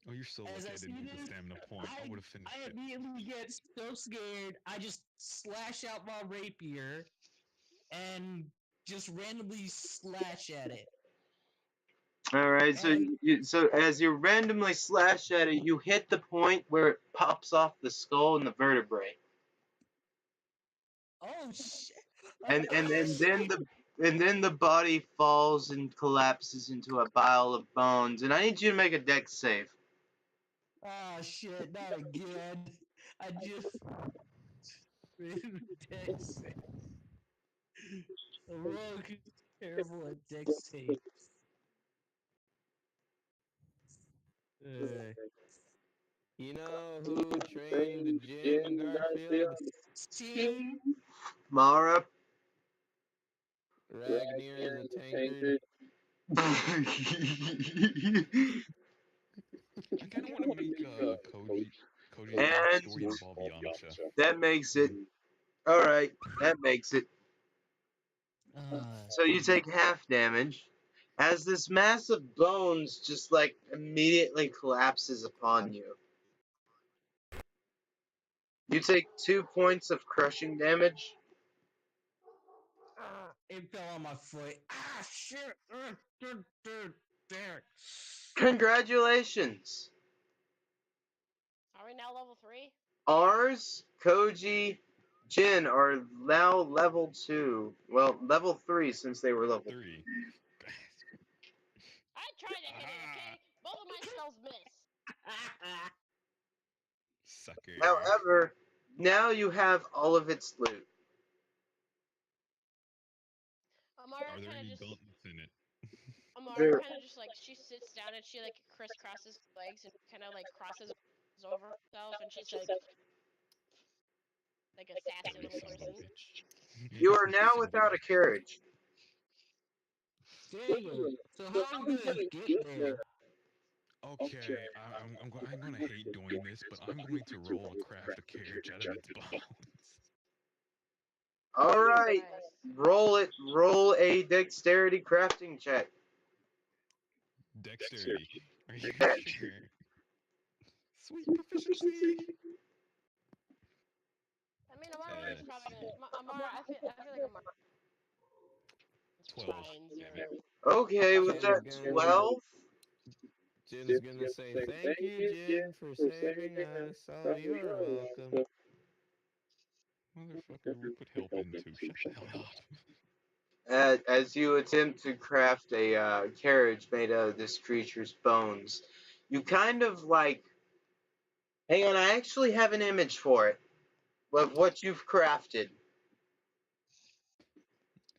Oh, you're so
As
lucky
I
I
see
didn't use the
this,
stamina point. I would have finished
I
it.
immediately get so scared, I just slash out my rapier and just randomly slash at it.
Alright, right, so so as you randomly slash at it, you hit the point where it pops off the skull and the vertebrae,
Oh shit!
and then the body falls and collapses into a pile of bones. And I need you to make a dex save.
Oh shit! Not again. I just Dex. The rogue is terrible at Dex saves.
You know who trained Jin Garfield?
Sting.
Mara.
Ragnar the Tankard.
I kind of want to make Koji's
And-
backstory involve Yamcha.
That makes it. Alright, that makes it. So you take half damage as this mass of bones just like immediately collapses upon you. You take 2 points of crushing damage.
It fell on my foot. Ah shit! There.
Congratulations!
Are we now level 3?
Ours, Koji, Jin are now level 2. Well, level 3 since they were level
3.
I tried to hit it, okay? Both of my spells miss.
Sucker.
However, now you have all of its loot.
Amara
Are there
kind of
any
just.
gauntlets in it?
Amara kind of just like she sits down and she like crisscrosses her legs and kind of like crosses over herself and she's like a sassy little
Son of a
person.
bitch.
You are now
Son of a
without a
bitch.
carriage.
Dang it. So how are we gonna get there?
Okay, I'm gonna hate doing this, but I'm going to roll a craft a carriage out of its bones.
Alright,
Nice.
roll it. Roll a dexterity crafting check.
Dexterity. Are you sure? Sweet proficiency.
I mean, Amara is probably gonna. Amara, I feel like Amara.
12.
Fine, zero.
Okay, with that
Jin's gonna-
12,
Jin's gonna say, thank you, Jin, for saving us. Oh, you're welcome.
Motherfucker, we put help in too. Shut the hell up.
as you attempt to craft a carriage made out of this creature's bones, you kind of like. Hang on, I actually have an image for it. Of what you've crafted.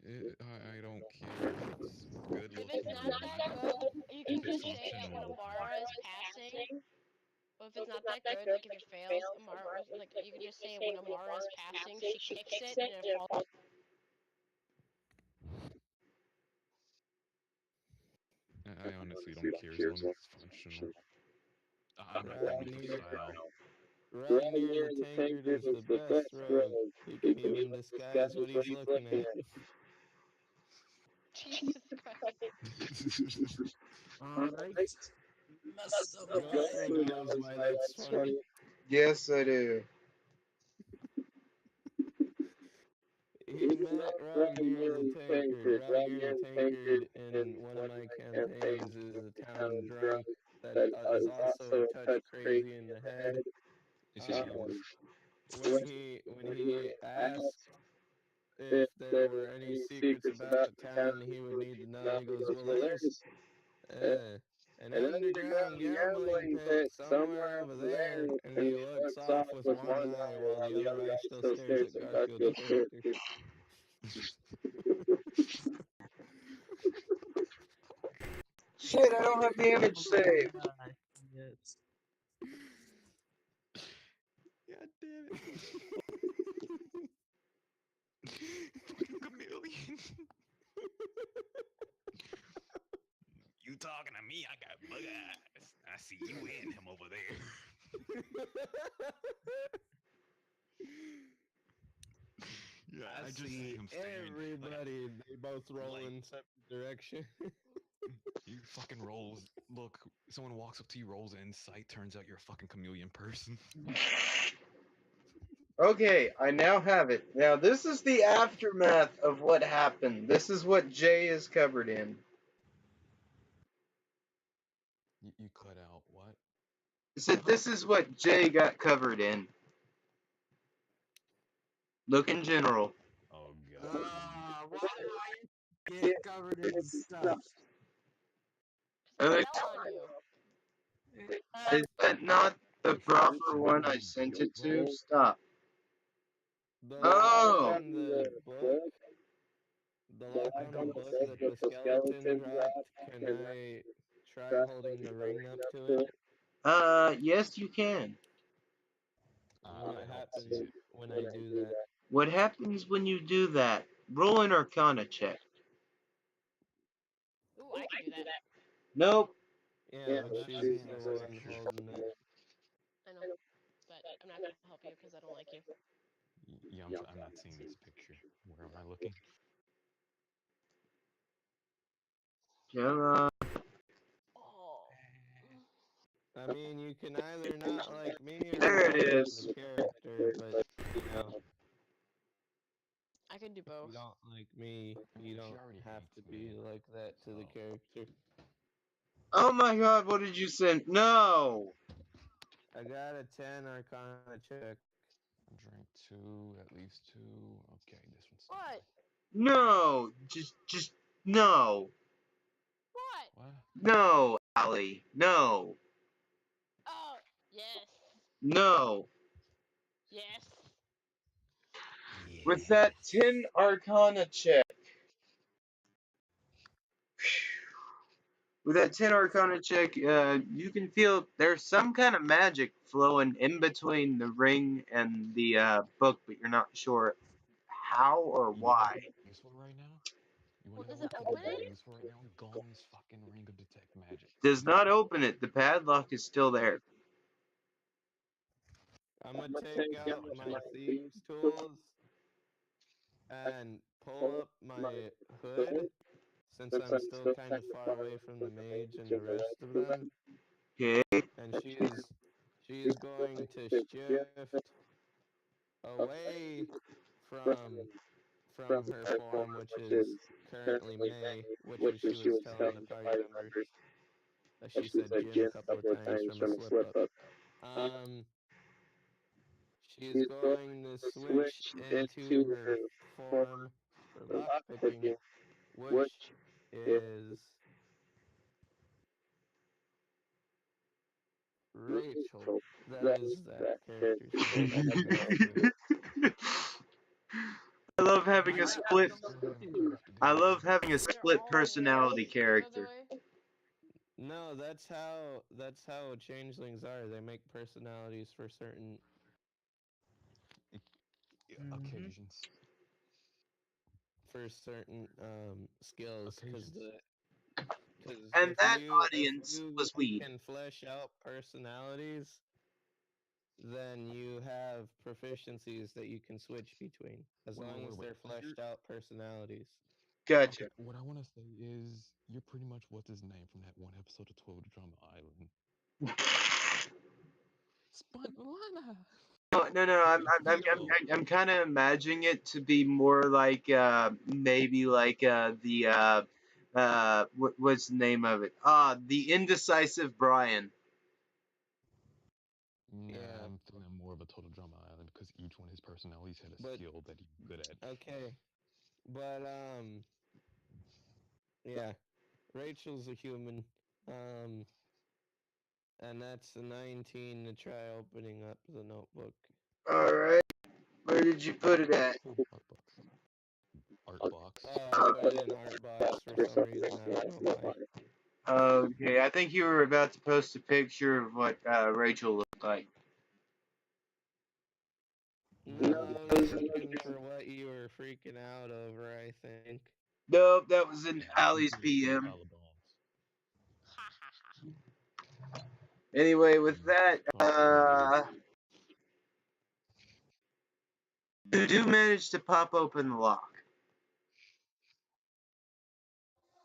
I don't care if it's good
If
looking
it's
or
not
not.
that good, you can
If it's
just say that when
functional.
Amara is passing. But if it's not that good, like if it fails, Amara, like you can just say when Amara is passing, she kicks it and it falls.
I honestly don't care as long as it's functional. I'm not going for style.
Ragnar the Tankard is the best rogue. He can even disguise what he's looking at.
Jesus Christ.
Alright.
Guthrie knows why that's funny.
Yes, I do.
He met Ragnar the Tankard. Ragnar the Tankard in one of my campaigns is a town drunk that is also a touch crazy in the head.
Is he dwarf?
When he asked if there were any secrets about the town he would need to know, he goes, well, there's an underground gambling pit somewhere over there, and he looks off with one eye while the other eye still stares at Garfield's character.
Shit, I don't have the image saved.
Yes.
God damn it. Fucking chameleon. You talking to me? I got bug eyes. I see you and him over there. Yeah, I just see him staring.
Everybody, they both roll in separate direction.
You fucking rolls. Look, someone walks up to you, rolls insight. Turns out you're a fucking chameleon person.
Okay, I now have it. Now, this is the aftermath of what happened. This is what Jay is covered in.
You cut out what?
So this is what Jay got covered in. Look in general.
Oh god.
Why do I get covered in stuff?
Cause
Uh,
I fell on you.
Is that not the proper one I sent it to? Stop.
The
Oh.
lock on the book, the lock on the book that the skeleton dropped, can I try holding the ring up to it?
Yes, you can.
What
I don't
happens
see it.
when I do that?
What happens when you do that? Roll an Arcana check.
Ooh, I can do that.
Nope.
Yeah, but
I'm not
she's
seeing
the
this
one
picture.
holding it.
I know, but I'm not gonna help you because I don't like you.
Yeah, I'm not seeing this picture. Where am I looking?
Come on.
Oh.
I mean, you can either not like me or
There it
not like
is.
the character, but you know,
I can do
if
both.
you don't like me,
I
you
mean, she
don't
already
have
hates
to
me,
be like that to the
so-
character.
Oh my god, what did you send? No!
I got a 10 Arcana check.
Drink two, at least two. Okay, this one's not
What?
No! Just, no.
What?
What?
No, Allie. No.
Oh, yes.
No.
Yes.
With that 10 Arcana check. With that 10 Arcana check, you can feel there's some kind of magic flowing in between the ring and the book, but you're not sure how or
You know what
why.
I'm useful right now? You
Well,
wanna know
does it
what
open
could be
it?
useful right now? Golem's fucking ring of detect magic.
Does not open it. The padlock is still there.
I'm gonna take out my thieves' tools and pull up my hood since I'm still kind of far away from the mage and the rest of them.
Okay.
And she's going to shift away from her form, which is currently May, which was she was telling the party members. She said Jin a couple of times from a slip up. She is going to switch into her form for lockpicking, which is Rachel. That is that character's name. I can vouch for it.
I love having
I
a
got
split.
Still haven't cracked it
I
either.
love having a
They're
split
all
personality
wolves, by the
character.
way.
No, that's how changelings are. They make personalities for certain.
Occasions.
For certain skills, because
Occasions.
And
if
that
if
audience
you
was weed.
can flesh out personalities, then you have proficiencies that you can switch between, as long as they're fleshed out personalities.
Gotcha.
Okay, what I want to say is you're pretty much what's his name from that one episode of 12 Drama Island. Spuntlana.
No.
Theo.
I'm kind of imagining it to be more like maybe like what's the name of it? The indecisive Brian.
Nah,
Yeah,
I'm feeling more of a Total Drama Island because each one of his personalities had a
but
skill that he's good at.
okay, but yeah, Rachel's a human, and that's a 19 to try opening up the notebook.
All right. Where did you put it at?
Cool. Art box.
Oh, I put it in art box for some reason. I don't know why.
Okay, I think you were about to post a picture of what Rachel looked like.
No, I was looking for what you were freaking out over, I think.
Nope, that was in
Nah,
Allie's
he created
PM.
Calabones.
Ha ha ha.
Anyway, with that, you do manage to pop open the lock.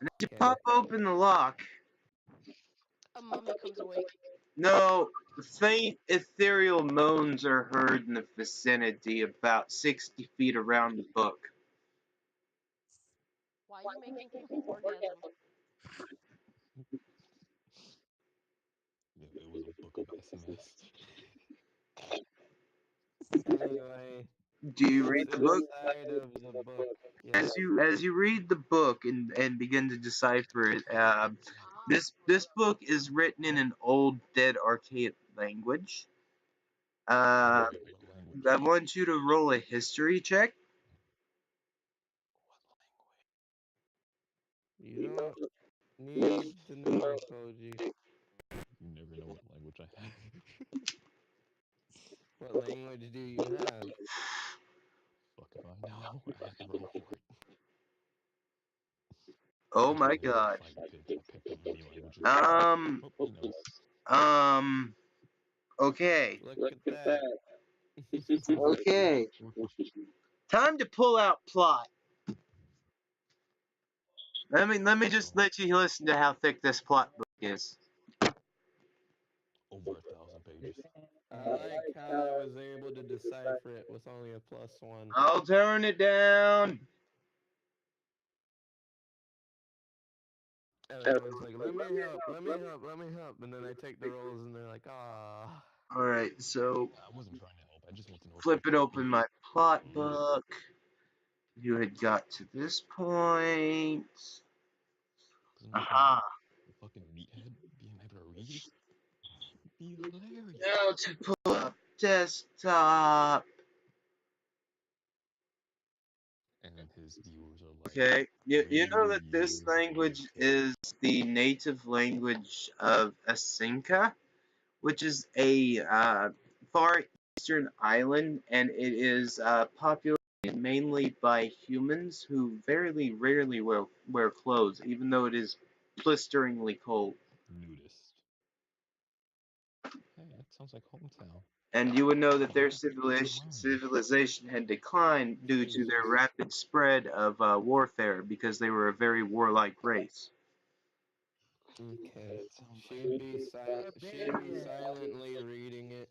And as you
Okay.
pop open the lock,
A mummy comes awake.
no, faint ethereal moans are heard in the vicinity about 60 feet around the book.
Why are you making people orgasm?
pessimist.
Anyway,
Do you read
what's
the book?
inside of the book? Yes.
As you read the book and begin to decipher it, this book is written in an old, dead, archaic language. Uh,
Wait, what language?
I want you to roll a history check.
You don't need to know, Koji.
You never know what language I have.
What language do you have?
Fuck if I know. I have to roll for it.
Oh
I
my
played a lot of
god.
Fighting Pits. I picked up many languages.
Um,
Oh, he knows.
Okay.
Look at that.
Okay. Time to pull out plot. Let me just let you listen to how thick this plot book is.
Over 1,000 pages.
I like how I was able to decipher it with only a +1.
I'll turn it down.
Everyone's like, let me help, let me help, let me help. And then I take the rolls and they're like, ah.
Alright, so
I wasn't trying to help. I just want to know.
flipping open my plot
Mm.
book. You had got to this point.
Doesn't make
Aha.
me a fucking meathead being able to read. Be hilarious.
Now to pull up desktop.
And his viewers are like,
Okay, you know that
"Way,
this language is the native language of Asinka, which is a far eastern island, and it is populated mainly by humans who very rarely wear clothes, even though it is blisteringly cold.
nudist." Hey, that sounds like hometown.
And you would know that their
People around you.
civilization had declined due to their
Jesus.
rapid spread of warfare because they were a very warlike race.
Okay.
That sounds
She'd be
Barbarian.
silently reading it.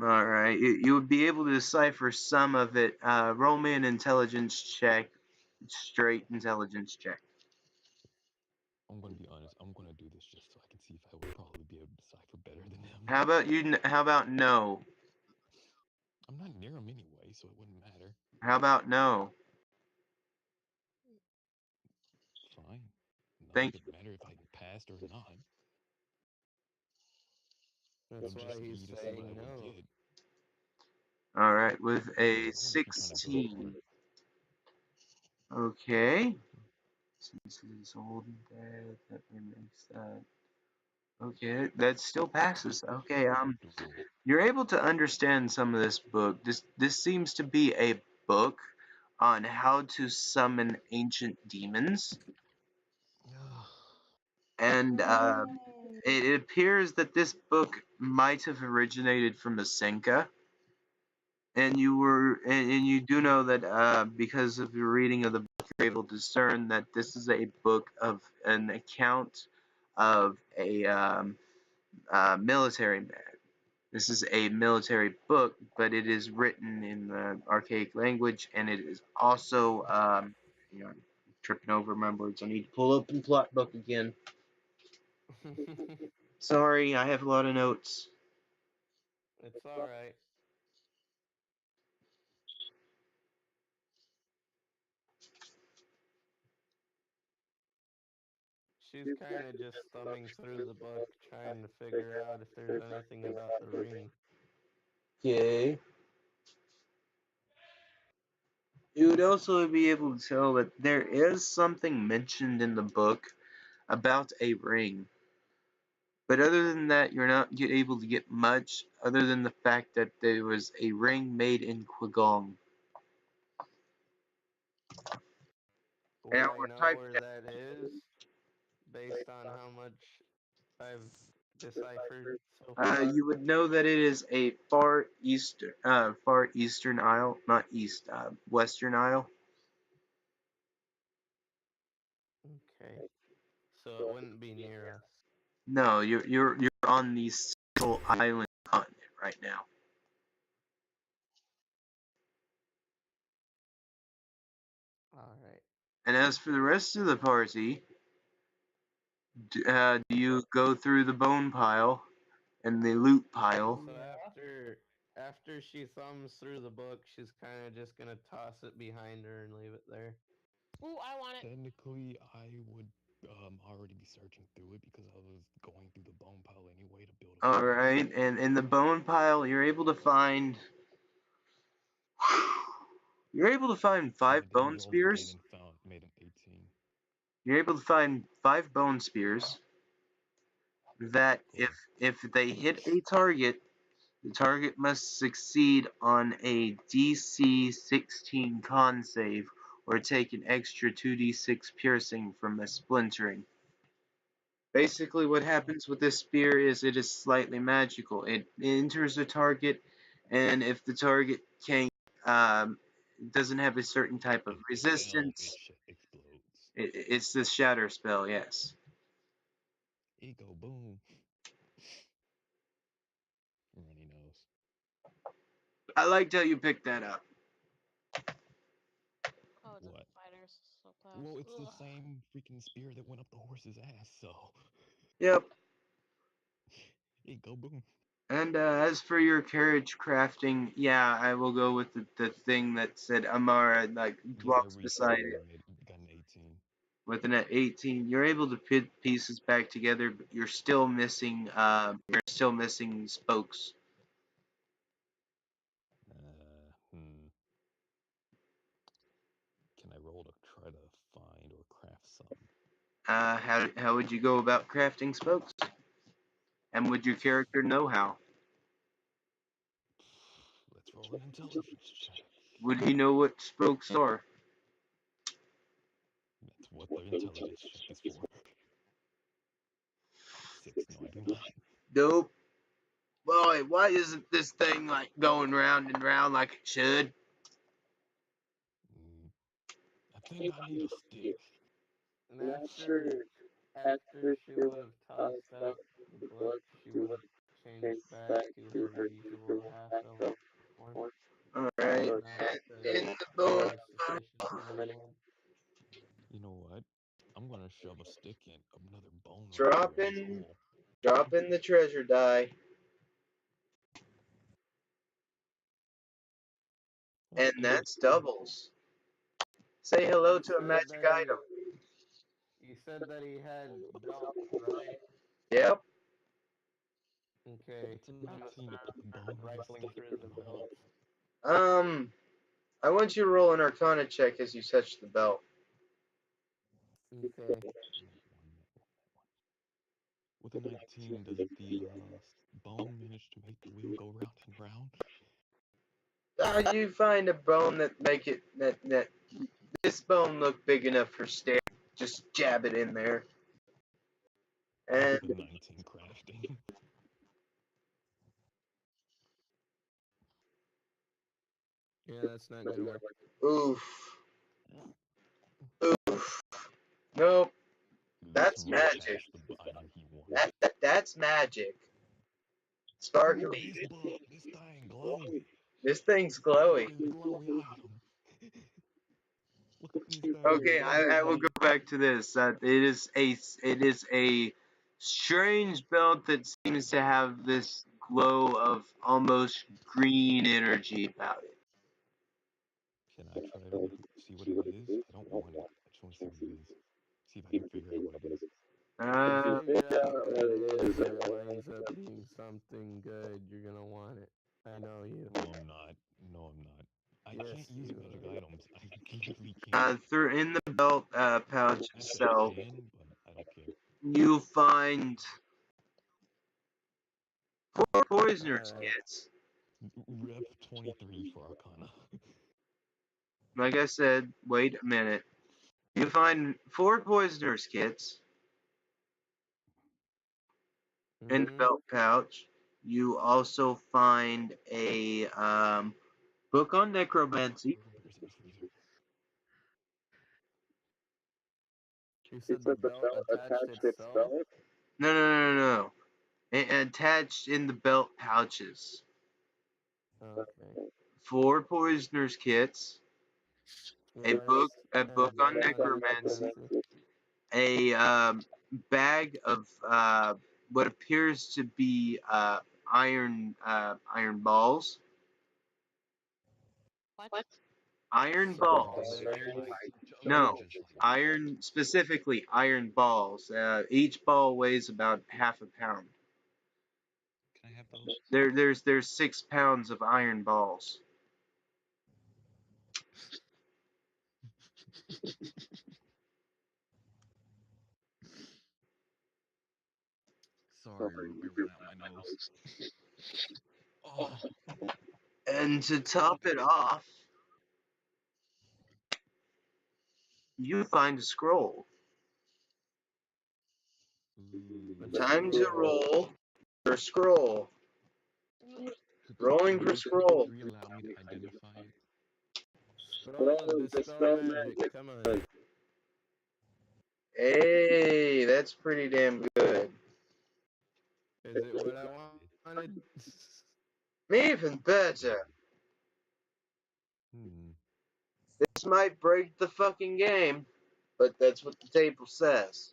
Alright, you would be able to decipher some of it. Roll me an intelligence check. Straight intelligence check.
I'm gonna be honest. I'm gonna do this just so I can see if I would probably be able to decipher better than him.
How about you? How about no?
I'm not near him anyway, so it wouldn't matter.
How about no?
Fine. Not
Thank
like it matter if I passed or not.
That's
I'm
why
just
he's
me to see what
saying
I would
no.
get.
All right, with
Yeah,
a
I wasn't trying to be
16.
difficult.
Okay. Since it is old and dead, that makes that. Okay, that still passes. Okay,
Duel.
you're able to understand some of this book. This seems to be a book on how to summon ancient demons, and it appears that this book might have originated from Asenka. And you do know that because of your reading of the book, you're able to discern that this is a book of an account of a military man. This is a military book, but it is written in the archaic language, and it is also I'm tripping over my words. I need to pull open plot book again. Sorry, I have a lot of notes.
It's alright. She's kind of just thumbing through the book, trying to figure out if there's anything about the ring.
Okay. You would also be able to tell that there is something mentioned in the book about a ring. But other than that, you're not able to get much other than the fact that there was a ring made in Qigong.
Would
And
I
what
know
type
where that is based on how much I've deciphered so far?
you would know that it is a far eastern isle, not east, western isle.
Okay. So it wouldn't be near us.
No, you're on the central island continent right now.
Alright.
And as for the rest of the party, do you go through the bone pile? and the loot pile.
So after she thumbs through the book, she's kind of just gonna toss it behind her and leave it there.
Ooh, I want it.
Technically, I would already be searching through it because I was going through the bone pile anyway to build a
All
fire.
right, and in the bone pile, you're able to find. You're able to find 5
And then
bone
you also made
spears.
made an 18.
You're able to find 5 bone spears that
Cool.
if they hit a target, the target must succeed on a DC 16 con save or take an extra 2d6 piercing from a splintering. Basically, what happens with this spear is it is slightly magical. It enters the target, and if the target can't, doesn't have a certain type of
If it fails,
resistance,
explodes.
it's the shatter spell, yes.
Ego boom. Runny nose.
I liked how you picked that up.
Oh, the
What?
spiders so close.
Well, it's the
Ugh.
same freaking spear that went up the horse's ass, so.
Yep.
Ego boom.
And as for your carriage crafting, yeah, I will go with the thing that said Amara, like,
Because I
walks beside
recently
it
got an 18.
with an 18. You're able to put pieces back together, but you're still missing spokes.
Can I roll to try to find or craft some?
How would you go about crafting spokes? And would your character know how?
Let's roll an intelligence check.
Would he know what spokes are?
That's what the intelligence check is for. 6. No, I do not.
Dope. Boy, why isn't this thing like going round and round like it should?
I think I need a stick.
And after she would have tossed out the book, she would have changed back to her usual half-elf form.
Alright.
Not the
In the bone.
sufficient human one.
You know what? I'm gonna shove a stick in another bone right through this hole.
Drop in the treasure die. And that's doubles. Say hello to a magic item.
You said that he had belt, right?
Yep.
Okay.
It's a
I'm gonna
19 to put
start
the bone and the
rifling
stick
through
in
the
the hole.
belt.
I want you to roll an Arcana check as you touch the belt.
Okay.
With a 19, does the bone manage to make the wheel go round and round?
You find a bone that make it that this bone look big enough for stair. Just jab it in there. And
With a 19 crafting.
Yeah, that's not gonna work.
oof. Nope. That's
Literally
magic.
cast the item he wanted.
That's magic. Start your.
This book, this thing glowy.
This thing's
Look
glowy.
at this glowy item. Look at this thing
Okay, I will
glowy.
go back to this. It is a strange belt that seems to have this glow of almost green energy about it.
Can I try to see what it is? I don't want it. I just want to see what it is. See if I can figure out what it is.
If you figure out what it is and it winds up being something good, you're gonna want it. I know you.
No, I'm not. No, I'm not. I
Yes,
can't use
you
magic
are.
items. I literally can't.
Through in the belt pouch
Actually, I
itself,
can, but I don't care.
you find 4 poisoners
Alright.
kits.
Rep 23 for Arcana.
Like I said, wait a minute. You find 4 poisoners kits in the belt pouch. You also find a book on necromancy.
Freezer.
You said the belt attached itself?
No. Attached in the belt pouches.
Okay.
4 poisoners kits. A
Yes, and
book on
on
necromancy.
necromancy.
A bag of what appears to be iron balls.
What?
Iron
Some
balls.
ball bearings.
No,
Just like
iron, specifically iron balls. Each ball weighs about half a pound.
can I have those?
There's 6 pounds of iron balls.
Sorry, Ruby ran out my nose. Oh,
And to top it off, you find a scroll.
ooh.
Time to roll for scroll. Rolling for scroll.
3 allow me to identify it?
Scroll is dispel magic. Come on.
Hey, that's pretty damn good.
Is it what I wanted?
Even better.
Hmm.
This might break the fucking game, but that's what the table says.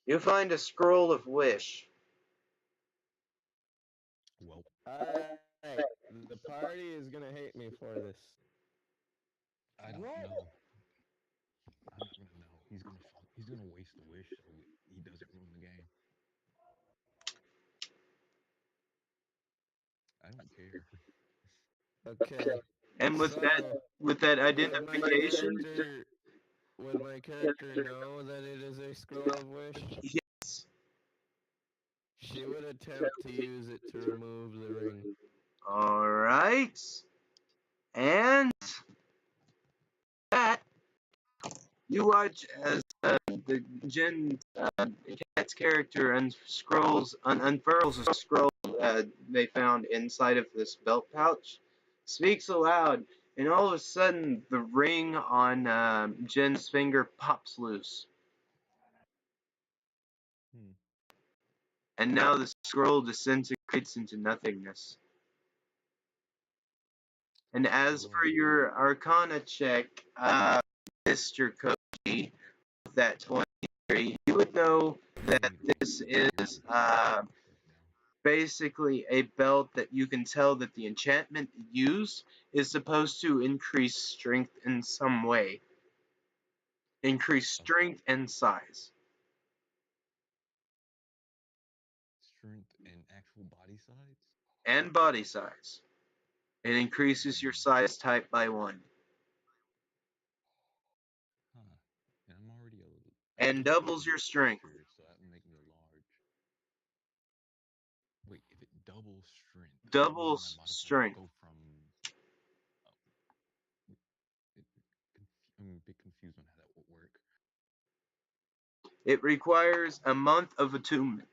You find a scroll of wish.
Well,
Alright. The party is gonna hate me for this.
I don't know. I'm not gonna know. He's gonna waste the wish so he doesn't ruin the game. I don't care.
Okay.
And with that
So,
with that
would my
identification,
character would my character know that it is a scroll of wish?
yes.
She would attempt to use it to remove the ring.
Alright. And that you watch as the Jen Cat's character unfurls a scroll they found inside of this belt pouch, speaks aloud, and all of a sudden the ring on Jen's finger pops loose.
Hmm.
And now the scroll disintegrates into nothingness. And as for your Arcana check, Mr. Koji, with that 23, you would know that this is basically a belt that you can tell that the enchantment used is supposed to increase strength in some way. Increase strength and size.
Strength and actual body size?
And body size. It increases your size type by 1.
Huh. And I'm already
And doubles your strength.
So that would make me large. Wait, if it doubles strength, that means my
Doubles
modifier
strength.
go from. I'm a bit confused on how that would work.
It requires a month of attunement.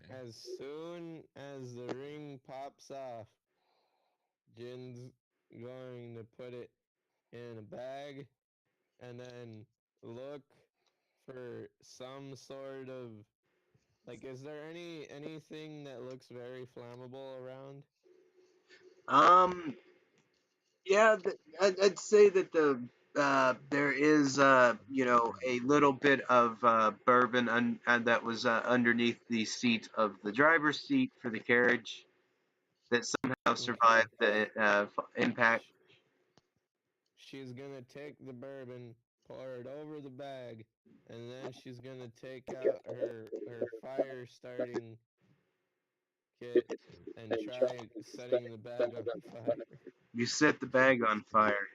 Okay.
As soon as the ring pops off, Jin's going to put it in a bag and then look for some sort of is there anything that looks very flammable around?
Yeah, I'd say that there is a little bit of bourbon that was underneath the seat of the driver's seat for the carriage that somehow survived the impact.
She's gonna take the bourbon, pour it over the bag, and then she's gonna take out her fire starting kit and try setting the bag on fire.
You set the bag on fire.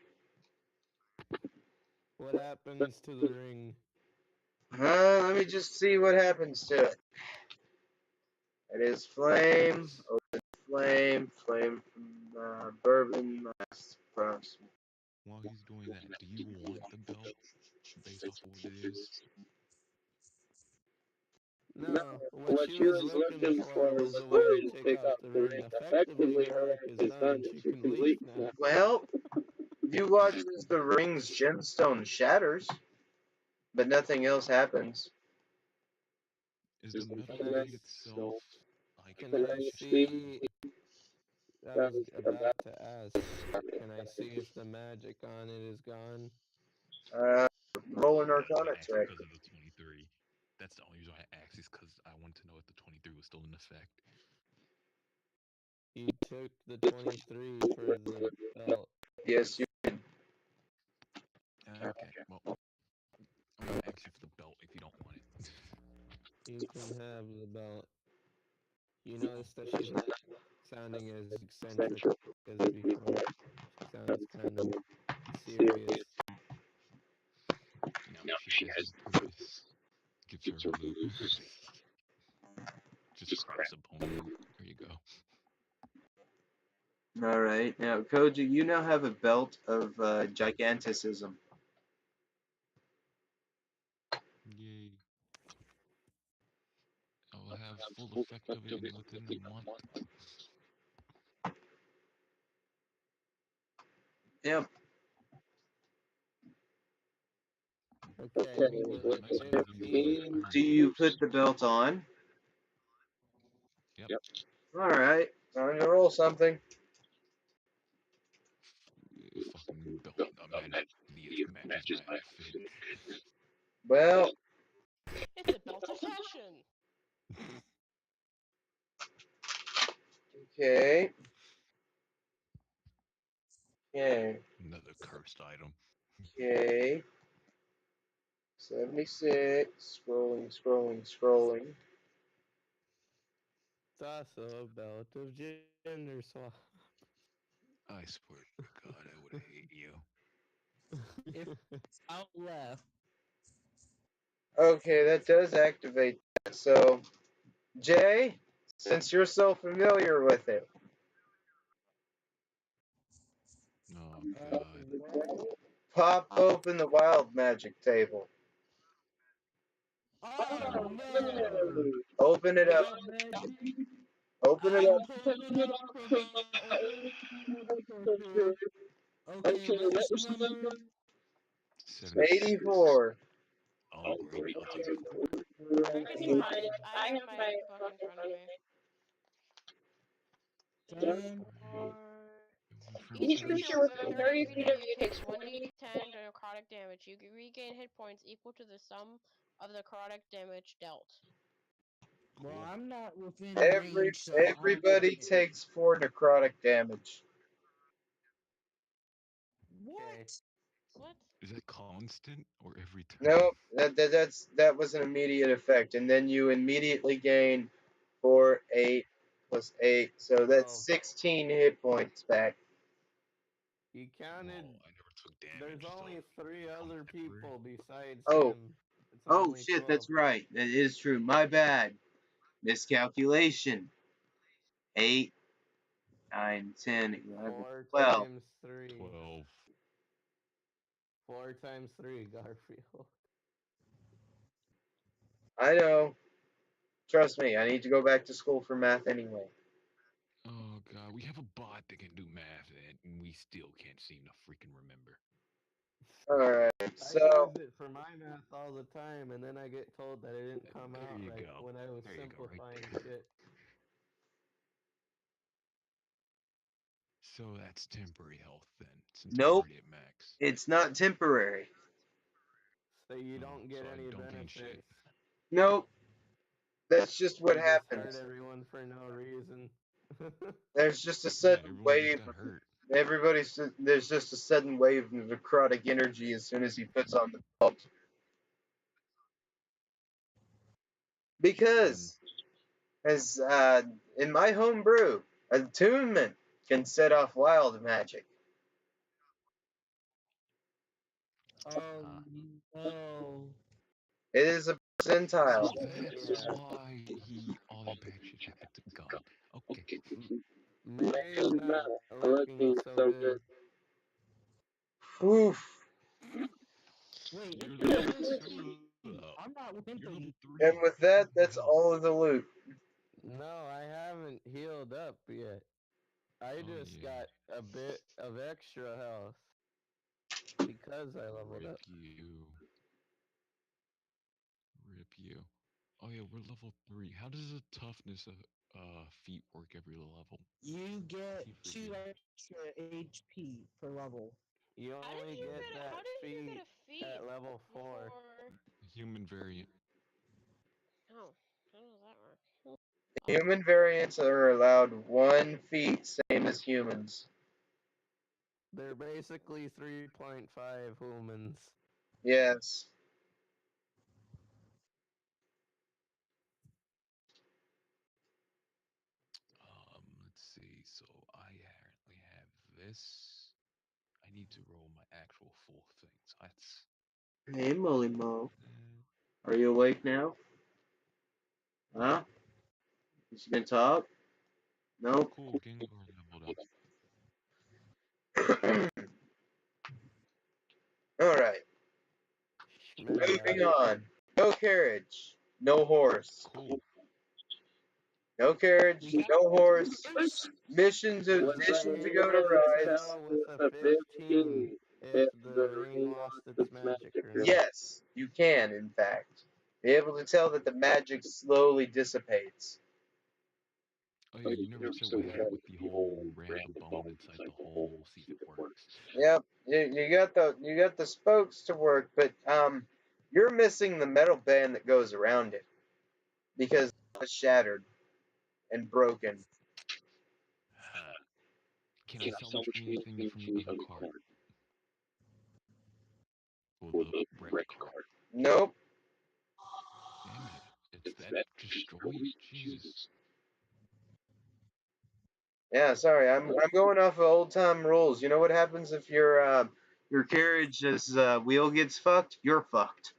What happens to the ring?
Let me just see what happens to it. It is flame, open flame, flame from bourbon lasts approximately.
While he's doing that, do you want the belt based off of what it is?
No, what she was looking for was a way to take off the ring. Effectively, her arc is done and she can leave now.
Well, you watch as the ring's gemstone shatters, but nothing else happens.
Is the metal blade itself like?
Can I see? I was about to ask. Can I see if the magic on it is gone?
Roll an
That's why
Arcana
I asked
check.
because of the 23. That's the only reason why I asked is because I wanted to know if the 23 was still in effect.
You took the 23 for the belt.
Yes, you.
Okay, well, I'm gonna ask you for the belt if you don't want it.
You can have the belt. You notice that she's not sounding as eccentric as before. She sounds kind of serious.
Now she has no purpose. Gives her loot. Just crafts a bone loot. There you go.
All right. Now, Koji, you now have a belt of giganticism.
Yay. I will have full effect of it in within a month.
Yep.
Okay,
It's
with
nice and breathable.
15,
Do you put the belt on?
Yep.
All right. I'm gonna roll something.
Fucking belt matches my outfit.
Well,
It's a belt of fashion.
okay. Okay.
Another cursed item.
Okay. 76. Scrolling.
it's also a belt of gender swap.
I swear to God, I would hate you.
If out left.
Okay, that does activate that. So, Jay, since you're so familiar with it,
Oh God.
What?
pop open the wild magic table.
Oh
Oh
no!
God.
Open it up.
Wild magic.
Open it
I'm
up.
pulling it up from my old picture. Okay, what's the number?
76.
84.
Oh great, I'll take it.
I can find it. I have my book in front of me.
Done.
From
Each creature within 30 feet of you takes
76.
1d10 necrotic damage. You can regain hit points equal to the sum of the necrotic damage dealt.
Well,
Cool.
I'm not within
Every
range, so I'm
everybody
okay.
takes 4 necrotic damage.
What?
What?
Is that constant or every turn?
No, that was an immediate effect, and then you immediately gain 4, 8 plus 8, so that's
12.
16 hit points back.
You counted.
Whoa, I never took damage.
There's
so
only 3
count
other
temporary.
people besides
Oh,
him. It's
oh
only
shit,
12.
that's right. That is true. My bad. Miscalculation. 8, 9, 10, 11,
4
12.
times 3.
12.
4 times 3, Garfield.
I know. Trust me, I need to go back to school for math anyway.
Oh God, we have a bot that can do math, and we still can't seem to freaking remember.
Alright,
I
so,
use it for my math all the time, and then I get told that it didn't come
There
out
you
right
go.
when I was
There you go, right
simplifying
there.
shit.
So that's temporary health then, since I'm
nope,
already at max.
it's not temporary.
So you
Oh,
don't get
so I
any
don't gain shit.
benefits.
Nope, that's just what
You just hurt
happens.
everyone for no reason.
There's just a
Yeah,
sudden
everyone just
wave.
got hurt.
There's just a sudden wave of necrotic energy as soon as he puts on the belt. Because, as in my home brew, attunement can set off wild magic.
Oh no.
It is a percentile.
So that's
Yeah.
why all that bad shit happened to God. Okay.
Mary's not looking so good.
Oof.
Wait,
You're
it's
level
level
2.
2. I'm not within
You're level
30.
3.
And with that,
Your
that's
health.
all of the loot.
No, I haven't healed up yet. I
Oh,
just
yeah.
got a bit of extra health because I leveled
Rip
up.
you. Rip you. Oh yeah, we're level 3. How does the toughness of feet work every level?
You get
Keep
2
forgetting.
extra HP per level.
You only get that
How did you get
feat
a feet
At level 4.
before.
Human variant.
Oh, how does that work?
Human variants are allowed 1 feet, same as humans.
They're basically 3.5 humans.
Yes.
Let's see. So I currently have this. I need to roll my actual full things. That's
Hey, Molly Mo.
uh,
Are you awake now? Huh? You gonna talk? Nope.
cool. Gengar leveled up.
Alright. Moving on. No carriage. No horse.
Cool.
No carriage. No horse. Mission to
Was I
go to
able to
rides.
tell with a 15 if the ring lost its magic or not?
Yes, you can, in fact. Be able to tell that the magic slowly dissipates.
Oh yeah, you never said what happened with the whole random bone inside the hole. See if it works.
Yep, you got the spokes to work, but you're missing the metal band that goes around it because it's shattered and broken.
Can I salvage anything from the other card? Or the wrecked card?
Nope.
Damn it! It's that destroyed. Jesus.
Yeah, sorry, I'm going off of old time rules. You know what happens if your carriage's wheel gets fucked? You're fucked.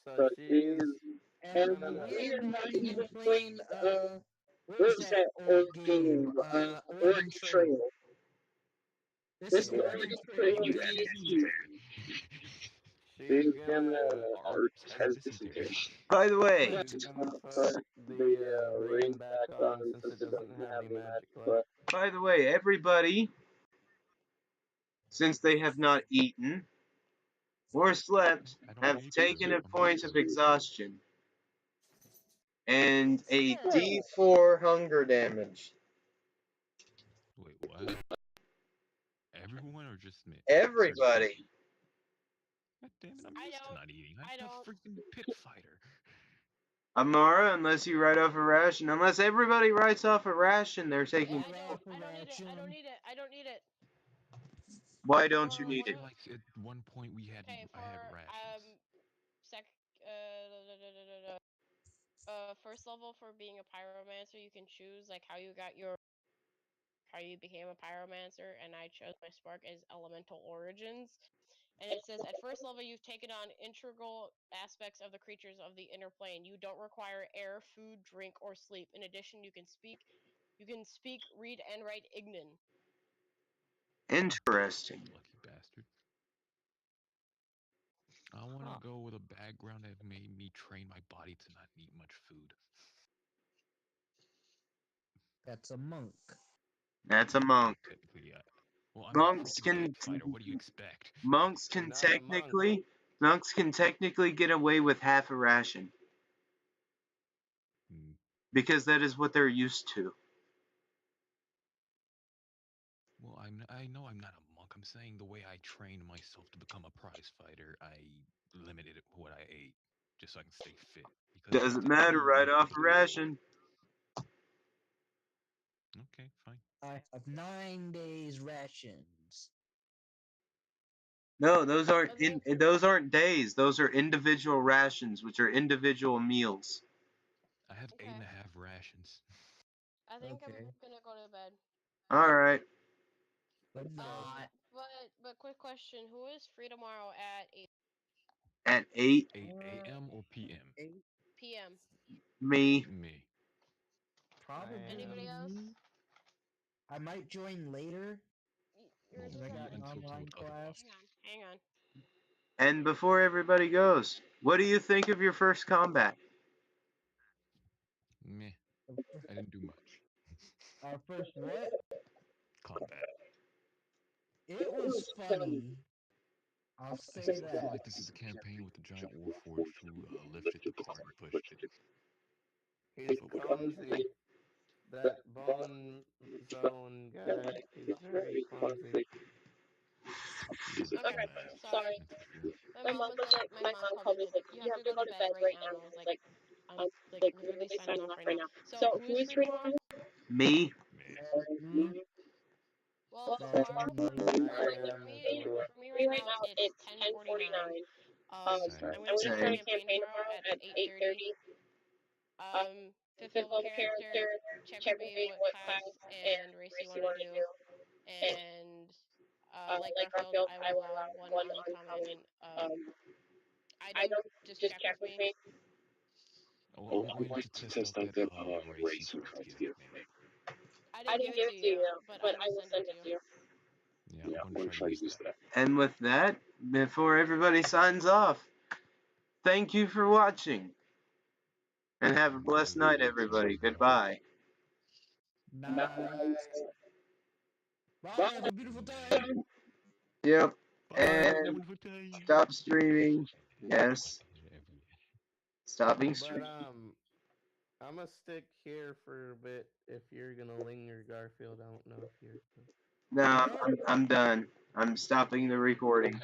So she's
And we are not even playing, what was that old game? Oregon Trail. This is
Yeah.
Oregon Trail DX2.
she's gonna
Arps has dysentery.
By the way,
she's gonna put the ring back on since it doesn't have any magic left.
everybody, since they have not eaten or slept,
I don't
have
need
taken
to.
a
I'm
point of
hungry.
exhaustion and a
Yeah.
D4 hunger damage.
Wait, what? Everyone or just me?
Everybody.
God damn it! I'm
I
used to
don't.
not eating.
I
I'm a
don't.
freaking pit fighter.
Amara, unless you write off a ration. Unless everybody writes off a ration, they're
Yeah,
taking.
I don't. I don't need it. I don't need it. I don't need it.
Why don't you
For
need
I
it?
feel like at one point
okay,
I had
for
rations.
sec first level for being a pyromancer, you can choose like how you became a pyromancer, and I chose my spark as elemental origins. And it says at first level you've taken on integral aspects of the creatures of the inner plane. You don't require air, food, drink, or sleep. In addition, you can speak, read, and write Ignan.
Interesting.
Lucky bastard. I want to go with a background that made me train my body to not eat much food.
That's a monk.
That's a monk.
Technically, well, I'm a
Monks
freaking pit
can
fighter. What do you expect?
monks
You're
can
not a monk.
technically get away with half a ration
Hmm.
because that is what they're used to.
Well, I know I'm not a monk. I'm saying the way I trained myself to become a prize fighter, I limited what I ate just so I can stay fit. Because
Doesn't matter,
technically,
right
I'm
off
fit.
a ration.
Okay, fine.
I have 9 days rations.
No, those aren't
Okay.
those aren't days. Those are individual rations, which are individual meals.
I have
Okay.
8.5 rations.
I think I'm
Okay.
gonna go to bed.
All right.
But not.
But quick question: who is free tomorrow at 8
At 8,
8 a.m. or p.m.
8
p.m.?
me.
Me.
probably
Anybody else?
me. I might join later.
You're
Well,
I
okay.
got an
until
online
told
class.
otherwise.
Hang on.
And before everybody goes, what do you think of your first combat?
Meh. I didn't do much.
Our first what?
Combat.
It was funny. I'll
I
say
still feel
that.
like this is a campaign with the giant warforged who lifted the cart and pushed it.
He's clumsy. That bone zone guy, he's very clumsy.
Okay, sorry. My mom called me. Was like, you have to go to bed right now. And I was like, I'm like literally signing off right now. So who is free tomorrow?
Me.
Me.
Well,
And
tomorrow
I am as well.
for me right now it's 10:49.
Same.
I'm gonna start a
Same.
campaign tomorrow at 8:30. Fulfill character. Check with me what class and race you want to do. And like Garfield, I will allow one uncommon item. Just check with me.
Oh, I'm going to test out that race you tried to give me.
I didn't give it to you, but I will send it to you.
Yeah, I'm going to try to use that.
And with that, before everybody signs off, thank you for watching. And have a blessed night, everybody. Goodbye.
Nice. Bye. Have a beautiful time.
Yep.
Bye,
And
wonderful time.
stop streaming. Yes. Stop being
But
streamed.
I'm gonna stick here for a bit. If you're gonna linger, Garfield, I don't know if you're.
No, I'm done. I'm stopping the recording.